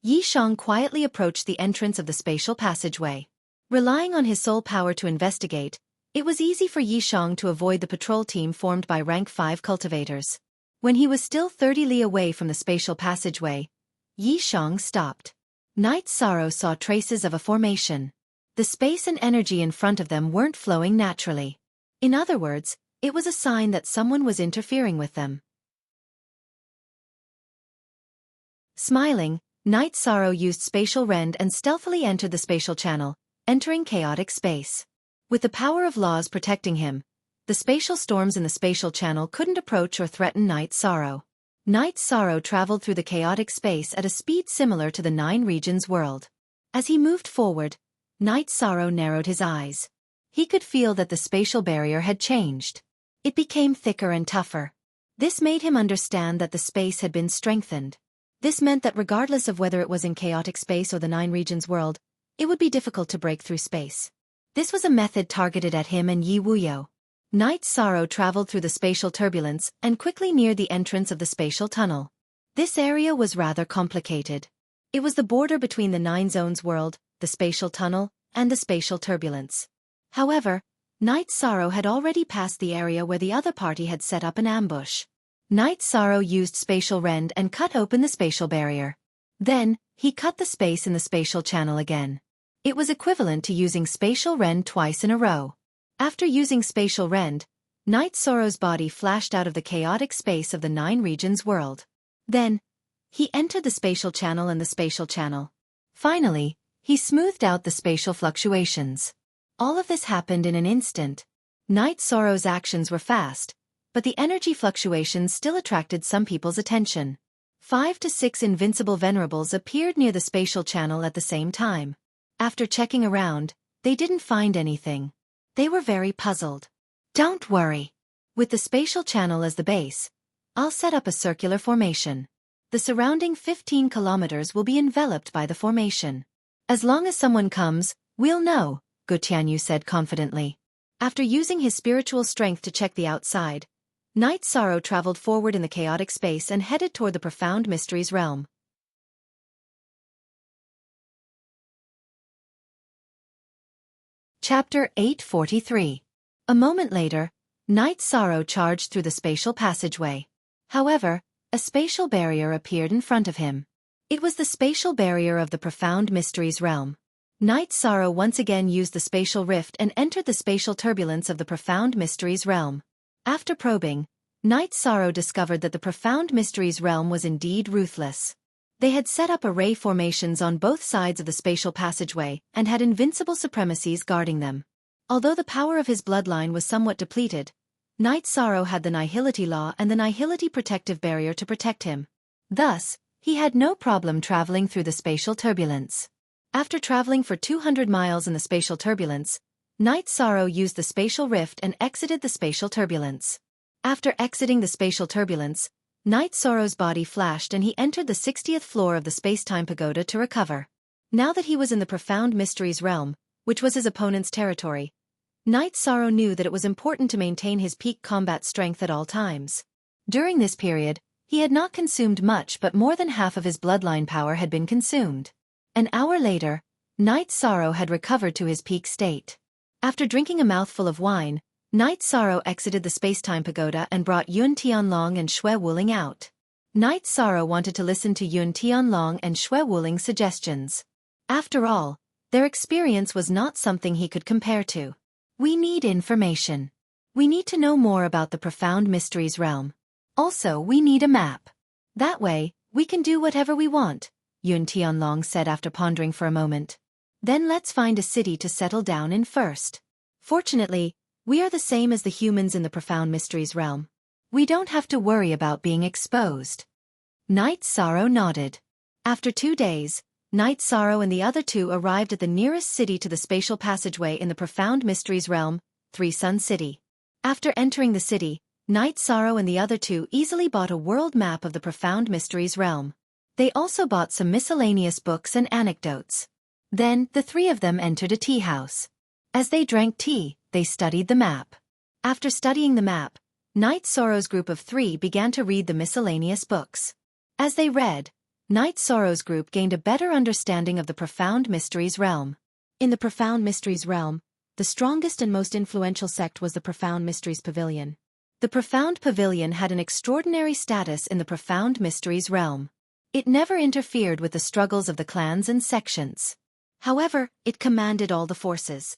Yi Shang quietly approached the entrance of the spatial passageway. Relying on his soul power to investigate, it was easy for Yi Shang to avoid the patrol team formed by rank 5 cultivators. When he was still 30 li away from the spatial passageway, Yi Shang stopped. Knight Sorrow saw traces of a formation. The space and energy in front of them weren't flowing naturally. In other words, it was a sign that someone was interfering with them. Smiling, Knight Sorrow used spatial rend and stealthily entered the spatial channel, entering chaotic space. With the power of laws protecting him, the spatial storms in the spatial channel couldn't approach or threaten Knight Sorrow. Knight Sorrow traveled through the chaotic space at a speed similar to the 9 regions world. As he moved forward, Knight Sorrow narrowed his eyes. He could feel that the spatial barrier had changed. It became thicker and tougher. This made him understand that the space had been strengthened. This meant that regardless of whether it was in chaotic space or the 9 regions world, it would be difficult to break through space. This was a method targeted at him and Yi Wuyo. Knight Sorrow traveled through the spatial turbulence and quickly neared the entrance of the spatial tunnel. This area was rather complicated. It was the border between the 9 zones world, the spatial tunnel, and the spatial turbulence. However, Knight Sorrow had already passed the area where the other party had set up an ambush. Knight Sorrow used spatial rend and cut open the spatial barrier. Then, he cut the space in the spatial channel again. It was equivalent to using spatial rend twice in a row. After using spatial rend, Knight Sorrow's body flashed out of the chaotic space of the 9 regions world. Then, he entered the spatial channel and the spatial channel. Finally, he smoothed out the spatial fluctuations. All of this happened in an instant. Knight Sorrow's actions were fast, but the energy fluctuations still attracted some people's attention. 5 to 6 invincible venerables appeared near the spatial channel at the same time. After checking around, they didn't find anything. They were very puzzled. Don't worry. With the spatial channel as the base, I'll set up a circular formation. The surrounding 15 kilometers will be enveloped by the formation. As long as someone comes, we'll know, Gu Tianyu said confidently. After using his spiritual strength to check the outside, Knight Sorrow traveled forward in the chaotic space and headed toward the profound mysteries realm. Chapter 843. A moment later, Knight Sorrow charged through the spatial passageway. However, a spatial barrier appeared in front of him. It was the spatial barrier of the profound mysteries realm. Knight Sorrow once again used the spatial rift and entered the spatial turbulence of the profound mysteries realm. After probing, Knight Sorrow discovered that the profound mysteries realm was indeed ruthless. They had set up array formations on both sides of the spatial passageway and had invincible supremacies guarding them. Although the power of his bloodline was somewhat depleted, Knight Sorrow had the Nihility Law and the Nihility Protective Barrier to protect him. Thus, he had no problem traveling through the spatial turbulence. After traveling for 200 miles in the spatial turbulence, Knight Sorrow used the spatial rift and exited the spatial turbulence. After exiting the spatial turbulence, Knight Sorrow's body flashed and he entered the 60th floor of the space-time pagoda to recover. Now that he was in the profound mysteries realm, which was his opponent's territory, Knight Sorrow knew that it was important to maintain his peak combat strength at all times. During this period, he had not consumed much but more than half of his bloodline power had been consumed. An hour later, Knight Sorrow had recovered to his peak state. After drinking a mouthful of wine, Knight Sorrow exited the space-time pagoda and brought Yun Tianlong and Xue Wuling out. Knight Sorrow wanted to listen to Yun Tianlong and Xue Wuling's suggestions. After all, their experience was not something he could compare to. We need information. We need to know more about the profound mysteries realm. Also, we need a map. That way, we can do whatever we want, Yun Tianlong said after pondering for a moment. Then let's find a city to settle down in first. Fortunately, we are the same as the humans in the profound mysteries realm. We don't have to worry about being exposed. Knight Sorrow nodded. After 2 days, Knight Sorrow and the other two arrived at the nearest city to the spatial passageway in the profound mysteries realm, Three Sun City. After entering the city, Knight Sorrow and the other two easily bought a world map of the profound mysteries realm. They also bought some miscellaneous books and anecdotes. Then, the three of them entered a tea house. As they drank tea, they studied the map. After studying the map, Knight Sorrow's group of 3 began to read the miscellaneous books. As they read, Knight Sorrow's group gained a better understanding of the profound mysteries realm. In the profound mysteries realm, the strongest and most influential sect was the Profound Mysteries Pavilion. The Profound Pavilion had an extraordinary status in the profound mysteries realm. It never interfered with the struggles of the clans and sections. However, it commanded all the forces.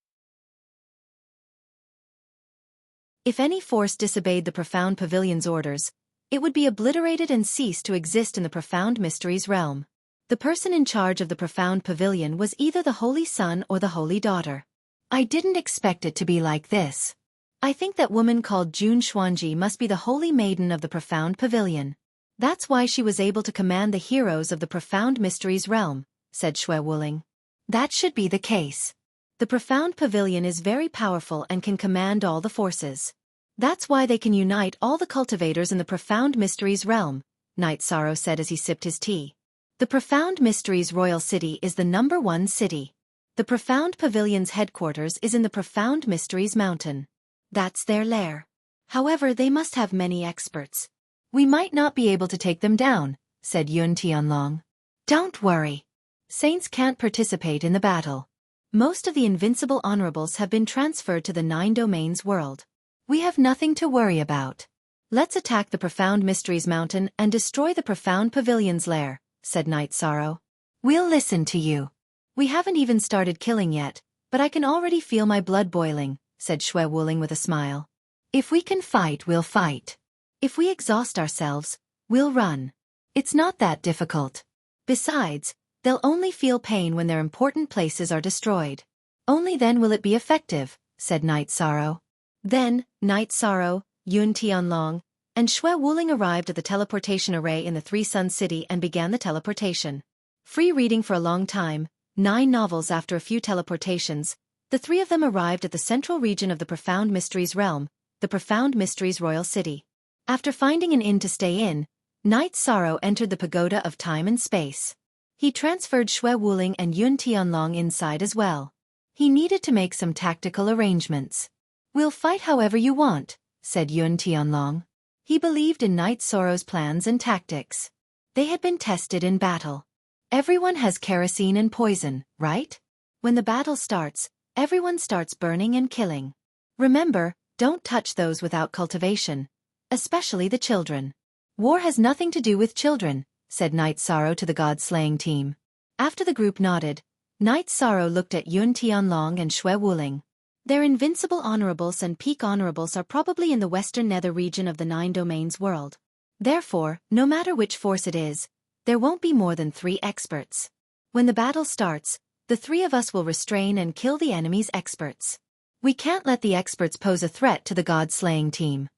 If any force disobeyed the Profound Pavilion's orders, it would be obliterated and cease to exist in the Profound Mysteries realm. The person in charge of the Profound Pavilion was either the Holy Son or the Holy Daughter. I didn't expect it to be like this. I think that woman called Jun Xuanji must be the Holy Maiden of the Profound Pavilion. That's why she was able to command the heroes of the Profound Mysteries realm, said Xue Wuling. That should be the case. The Profound Pavilion is very powerful and can command all the forces. That's why they can unite all the cultivators in the Profound Mysteries realm, Knight Sorrow said as he sipped his tea. The Profound Mysteries Royal City is the #1 city. The Profound Pavilion's headquarters is in the Profound Mysteries Mountain. That's their lair. However, they must have many experts. We might not be able to take them down, said Yun Tianlong. Don't worry. Saints can't participate in the battle. Most of the invincible honorables have been transferred to the 9 domains world. We have nothing to worry about. Let's attack the Profound Mysteries Mountain and destroy the Profound Pavilion's lair, said Knight Sorrow. We'll listen to you. We haven't even started killing yet, but I can already feel my blood boiling, said Xue Wuling with a smile. If we can fight, we'll fight. If we exhaust ourselves, we'll run. It's not that difficult. Besides, they'll only feel pain when their important places are destroyed. Only then will it be effective, said Knight Sorrow. Then, Knight Sorrow, Yun Tianlong, and Xue Wuling arrived at the teleportation array in the Three Sun City and began the teleportation. Free reading for a long time, 9 novels after a few teleportations, the 3 of them arrived at the central region of the Profound Mysteries realm, the Profound Mysteries Royal City. After finding an inn to stay in, Knight Sorrow entered the pagoda of time and space. He transferred Xue Wuling and Yun Tianlong inside as well. He needed to make some tactical arrangements. "We'll fight however you want," said Yun Tianlong. He believed in Knight Sorrow's plans and tactics. They had been tested in battle. Everyone has kerosene and poison, right? When the battle starts, everyone starts burning and killing. Remember, don't touch those without cultivation, especially the children. "War has nothing to do with children," said Knight Sorrow to the god-slaying team. After the group nodded, Knight Sorrow looked at Yun Tianlong and Xue Wuling. Their invincible honorables and peak honorables are probably in the western nether region of the 9 domains world. Therefore, no matter which force it is, there won't be more than 3 experts. When the battle starts, the 3 of us will restrain and kill the enemy's experts. We can't let the experts pose a threat to the god-slaying team.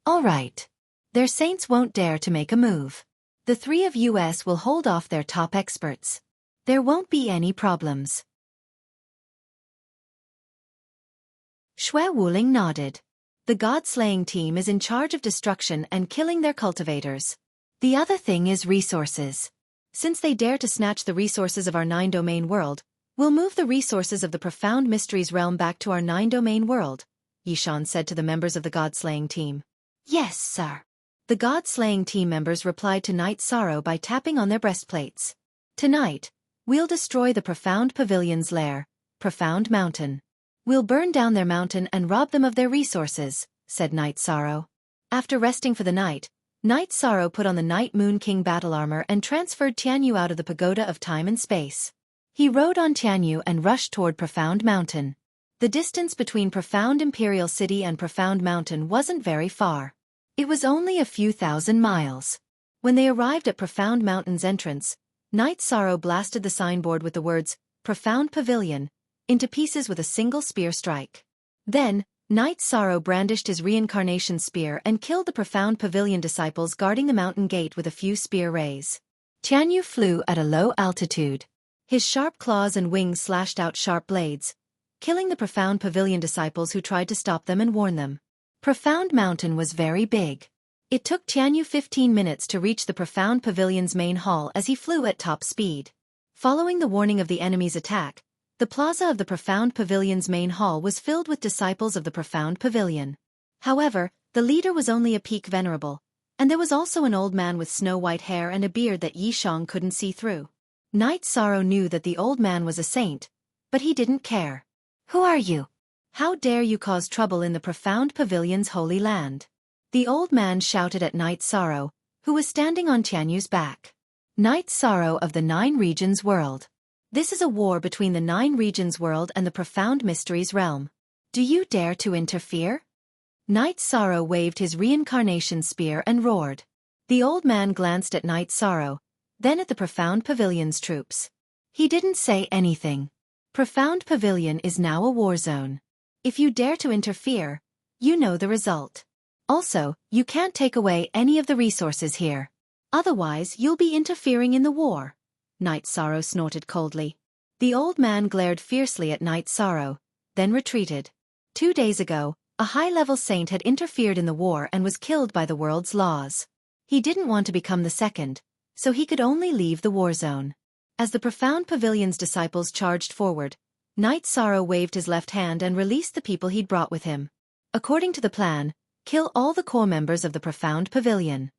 All right. Their saints won't dare to make a move. The 3 of us will hold off their top experts. There won't be any problems." Xue Wuling nodded. The god-slaying team is in charge of destruction and killing their cultivators. The other thing is resources. Since they dare to snatch the resources of our 9-domain world, we'll move the resources of the Profound Mysteries realm back to our 9-domain world, Yishan said to the members of the god-slaying team. "Yes, sir." The god-slaying team members replied to Knight Sorrow by tapping on their breastplates. "Tonight, we'll destroy the Profound Pavilion's lair, Profound Mountain. We'll burn down their mountain and rob them of their resources," said Knight Sorrow. After resting for the night, Knight Sorrow put on the Night Moon King battle armor and transferred Tianyu out of the pagoda of time and space. He rode on Tianyu and rushed toward Profound Mountain. The distance between Profound Imperial City and Profound Mountain wasn't very far. It was only a few thousand miles. When they arrived at Profound Mountain's entrance, Knight Sorrow blasted the signboard with the words, "Profound Pavilion," into pieces with a single spear strike. Then, Knight Sorrow brandished his reincarnation spear and killed the Profound Pavilion disciples guarding the mountain gate with a few spear rays. Tianyu flew at a low altitude. His sharp claws and wings slashed out sharp blades, killing the Profound Pavilion disciples who tried to stop them and warn them. Profound Mountain was very big. It took Tianyu 15 minutes to reach the Profound Pavilion's main hall as he flew at top speed. Following the warning of the enemy's attack, the plaza of the Profound Pavilion's main hall was filled with disciples of the Profound Pavilion. However, the leader was only a peak venerable, and there was also an old man with snow-white hair and a beard that Yishang couldn't see through. Knight Sorrow knew that the old man was a saint, but he didn't care. "Who are you? How dare you cause trouble in the Profound Pavilion's holy land?" The old man shouted at Knight Sorrow, who was standing on Tianyu's back. Knight Sorrow of the 9 Regions world. This is a war between the 9 Regions world and the Profound Mysteries realm. Do you dare to interfere? Knight Sorrow waved his reincarnation spear and roared. The old man glanced at Knight Sorrow, then at the Profound Pavilion's troops. He didn't say anything. Profound Pavilion is now a war zone. If you dare to interfere, you know the result. Also, you can't take away any of the resources here. Otherwise, you'll be interfering in the war. Knight Sorrow snorted coldly. The old man glared fiercely at Knight Sorrow, then retreated. 2 days ago, a high-level saint had interfered in the war and was killed by the world's laws. He didn't want to become the second, so he could only leave the war zone. As the Profound Pavilion's disciples charged forward, Knight Sorrow waved his left hand and released the people he'd brought with him. According to the plan, kill all the core members of the Profound Pavilion.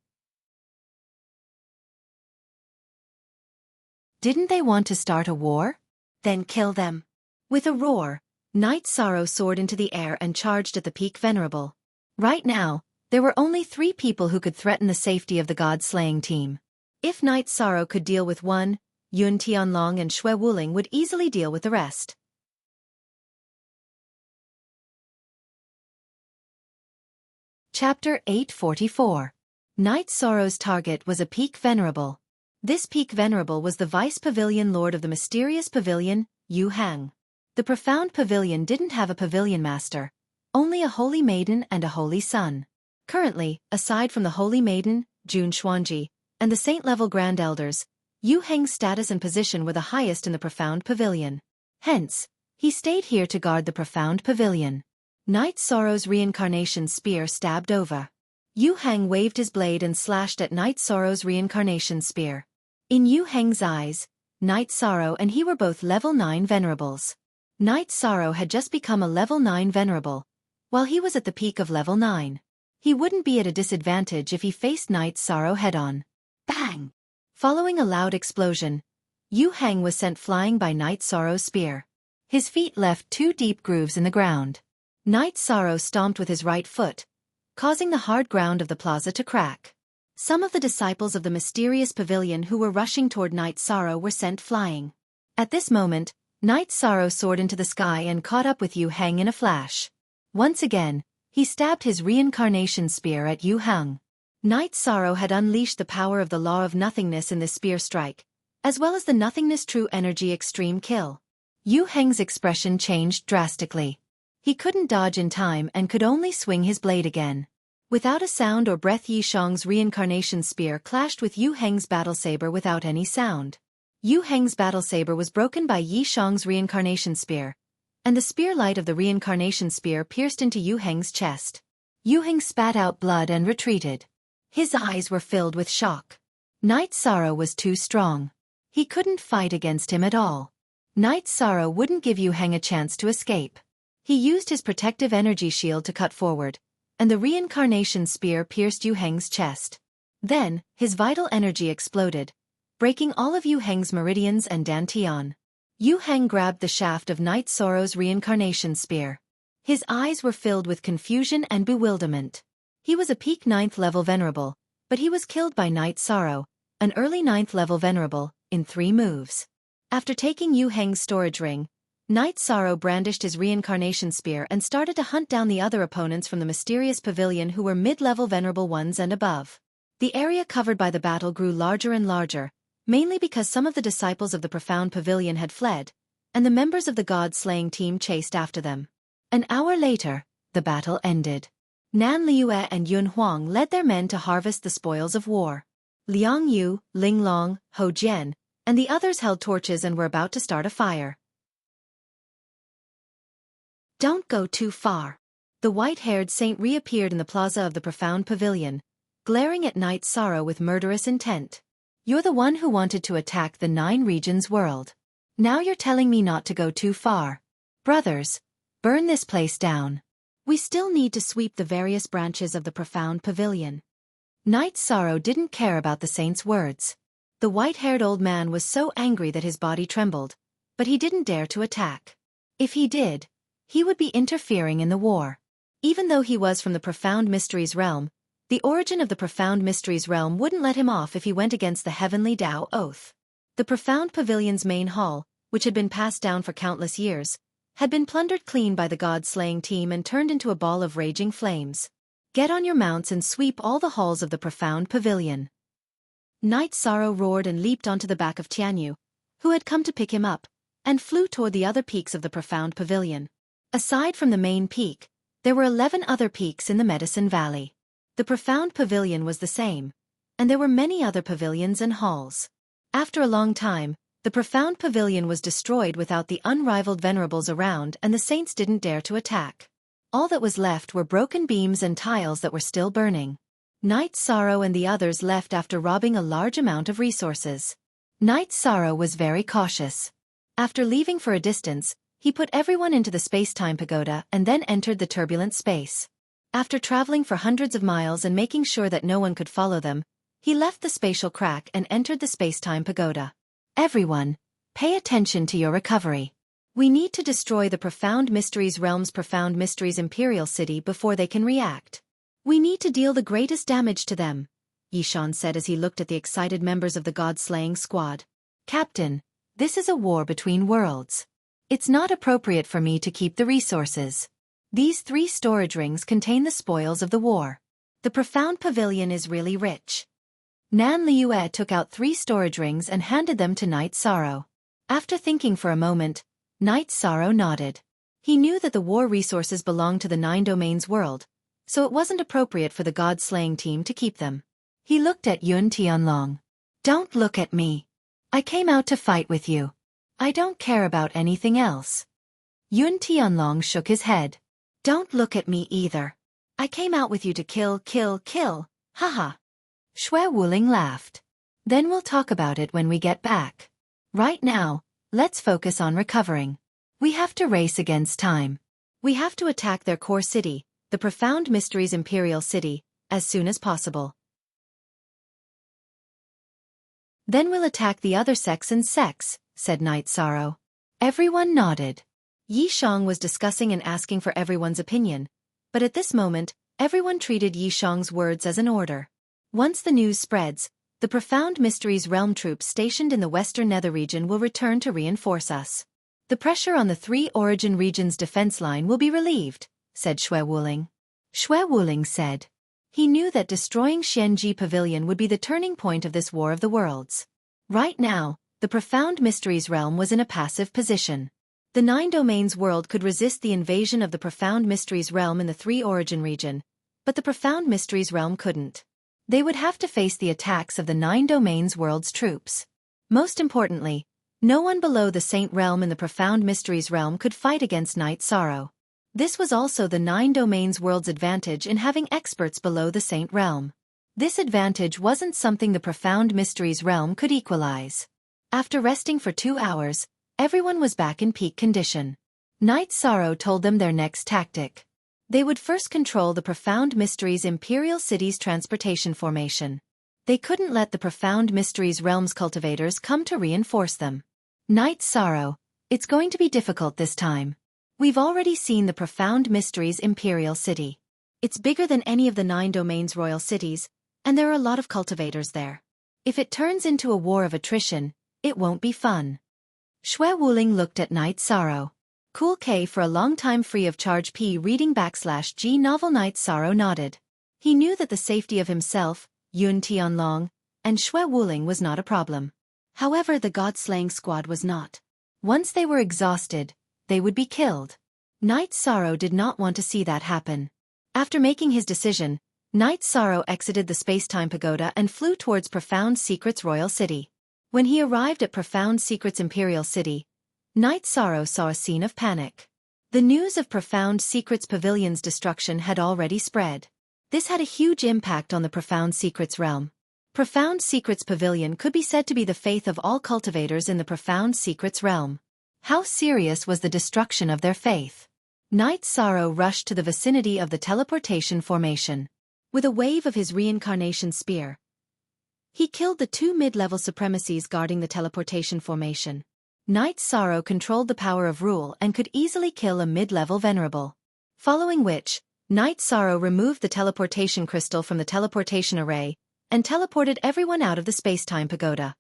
Didn't they want to start a war? Then kill them. With a roar, Knight Sorrow soared into the air and charged at the peak venerable. Right now, there were only 3 people who could threaten the safety of the god-slaying team. If Knight Sorrow could deal with one, Yun Tianlong and Xue Wuling would easily deal with the rest. Chapter 844. Knight Sorrow's target was a peak venerable. This peak venerable was the vice pavilion lord of the mysterious pavilion, Yu Hang. The Profound Pavilion didn't have a pavilion master, only a holy maiden and a holy son. Currently, aside from the holy maiden, Jun Xuanji, and the saint-level grand elders, Yu Heng's status and position were the highest in the Profound Pavilion. Hence, he stayed here to guard the Profound Pavilion. Knight Sorrow's reincarnation spear stabbed over. Yu Heng waved his blade and slashed at Night Sorrow's reincarnation spear. In Yu Heng's eyes, Night Sorrow and he were both level 9 venerables. Night Sorrow had just become a level 9 venerable, while he was at the peak of level 9. He wouldn't be at a disadvantage if he faced Night Sorrow head-on. Bang! Following a loud explosion, Yu Heng was sent flying by Night Sorrow's spear. His feet left 2 deep grooves in the ground. Night Sorrow stomped with his right foot, causing the hard ground of the plaza to crack. Some of the disciples of the mysterious pavilion who were rushing toward Night Sorrow were sent flying. At this moment, Night Sorrow soared into the sky and caught up with Yu Heng in a flash. Once again, he stabbed his reincarnation spear at Yu Heng. Night Sorrow had unleashed the power of the law of nothingness in this spear strike, as well as the nothingness true energy extreme kill. Yu Heng's expression changed drastically. He couldn't dodge in time and could only swing his blade again. Without a sound or breath, Yi Shang's reincarnation spear clashed with Yu Heng's battle saber without any sound. Yu Heng's battle saber was broken by Yi Shang's reincarnation spear, and the spear light of the reincarnation spear pierced into Yu Heng's chest. Yu Heng spat out blood and retreated. His eyes were filled with shock. Night Sorrow was too strong. He couldn't fight against him at all. Night Sorrow wouldn't give Yu Heng a chance to escape. He used his protective energy shield to cut forward, and the reincarnation spear pierced Yu Heng's chest. Then, his vital energy exploded, breaking all of Yu Heng's meridians and dantian. Yu Heng grabbed the shaft of Night Sorrow's reincarnation spear. His eyes were filled with confusion and bewilderment. He was a peak 9th level venerable, but he was killed by Night Sorrow, an early 9th level venerable, in 3 moves. After taking Yu Heng's storage ring, Night Sorrow brandished his reincarnation spear and started to hunt down the other opponents from the mysterious pavilion who were mid-level venerable ones and above. The area covered by the battle grew larger and larger, mainly because some of the disciples of the profound pavilion had fled, and the members of the god-slaying team chased after them. An hour later, the battle ended. Nan Liue and Yun Huang led their men to harvest the spoils of war. Liang Yu, Ling Long, Ho Jian, and the others held torches and were about to start a fire. Don't go too far. The white-haired saint reappeared in the plaza of the profound pavilion, glaring at Night Sorrow with murderous intent. You're the one who wanted to attack the 9 regions world. Now you're telling me not to go too far. Brothers, burn this place down. We still need to sweep the various branches of the profound pavilion. Night Sorrow didn't care about the saint's words. The white-haired old man was so angry that his body trembled, but he didn't dare to attack. If he did, he would be interfering in the war. Even though he was from the Profound Mysteries realm, the origin of the Profound Mysteries realm wouldn't let him off if he went against the Heavenly Tao Oath. The Profound Pavilion's main hall, which had been passed down for countless years, had been plundered clean by the god-slaying team and turned into a ball of raging flames. Get on your mounts and sweep all the halls of the Profound Pavilion. Night Sorrow roared and leaped onto the back of Tianyu, who had come to pick him up, and flew toward the other peaks of the Profound Pavilion. Aside from the main peak, there were 11 other peaks in the Medicine Valley. The Profound Pavilion was the same, and there were many other pavilions and halls. After a long time, the Profound Pavilion was destroyed without the unrivaled venerables around, and the saints didn't dare to attack. All that was left were broken beams and tiles that were still burning. Night Sorrow and the others left after robbing a large amount of resources. Night Sorrow was very cautious. After leaving for a distance, he put everyone into the space-time pagoda and then entered the turbulent space. After traveling for hundreds of miles and making sure that no one could follow them, he left the spatial crack and entered the space-time pagoda. Everyone, pay attention to your recovery. We need to destroy the Profound Mysteries realm's Profound Mysteries Imperial City before they can react. We need to deal the greatest damage to them, Yishan said as he looked at the excited members of the god-slaying squad. Captain, this is a war between worlds. It's not appropriate for me to keep the resources. These 3 storage rings contain the spoils of the war. The Profound Pavilion is really rich. Nan Liue took out 3 storage rings and handed them to Night Sorrow. After thinking for a moment, Night Sorrow nodded. He knew that the war resources belonged to the 9 Domains world, so it wasn't appropriate for the god-slaying team to keep them. He looked at Yun Tianlong. Don't look at me. I came out to fight with you. I don't care about anything else. Yun Tianlong shook his head. Don't look at me either. I came out with you to kill. Haha. Xue Wuling laughed. Then we'll talk about it when we get back. Right now, let's focus on recovering. We have to race against time. We have to attack their core city, the Profound Mysteries Imperial City, as soon as possible. Then we'll attack the other sects, said Night Sorrow. Everyone nodded. Yi Shang was discussing and asking for everyone's opinion, but at this moment, everyone treated Yi Shang's words as an order. Once the news spreads, the Profound Mysteries Realm troops stationed in the Western Nether region will return to reinforce us. The pressure on the 3 origin regions' defense line will be relieved, said Xue Wuling. Xue Wuling said. He knew that destroying Xianji Pavilion would be the turning point of this War of the Worlds. Right now, the Profound Mysteries realm was in a passive position. The 9 Domains world could resist the invasion of the Profound Mysteries realm in the 3 origin region, but the Profound Mysteries realm couldn't. They would have to face the attacks of the 9 Domains world's troops. Most importantly, no one below the Saint realm in the Profound Mysteries realm could fight against Night Sorrow. This was also the 9 Domains world's advantage in having experts below the Saint realm. This advantage wasn't something the Profound Mysteries realm could equalize. After resting for 2 hours, everyone was back in peak condition. Night Sorrow told them their next tactic. They would first control the Profound Mysteries Imperial City's transportation formation. They couldn't let the Profound Mysteries realm's cultivators come to reinforce them. Night Sorrow, it's going to be difficult this time. We've already seen the Profound Mysteries Imperial City. It's bigger than any of the 9 Domains royal cities, and there are a lot of cultivators there. If it turns into a war of attrition, it won't be fun. Xue Wuling looked at Night Sorrow. Cool K for a long time free of charge P reading /G novel. Night Sorrow nodded. He knew that the safety of himself, Yun Tianlong, and Xue Wuling was not a problem. However, the God-slaying squad was not. Once they were exhausted, they would be killed. Night Sorrow did not want to see that happen. After making his decision, Night Sorrow exited the space-time pagoda and flew towards Profound Secrets Royal City. When he arrived at Profound Secrets Imperial City, Night Sorrow saw a scene of panic. The news of Profound Secrets Pavilion's destruction had already spread. This had a huge impact on the Profound Secrets realm. Profound Secrets Pavilion could be said to be the faith of all cultivators in the Profound Secrets realm. How serious was the destruction of their faith? Night Sorrow rushed to the vicinity of the teleportation formation. With a wave of his reincarnation spear, he killed the 2 mid-level supremacies guarding the teleportation formation. Night Sorrow controlled the power of rule and could easily kill a mid-level venerable. Following which, Night Sorrow removed the teleportation crystal from the teleportation array and teleported everyone out of the space-time pagoda.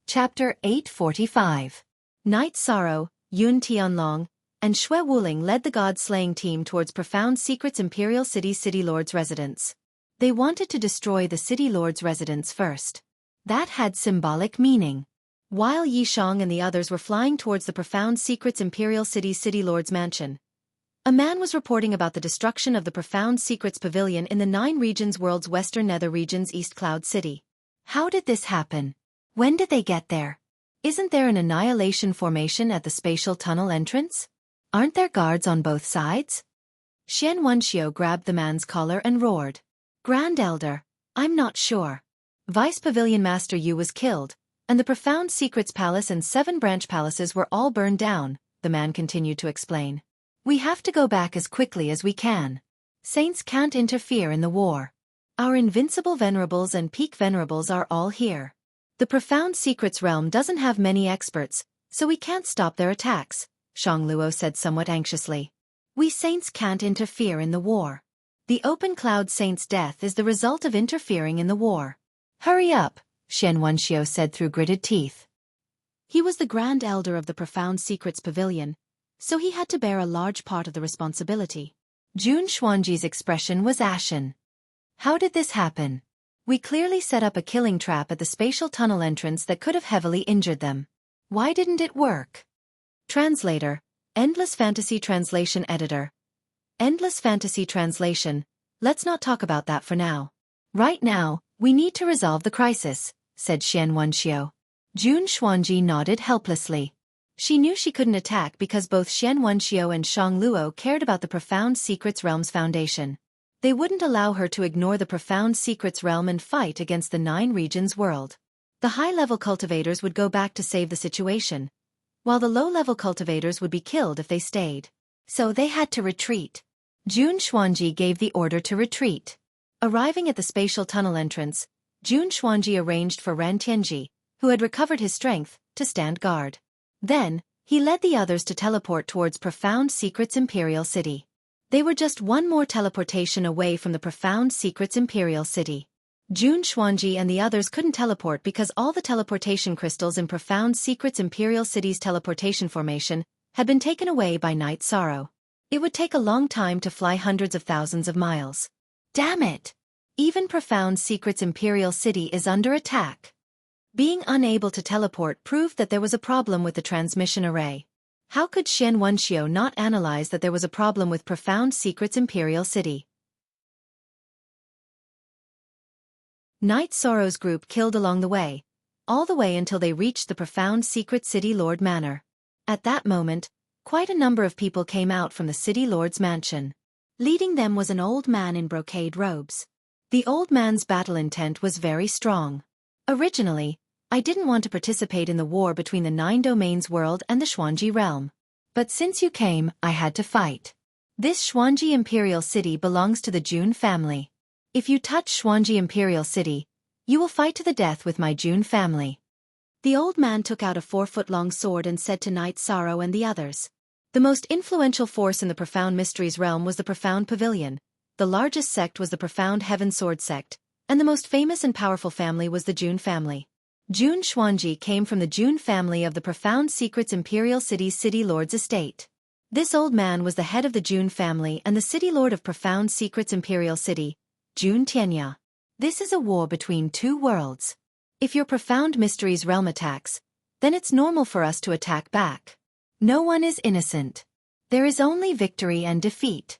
Chapter 845. Night Sorrow, Yun Tianlong, and Xue Wuling led the God-slaying team towards Profound Secrets Imperial City's City Lord's residence. They wanted to destroy the City Lord's residence first. That had symbolic meaning. While Yi Shang and the others were flying towards the Profound Secrets Imperial City's City Lord's mansion, a man was reporting about the destruction of the Profound Secrets Pavilion in the 9 Regions World's Western Nether Region's East Cloud City. How did this happen? When did they get there? Isn't there an annihilation formation at the spatial tunnel entrance? Aren't there guards on both sides? Xian Wenxiu grabbed the man's collar and roared. Grand Elder, I'm not sure. Vice Pavilion Master Yu was killed, and the Profound Secrets Palace and 7 branch palaces were all burned down, the man continued to explain. We have to go back as quickly as we can. Saints can't interfere in the war. Our invincible venerables and peak venerables are all here. The Profound Secrets realm doesn't have many experts, so we can't stop their attacks, Shang Luo said somewhat anxiously. We saints can't interfere in the war. The Open Cloud Saint's death is the result of interfering in the war. Hurry up, Xian Wenxiu said through gritted teeth. He was the Grand Elder of the Profound Secrets Pavilion, so he had to bear a large part of the responsibility. Jun Xuanji's expression was ashen. How did this happen? We clearly set up a killing trap at the spatial tunnel entrance that could have heavily injured them. Why didn't it work? Translator, Endless Fantasy Translation Editor. Endless Fantasy Translation, let's not talk about that for now. Right now, we need to resolve the crisis, said Xian Wenxiu. Jun Xuanji nodded helplessly. She knew she couldn't attack because both Xian Wenxiu and Shang Luo cared about the Profound Secrets Realm's foundation. They wouldn't allow her to ignore the Profound Secrets Realm and fight against the 9 regions world. The high-level cultivators would go back to save the situation, while the low-level cultivators would be killed if they stayed. So they had to retreat. Jun Xuanji gave the order to retreat. Arriving at the spatial tunnel entrance, Jun Xuanji arranged for Ran Tianji, who had recovered his strength, to stand guard. Then, he led the others to teleport towards Profound Secrets Imperial City. They were just one more teleportation away from the Profound Secrets Imperial City. Jun Xuanji and the others couldn't teleport because all the teleportation crystals in Profound Secrets Imperial City's teleportation formation had been taken away by Night Sorrow. It would take a long time to fly hundreds of thousands of miles. Damn it! Even Profound Secrets Imperial City is under attack. Being unable to teleport proved that there was a problem with the transmission array. How could Xian Wenxiu not analyze that there was a problem with Profound Secrets Imperial City? Night Sorrow's group killed along the way, all the way until they reached the Profound Secret City Lord Manor. At that moment, quite a number of people came out from the City Lord's mansion. Leading them was an old man in brocade robes. The old man's battle intent was very strong. Originally, I didn't want to participate in the war between the 9 Domains world and the Xuanji realm. But since you came, I had to fight. This Xuanji Imperial City belongs to the Jun family. If you touch Xuanji Imperial City, you will fight to the death with my Jun family. The old man took out a 4-foot-long sword and said to Night Sorrow and the others. The most influential force in the Profound Mysteries realm was the Profound Pavilion, the largest sect was the Profound Heaven Sword sect, and the most famous and powerful family was the Jun family. Jun Xuanji came from the Jun family of the Profound Secrets Imperial City's City Lord's estate. This old man was the head of the Jun family and the City Lord of Profound Secrets Imperial City, Jun Tianya. This is a war between 2 worlds. If your Profound Mysteries realm attacks, then it's normal for us to attack back. No one is innocent. There is only victory and defeat.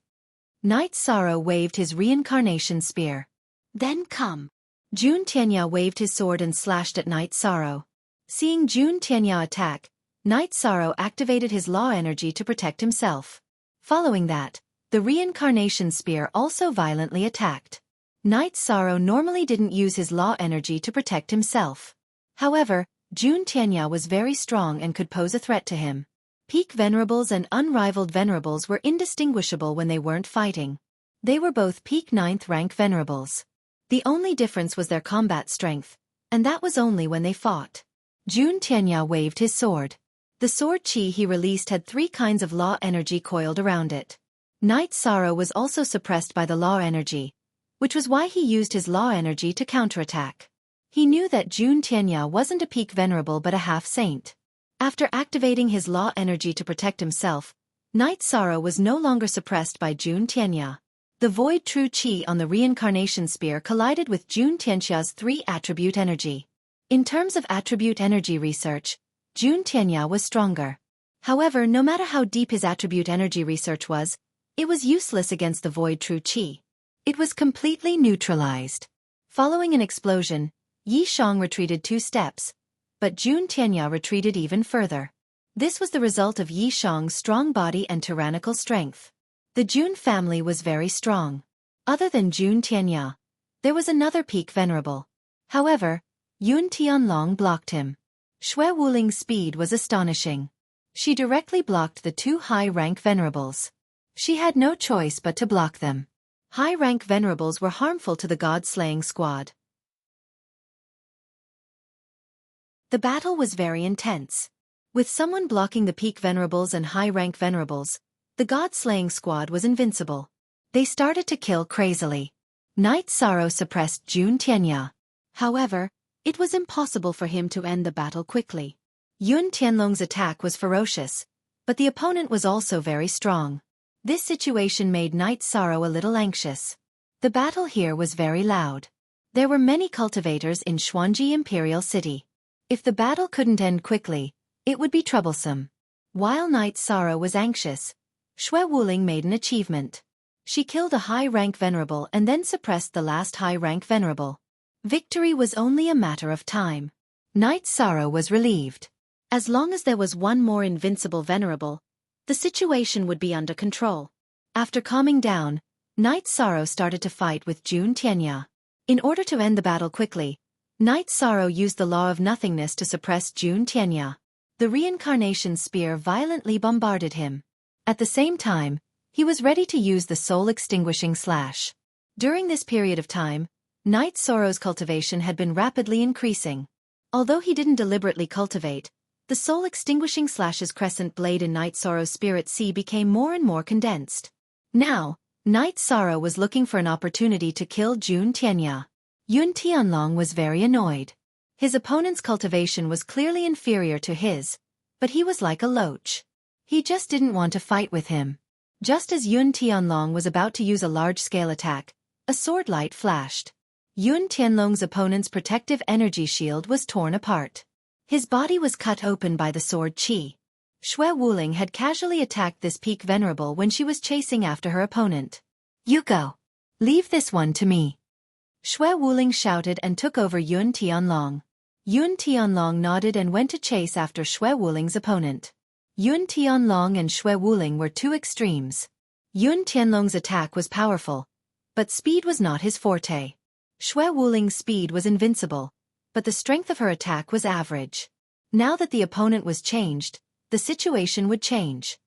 Night Sorrow waved his reincarnation spear. Then come. Jun Tianya waved his sword and slashed at Night Sorrow. Seeing Jun Tianya attack, Night Sorrow activated his law energy to protect himself. Following that, the reincarnation spear also violently attacked. Night Sorrow normally didn't use his law energy to protect himself. However, Jun Tianya was very strong and could pose a threat to him. Peak Venerables and Unrivaled Venerables were indistinguishable when they weren't fighting. They were both peak 9th rank Venerables. The only difference was their combat strength, and that was only when they fought. Jun Tianya waved his sword. The sword chi he released had 3 kinds of law energy coiled around it. Night Sorrow was also suppressed by the law energy, which was why he used his law energy to counterattack. He knew that Jun Tianya wasn't a peak venerable but a half-saint. After activating his law energy to protect himself, Night Sorrow was no longer suppressed by Jun Tianya. The Void True Chi on the Reincarnation Spear collided with Jun Tianya's 3-attribute energy. In terms of attribute energy research, Jun Tianya was stronger. However, no matter how deep his attribute energy research was, it was useless against the Void True Chi. It was completely neutralized. Following an explosion, Yi Shang retreated 2 steps, but Jun Tianya retreated even further. This was the result of Yi Shang's strong body and tyrannical strength. The Jun family was very strong. Other than Jun Tianya, there was another peak venerable. However, Yun Tianlong blocked him. Shui Wuling's speed was astonishing. She directly blocked the 2 high-rank venerables. She had no choice but to block them. High-rank venerables were harmful to the god-slaying squad. The battle was very intense. With someone blocking the peak venerables and high-rank venerables, the god-slaying squad was invincible. They started to kill crazily. Night Sorrow suppressed Jun Tianya. However, it was impossible for him to end the battle quickly. Yun Tianlong's attack was ferocious, but the opponent was also very strong. This situation made Night Sorrow a little anxious. The battle here was very loud. There were many cultivators in Xuanji Imperial City. If the battle couldn't end quickly, it would be troublesome. While Night Sorrow was anxious, Shui Wuling made an achievement. She killed a high-rank venerable and then suppressed the last high-rank venerable. Victory was only a matter of time. Night Sorrow was relieved. As long as there was one more invincible venerable, the situation would be under control. After calming down, Night Sorrow started to fight with June Tianya. In order to end the battle quickly, Night Sorrow used the law of nothingness to suppress June Tianya. The reincarnation spear violently bombarded him. At the same time, he was ready to use the soul-extinguishing slash. During this period of time, Night Sorrow's cultivation had been rapidly increasing. Although he didn't deliberately cultivate, the soul-extinguishing slash's crescent blade in Night Sorrow's spirit sea became more and more condensed. Now, Night Sorrow was looking for an opportunity to kill June Tianya. Yun Tianlong was very annoyed. His opponent's cultivation was clearly inferior to his, but he was like a loach. He just didn't want to fight with him. Just as Yun Tianlong was about to use a large-scale attack, a sword light flashed. Yun Tianlong's opponent's protective energy shield was torn apart. His body was cut open by the sword qi. Xue Wuling had casually attacked this peak venerable when she was chasing after her opponent. "You go. Leave this one to me." Xue Wuling shouted and took over Yun Tianlong. Yun Tianlong nodded and went to chase after Xue Wuling's opponent. Yun Tianlong and Xue Wuling were two extremes. Yun Tianlong's attack was powerful, but speed was not his forte. Xue Wuling's speed was invincible, but the strength of her attack was average. Now that the opponent was changed, the situation would change.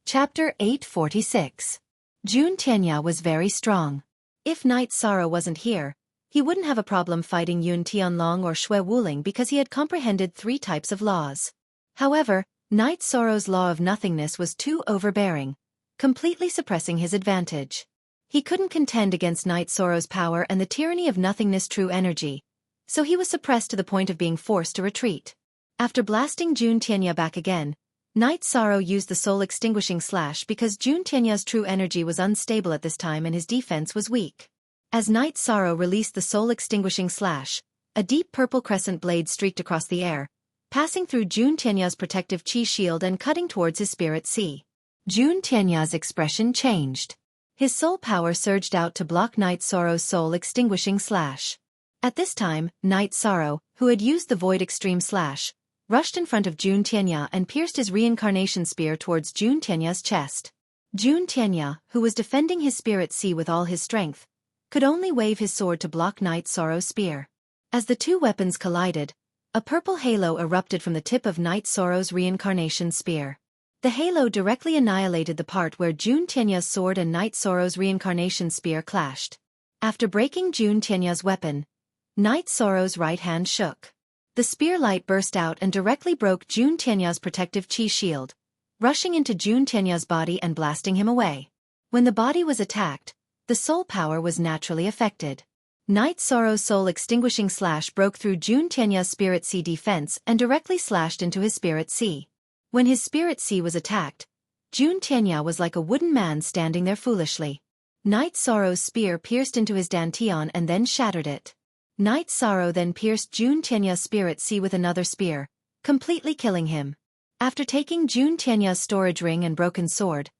Chapter 846. June Tianya was very strong. If Night Sorrow wasn't here, he wouldn't have a problem fighting Yun Tianlong or Xue Wuling because he had comprehended 3 types of laws. However, Night Sorrow's law of nothingness was too overbearing, completely suppressing his advantage. He couldn't contend against Night Sorrow's power and the tyranny of nothingness true energy, so he was suppressed to the point of being forced to retreat. After blasting June Tianya back again, Night Sorrow used the soul-extinguishing slash because June Tianya's true energy was unstable at this time and his defense was weak. As Night Sorrow released the soul-extinguishing slash, a deep purple crescent blade streaked across the air, passing through June Tianya's protective chi shield and cutting towards his spirit sea. June Tianya's expression changed. His soul power surged out to block Night Sorrow's soul-extinguishing slash. At this time, Night Sorrow, who had used the Void Extreme Slash, rushed in front of June Tianya and pierced his reincarnation spear towards June Tianya's chest. June Tianya, who was defending his spirit sea with all his strength, could only wave his sword to block Night Sorrow's spear. As the two weapons collided, a purple halo erupted from the tip of Night Sorrow's reincarnation spear. The halo directly annihilated the part where June Tianya's sword and Night Sorrow's reincarnation spear clashed. After breaking June Tianya's weapon, Night Sorrow's right hand shook. The spear light burst out and directly broke June Tianya's protective chi shield, rushing into June Tianya's body and blasting him away. When the body was attacked, the soul power was naturally affected. Night Sorrow's soul-extinguishing slash broke through June Tianya's spirit sea defense and directly slashed into his spirit sea. When his spirit sea was attacked, June Tianya was like a wooden man standing there foolishly. Night Sorrow's spear pierced into his dantian and then shattered it. Night Sorrow then pierced June Tianya's spirit sea with another spear, completely killing him. After taking June Tianya's storage ring and broken sword,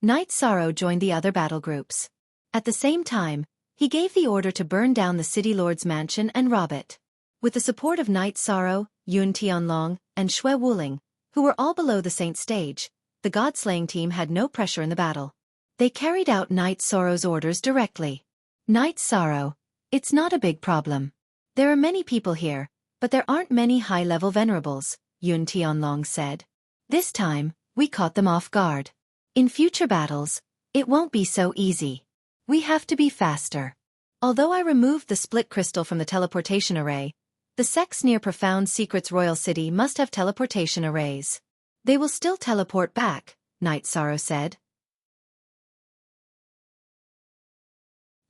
Night Sorrow joined the other battle groups. At the same time, he gave the order to burn down the city lord's mansion and rob it. With the support of Night Sorrow, Yun Tianlong, and Xue Wuling, who were all below the saint stage, the god-slaying team had no pressure in the battle. They carried out Night Sorrow's orders directly. Night Sorrow, it's not a big problem. There are many people here, but there aren't many high-level venerables, Yun Tianlong said. This time, we caught them off guard. In future battles, it won't be so easy. We have to be faster. Although I removed the split crystal from the teleportation array, the sects near Profound Secrets Royal City must have teleportation arrays. They will still teleport back, Night Sorrow said.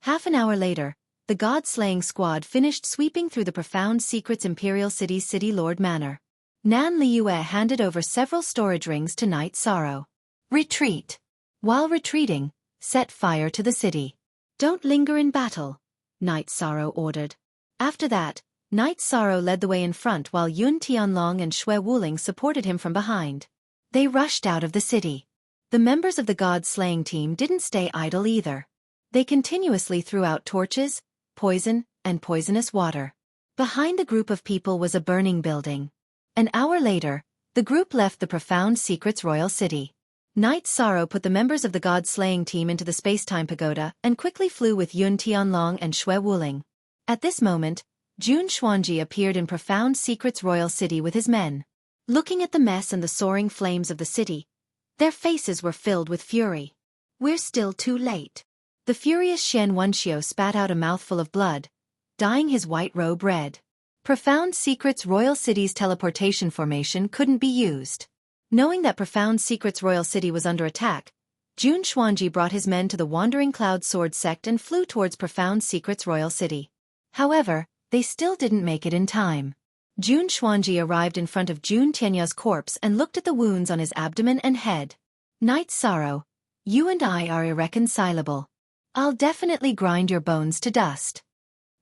Half an hour later, the god-slaying squad finished sweeping through the Profound Secrets Imperial City's City Lord Manor. Nan Liyue handed over several storage rings to Night Sorrow. Retreat. While retreating, set fire to the city. Don't linger in battle, Night Sorrow ordered. After that, Night Sorrow led the way in front while Yun Tianlong and Xue Wuling supported him from behind. They rushed out of the city. The members of the god-slaying team didn't stay idle either. They continuously threw out torches, poison, and poisonous water. Behind the group of people was a burning building. An hour later, the group left the Profound Secrets Royal City. Night Sorrow put the members of the god-slaying team into the space-time pagoda and quickly flew with Yun Tianlong and Shui Wuling. At this moment, Jun Xuanji appeared in Profound Secrets Royal City with his men. Looking at the mess and the soaring flames of the city, their faces were filled with fury. "We're still too late." The furious Shen Wenxiu spat out a mouthful of blood, dyeing his white robe red. Profound Secrets Royal City's teleportation formation couldn't be used. Knowing that Profound Secrets Royal City was under attack, Jun Xuanji brought his men to the Wandering Cloud Sword sect and flew towards Profound Secrets Royal City. However, they still didn't make it in time. Jun Xuanji arrived in front of Jun Tianya's corpse and looked at the wounds on his abdomen and head. "Night Sorrow, you and I are irreconcilable. I'll definitely grind your bones to dust."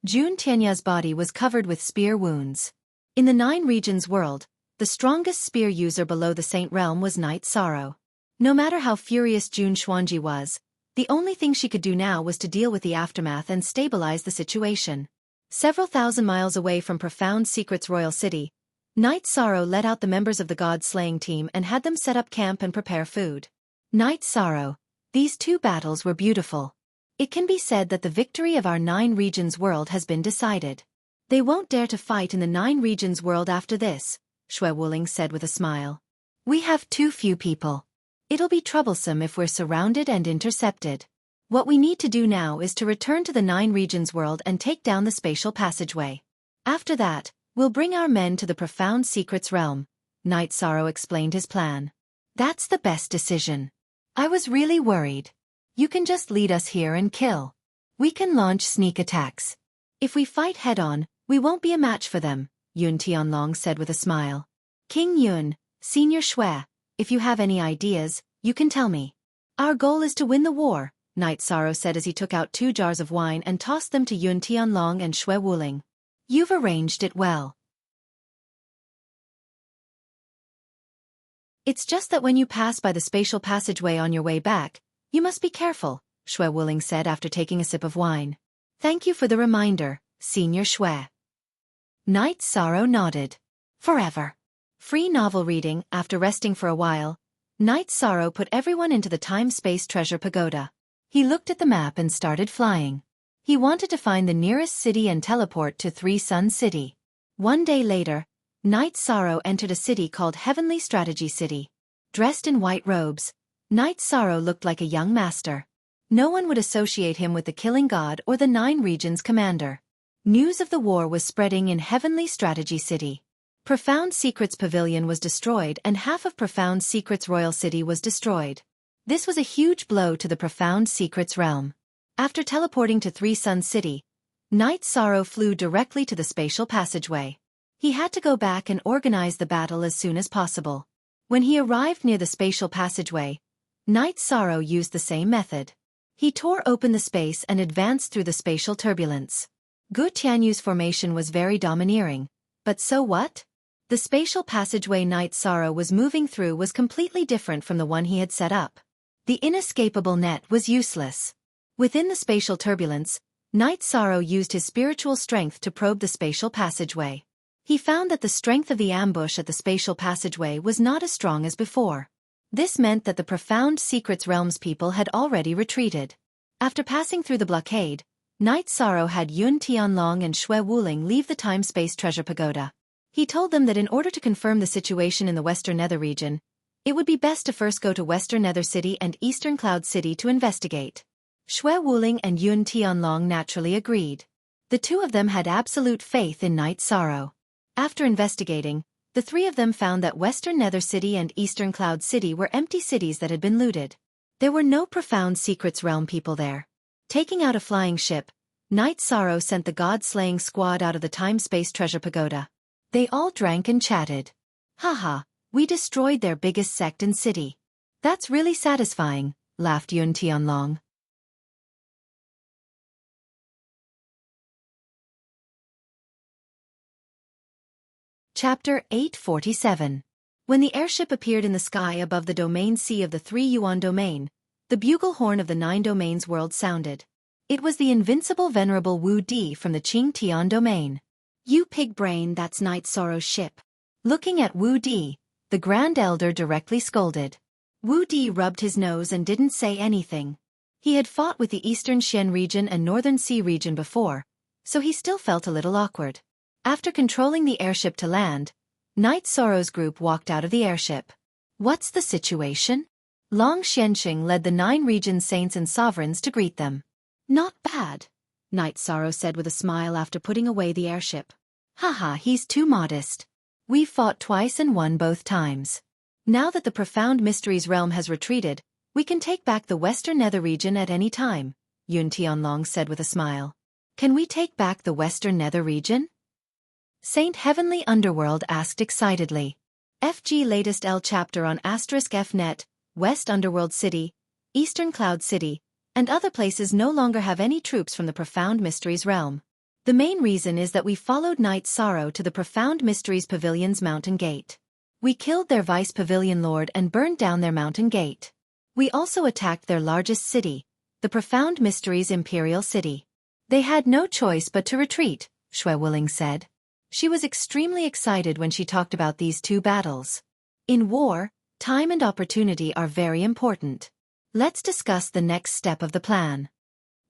Jun Tianya's body was covered with spear wounds. In the Nine Regions world, the strongest spear user below the Saint Realm was Night Sorrow. No matter how furious Jun Xuanji was, the only thing she could do now was to deal with the aftermath and stabilize the situation. Several thousand miles away from Profound Secrets Royal City, Night Sorrow led out the members of the god-slaying team and had them set up camp and prepare food. "Night Sorrow, these two battles were beautiful. It can be said that the victory of our Nine Regions world has been decided. They won't dare to fight in the Nine Regions world after this," Shui Wuling said with a smile. "We have too few people. It'll be troublesome if we're surrounded and intercepted. What we need to do now is to return to the Nine Regions world and take down the spatial passageway. After that, we'll bring our men to the Profound Secrets realm," Night Sorrow explained his plan. "That's the best decision. I was really worried. You can just lead us here and kill. We can launch sneak attacks. If we fight head-on, we won't be a match for them," Yun Tianlong said with a smile. "King Yun, Senior Shui, if you have any ideas, you can tell me. Our goal is to win the war," Night Sorrow said as he took out 2 jars of wine and tossed them to Yun Tianlong and Shui Wuling. "You've arranged it well. It's just that when you pass by the spatial passageway on your way back, you must be careful," Shui Wuling said after taking a sip of wine. "Thank you for the reminder, Senior Shui." Night Sorrow nodded. Forever. Free novel reading. After resting for a while, Night Sorrow put everyone into the Time-Space Treasure Pagoda. He looked at the map and started flying. He wanted to find the nearest city and teleport to Three Sun City. One day later, Night Sorrow entered a city called Heavenly Strategy City. Dressed in white robes, Night Sorrow looked like a young master. No one would associate him with the Killing God or the Nine Regions commander. News of the war was spreading in Heavenly Strategy City. Profound Secrets Pavilion was destroyed and half of Profound Secrets Royal City was destroyed. This was a huge blow to the Profound Secrets realm. After teleporting to Three Sun City, Night Sorrow flew directly to the spatial passageway. He had to go back and organize the battle as soon as possible. When he arrived near the spatial passageway, Night Sorrow used the same method. He tore open the space and advanced through the spatial turbulence. Gu Tianyu's formation was very domineering, but so what? The spatial passageway Night Sorrow was moving through was completely different from the one he had set up. The inescapable net was useless. Within the spatial turbulence, Night Sorrow used his spiritual strength to probe the spatial passageway. He found that the strength of the ambush at the spatial passageway was not as strong as before. This meant that the Profound Secrets Realms people had already retreated. After passing through the blockade, Night Sorrow had Yun Tianlong and Shui Wuling leave the Time-Space Treasure Pagoda. He told them that in order to confirm the situation in the Western Nether region, it would be best to first go to Western Nether City and Eastern Cloud City to investigate. Shui Wuling and Yun Tianlong naturally agreed. The two of them had absolute faith in Night Sorrow. After investigating, the three of them found that Western Nether City and Eastern Cloud City were empty cities that had been looted. There were no Profound Secrets Realm people there. Taking out a flying ship, Night Sorrow sent the god-slaying squad out of the Time-Space Treasure Pagoda. They all drank and chatted. "Haha, we destroyed their biggest sect and city. That's really satisfying," laughed Yun Tianlong. Chapter 847. When the airship appeared in the sky above the domain C of the 3 Yuan domain, the bugle horn of the 9 domains world sounded. It was the invincible venerable Wu Di from the Qing Tian domain. You pig brain, that's Night Sorrow's ship. Looking at Wu Di, the Grand Elder directly scolded. Wu Di rubbed his nose and didn't say anything. He had fought with the Eastern Xian region and Northern Sea region before, so he still felt a little awkward. After controlling the airship to land, Night Sorrow's group walked out of the airship. What's the situation? Long Xianxing led the 9 region saints and sovereigns to greet them. Not bad, Night Sorrow said with a smile after putting away the airship. Haha, he's too modest. We fought twice and won both times. Now that the profound mysteries realm has retreated, we can take back the Western Nether region at any time, Yun Tianlong said with a smile. Can we take back the Western Nether region? Saint Heavenly Underworld asked excitedly. FG latest L chapter on *Fnet, West Underworld City, Eastern Cloud City, and other places no longer have any troops from the Profound Mysteries realm. The main reason is that we followed Night Sorrow to the Profound Mysteries Pavilion's mountain gate. We killed their vice pavilion lord and burned down their mountain gate. We also attacked their largest city, the Profound Mysteries Imperial City. They had no choice but to retreat, Shui Wuling said. She was extremely excited when she talked about these 2 battles. In war, time and opportunity are very important. Let's discuss the next step of the plan.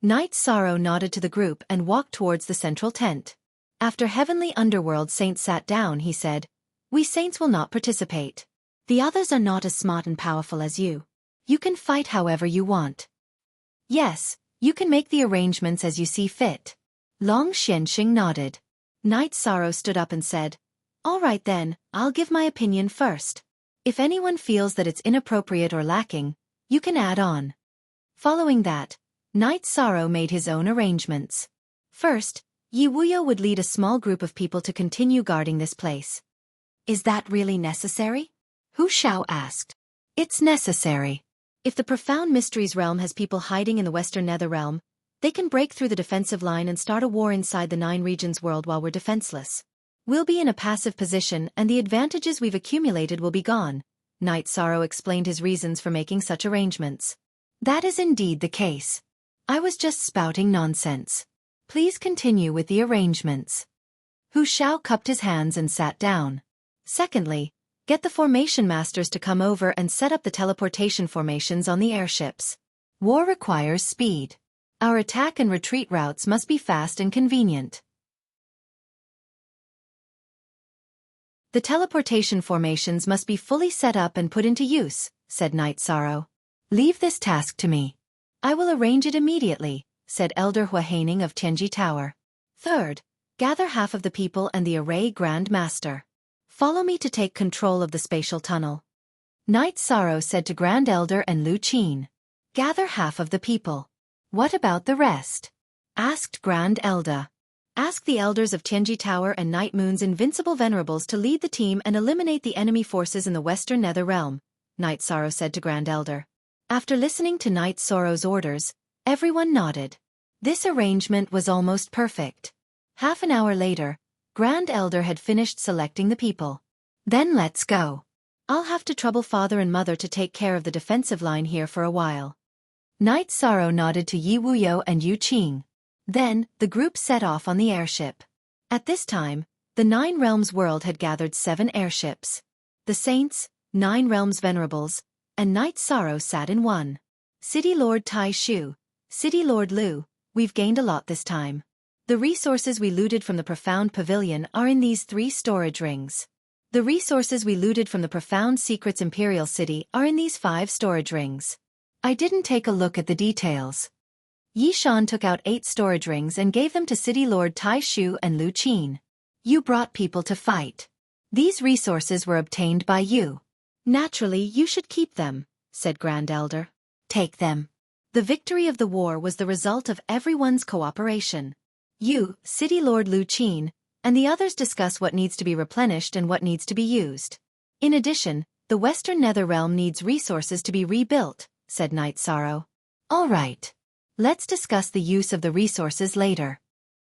Night Sorrow nodded to the group and walked towards the central tent. After Heavenly Underworld Saint sat down, he said, "We saints will not participate. The others are not as smart and powerful as you. You can fight however you want. Yes, you can make the arrangements as you see fit." Long Xianxing nodded. Night Sorrow stood up and said, "All right then, I'll give my opinion first. If anyone feels that it's inappropriate or lacking, you can add on." Following that, Night Sorrow made his own arrangements. First, Yi Wuyo would lead a small group of people to continue guarding this place. Is that really necessary? Hu Shao asked. It's necessary. If the Profound Mysteries realm has people hiding in the Western Nether realm, they can break through the defensive line and start a war inside the 9 regions world while we're defenseless. We'll be in a passive position and the advantages we've accumulated will be gone. Night Sorrow explained his reasons for making such arrangements. That is indeed the case. I was just spouting nonsense. Please continue with the arrangements. Hu Shao cupped his hands and sat down. Secondly, get the formation masters to come over and set up the teleportation formations on the airships. War requires speed. Our attack and retreat routes must be fast and convenient. The teleportation formations must be fully set up and put into use, said Night Sorrow. Leave this task to me. I will arrange it immediately, said Elder Hua Haining of Tianji Tower. Third, gather half of the people and the array Grand Master. Follow me to take control of the spatial tunnel. Night Sorrow said to Grand Elder and Lu Qin. Gather half of the people. What about the rest? Asked Grand Elder. Ask the elders of Tianji Tower and Night Moon's invincible venerables to lead the team and eliminate the enemy forces in the Western Nether realm, Night Sorrow said to Grand Elder. After listening to Night Sorrow's orders, everyone nodded. This arrangement was almost perfect. Half an hour later, Grand Elder had finished selecting the people. Then let's go. I'll have to trouble Father and Mother to take care of the defensive line here for a while. Night Sorrow nodded to Yi Wuyo and Yu Qing. Then, the group set off on the airship. At this time, the 9 Realms world had gathered 7 airships. The Saints, 9 Realms Venerables, and Night Sorrow sat in one. City Lord Tai Shu, City Lord Lu, we've gained a lot this time. The resources we looted from the Profound Pavilion are in these 3 storage rings. The resources we looted from the Profound Secrets Imperial City are in these 5 storage rings. I didn't take a look at the details. Yi Shan took out 8 storage rings and gave them to City Lord Tai Shu and Lu Qin. You brought people to fight. These resources were obtained by you. Naturally, you should keep them, said Grand Elder. Take them. The victory of the war was the result of everyone's cooperation. You, City Lord Lu Qin, and the others discuss what needs to be replenished and what needs to be used. In addition, the Western Nether realm needs resources to be rebuilt, said Night Sorrow. All right. Let's discuss the use of the resources later.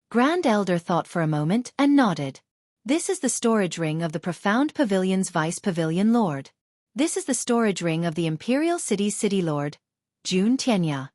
Grand Elder thought for a moment and nodded. This is the storage ring of the Profound Pavilion's Vice Pavilion Lord. This is the storage ring of the Imperial City's City Lord, Jun Tianya.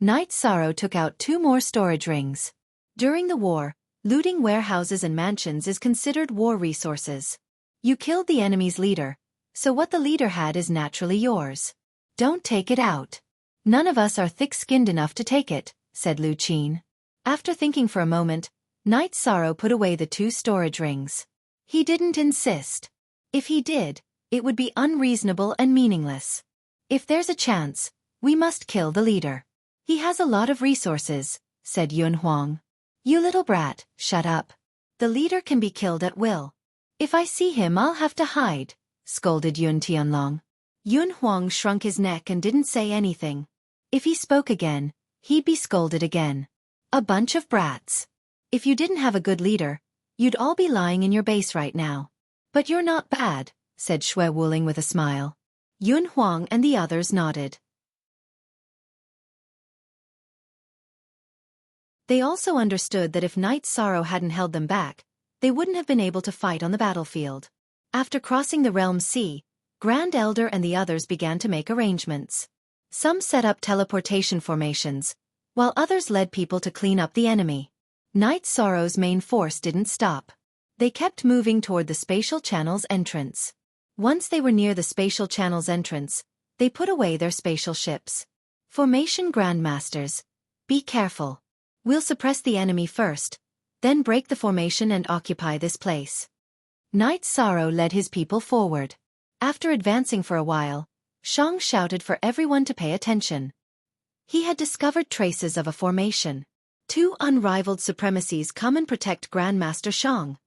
Knight Sorrow took out 2 more storage rings. During the war, looting warehouses and mansions is considered war resources. You killed the enemy's leader, so what the leader had is naturally yours. Don't take it out. None of us are thick-skinned enough to take it, said Lu Qin. After thinking for a moment, Knight Sorrow put away the 2 storage rings. He didn't insist. If he did, it would be unreasonable and meaningless. If there's a chance, we must kill the leader. He has a lot of resources, said Yun Huang. You little brat, shut up. The leader can be killed at will. If I see him I'll have to hide, scolded Yun Tianlong. Yun Huang shrunk his neck and didn't say anything. If he spoke again, he'd be scolded again. A bunch of brats. If you didn't have a good leader, you'd all be lying in your base right now. But you're not bad, said Xue Wuling with a smile. Yun Huang and the others nodded. They also understood that if Knight Sorrow hadn't held them back, they wouldn't have been able to fight on the battlefield. After crossing the Realm Sea, Grand Elder and the others began to make arrangements. Some set up teleportation formations, while others led people to clean up the enemy. Knight Sorrow's main force didn't stop. They kept moving toward the spatial channel's entrance. Once they were near the spatial channel's entrance, they put away their spatial ships. Formation Grandmasters, be careful. We'll suppress the enemy first, then break the formation and occupy this place. Knight Sorrow led his people forward. After advancing for a while, Shang shouted for everyone to pay attention. He had discovered traces of a formation. 2 unrivaled supremacies come and protect Grandmaster Shang.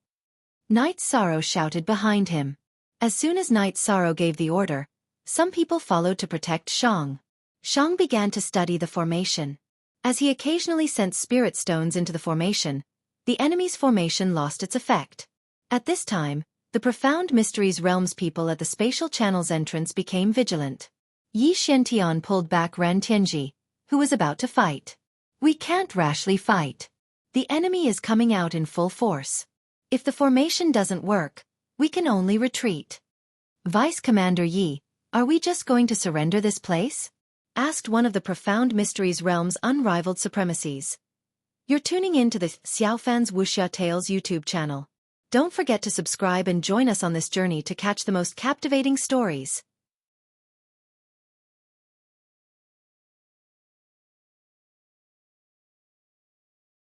Knight Sorrow shouted behind him. As soon as Knight Sorrow gave the order, some people followed to protect Shang. Shang began to study the formation. As he occasionally sent spirit stones into the formation, the enemy's formation lost its effect. At this time, the Profound Mysteries Realms people at the spatial channel's entrance became vigilant. Yi Xiantian pulled back Ran Tianji, who was about to fight. We can't rashly fight. The enemy is coming out in full force. If the formation doesn't work, we can only retreat. Vice Commander Yi, are we just going to surrender this place? Asked one of the Profound Mysteries Realm's unrivaled supremacies. You're tuning in to the Xiaofan's Wuxia Tales YouTube channel. Don't forget to subscribe and join us on this journey to catch the most captivating stories.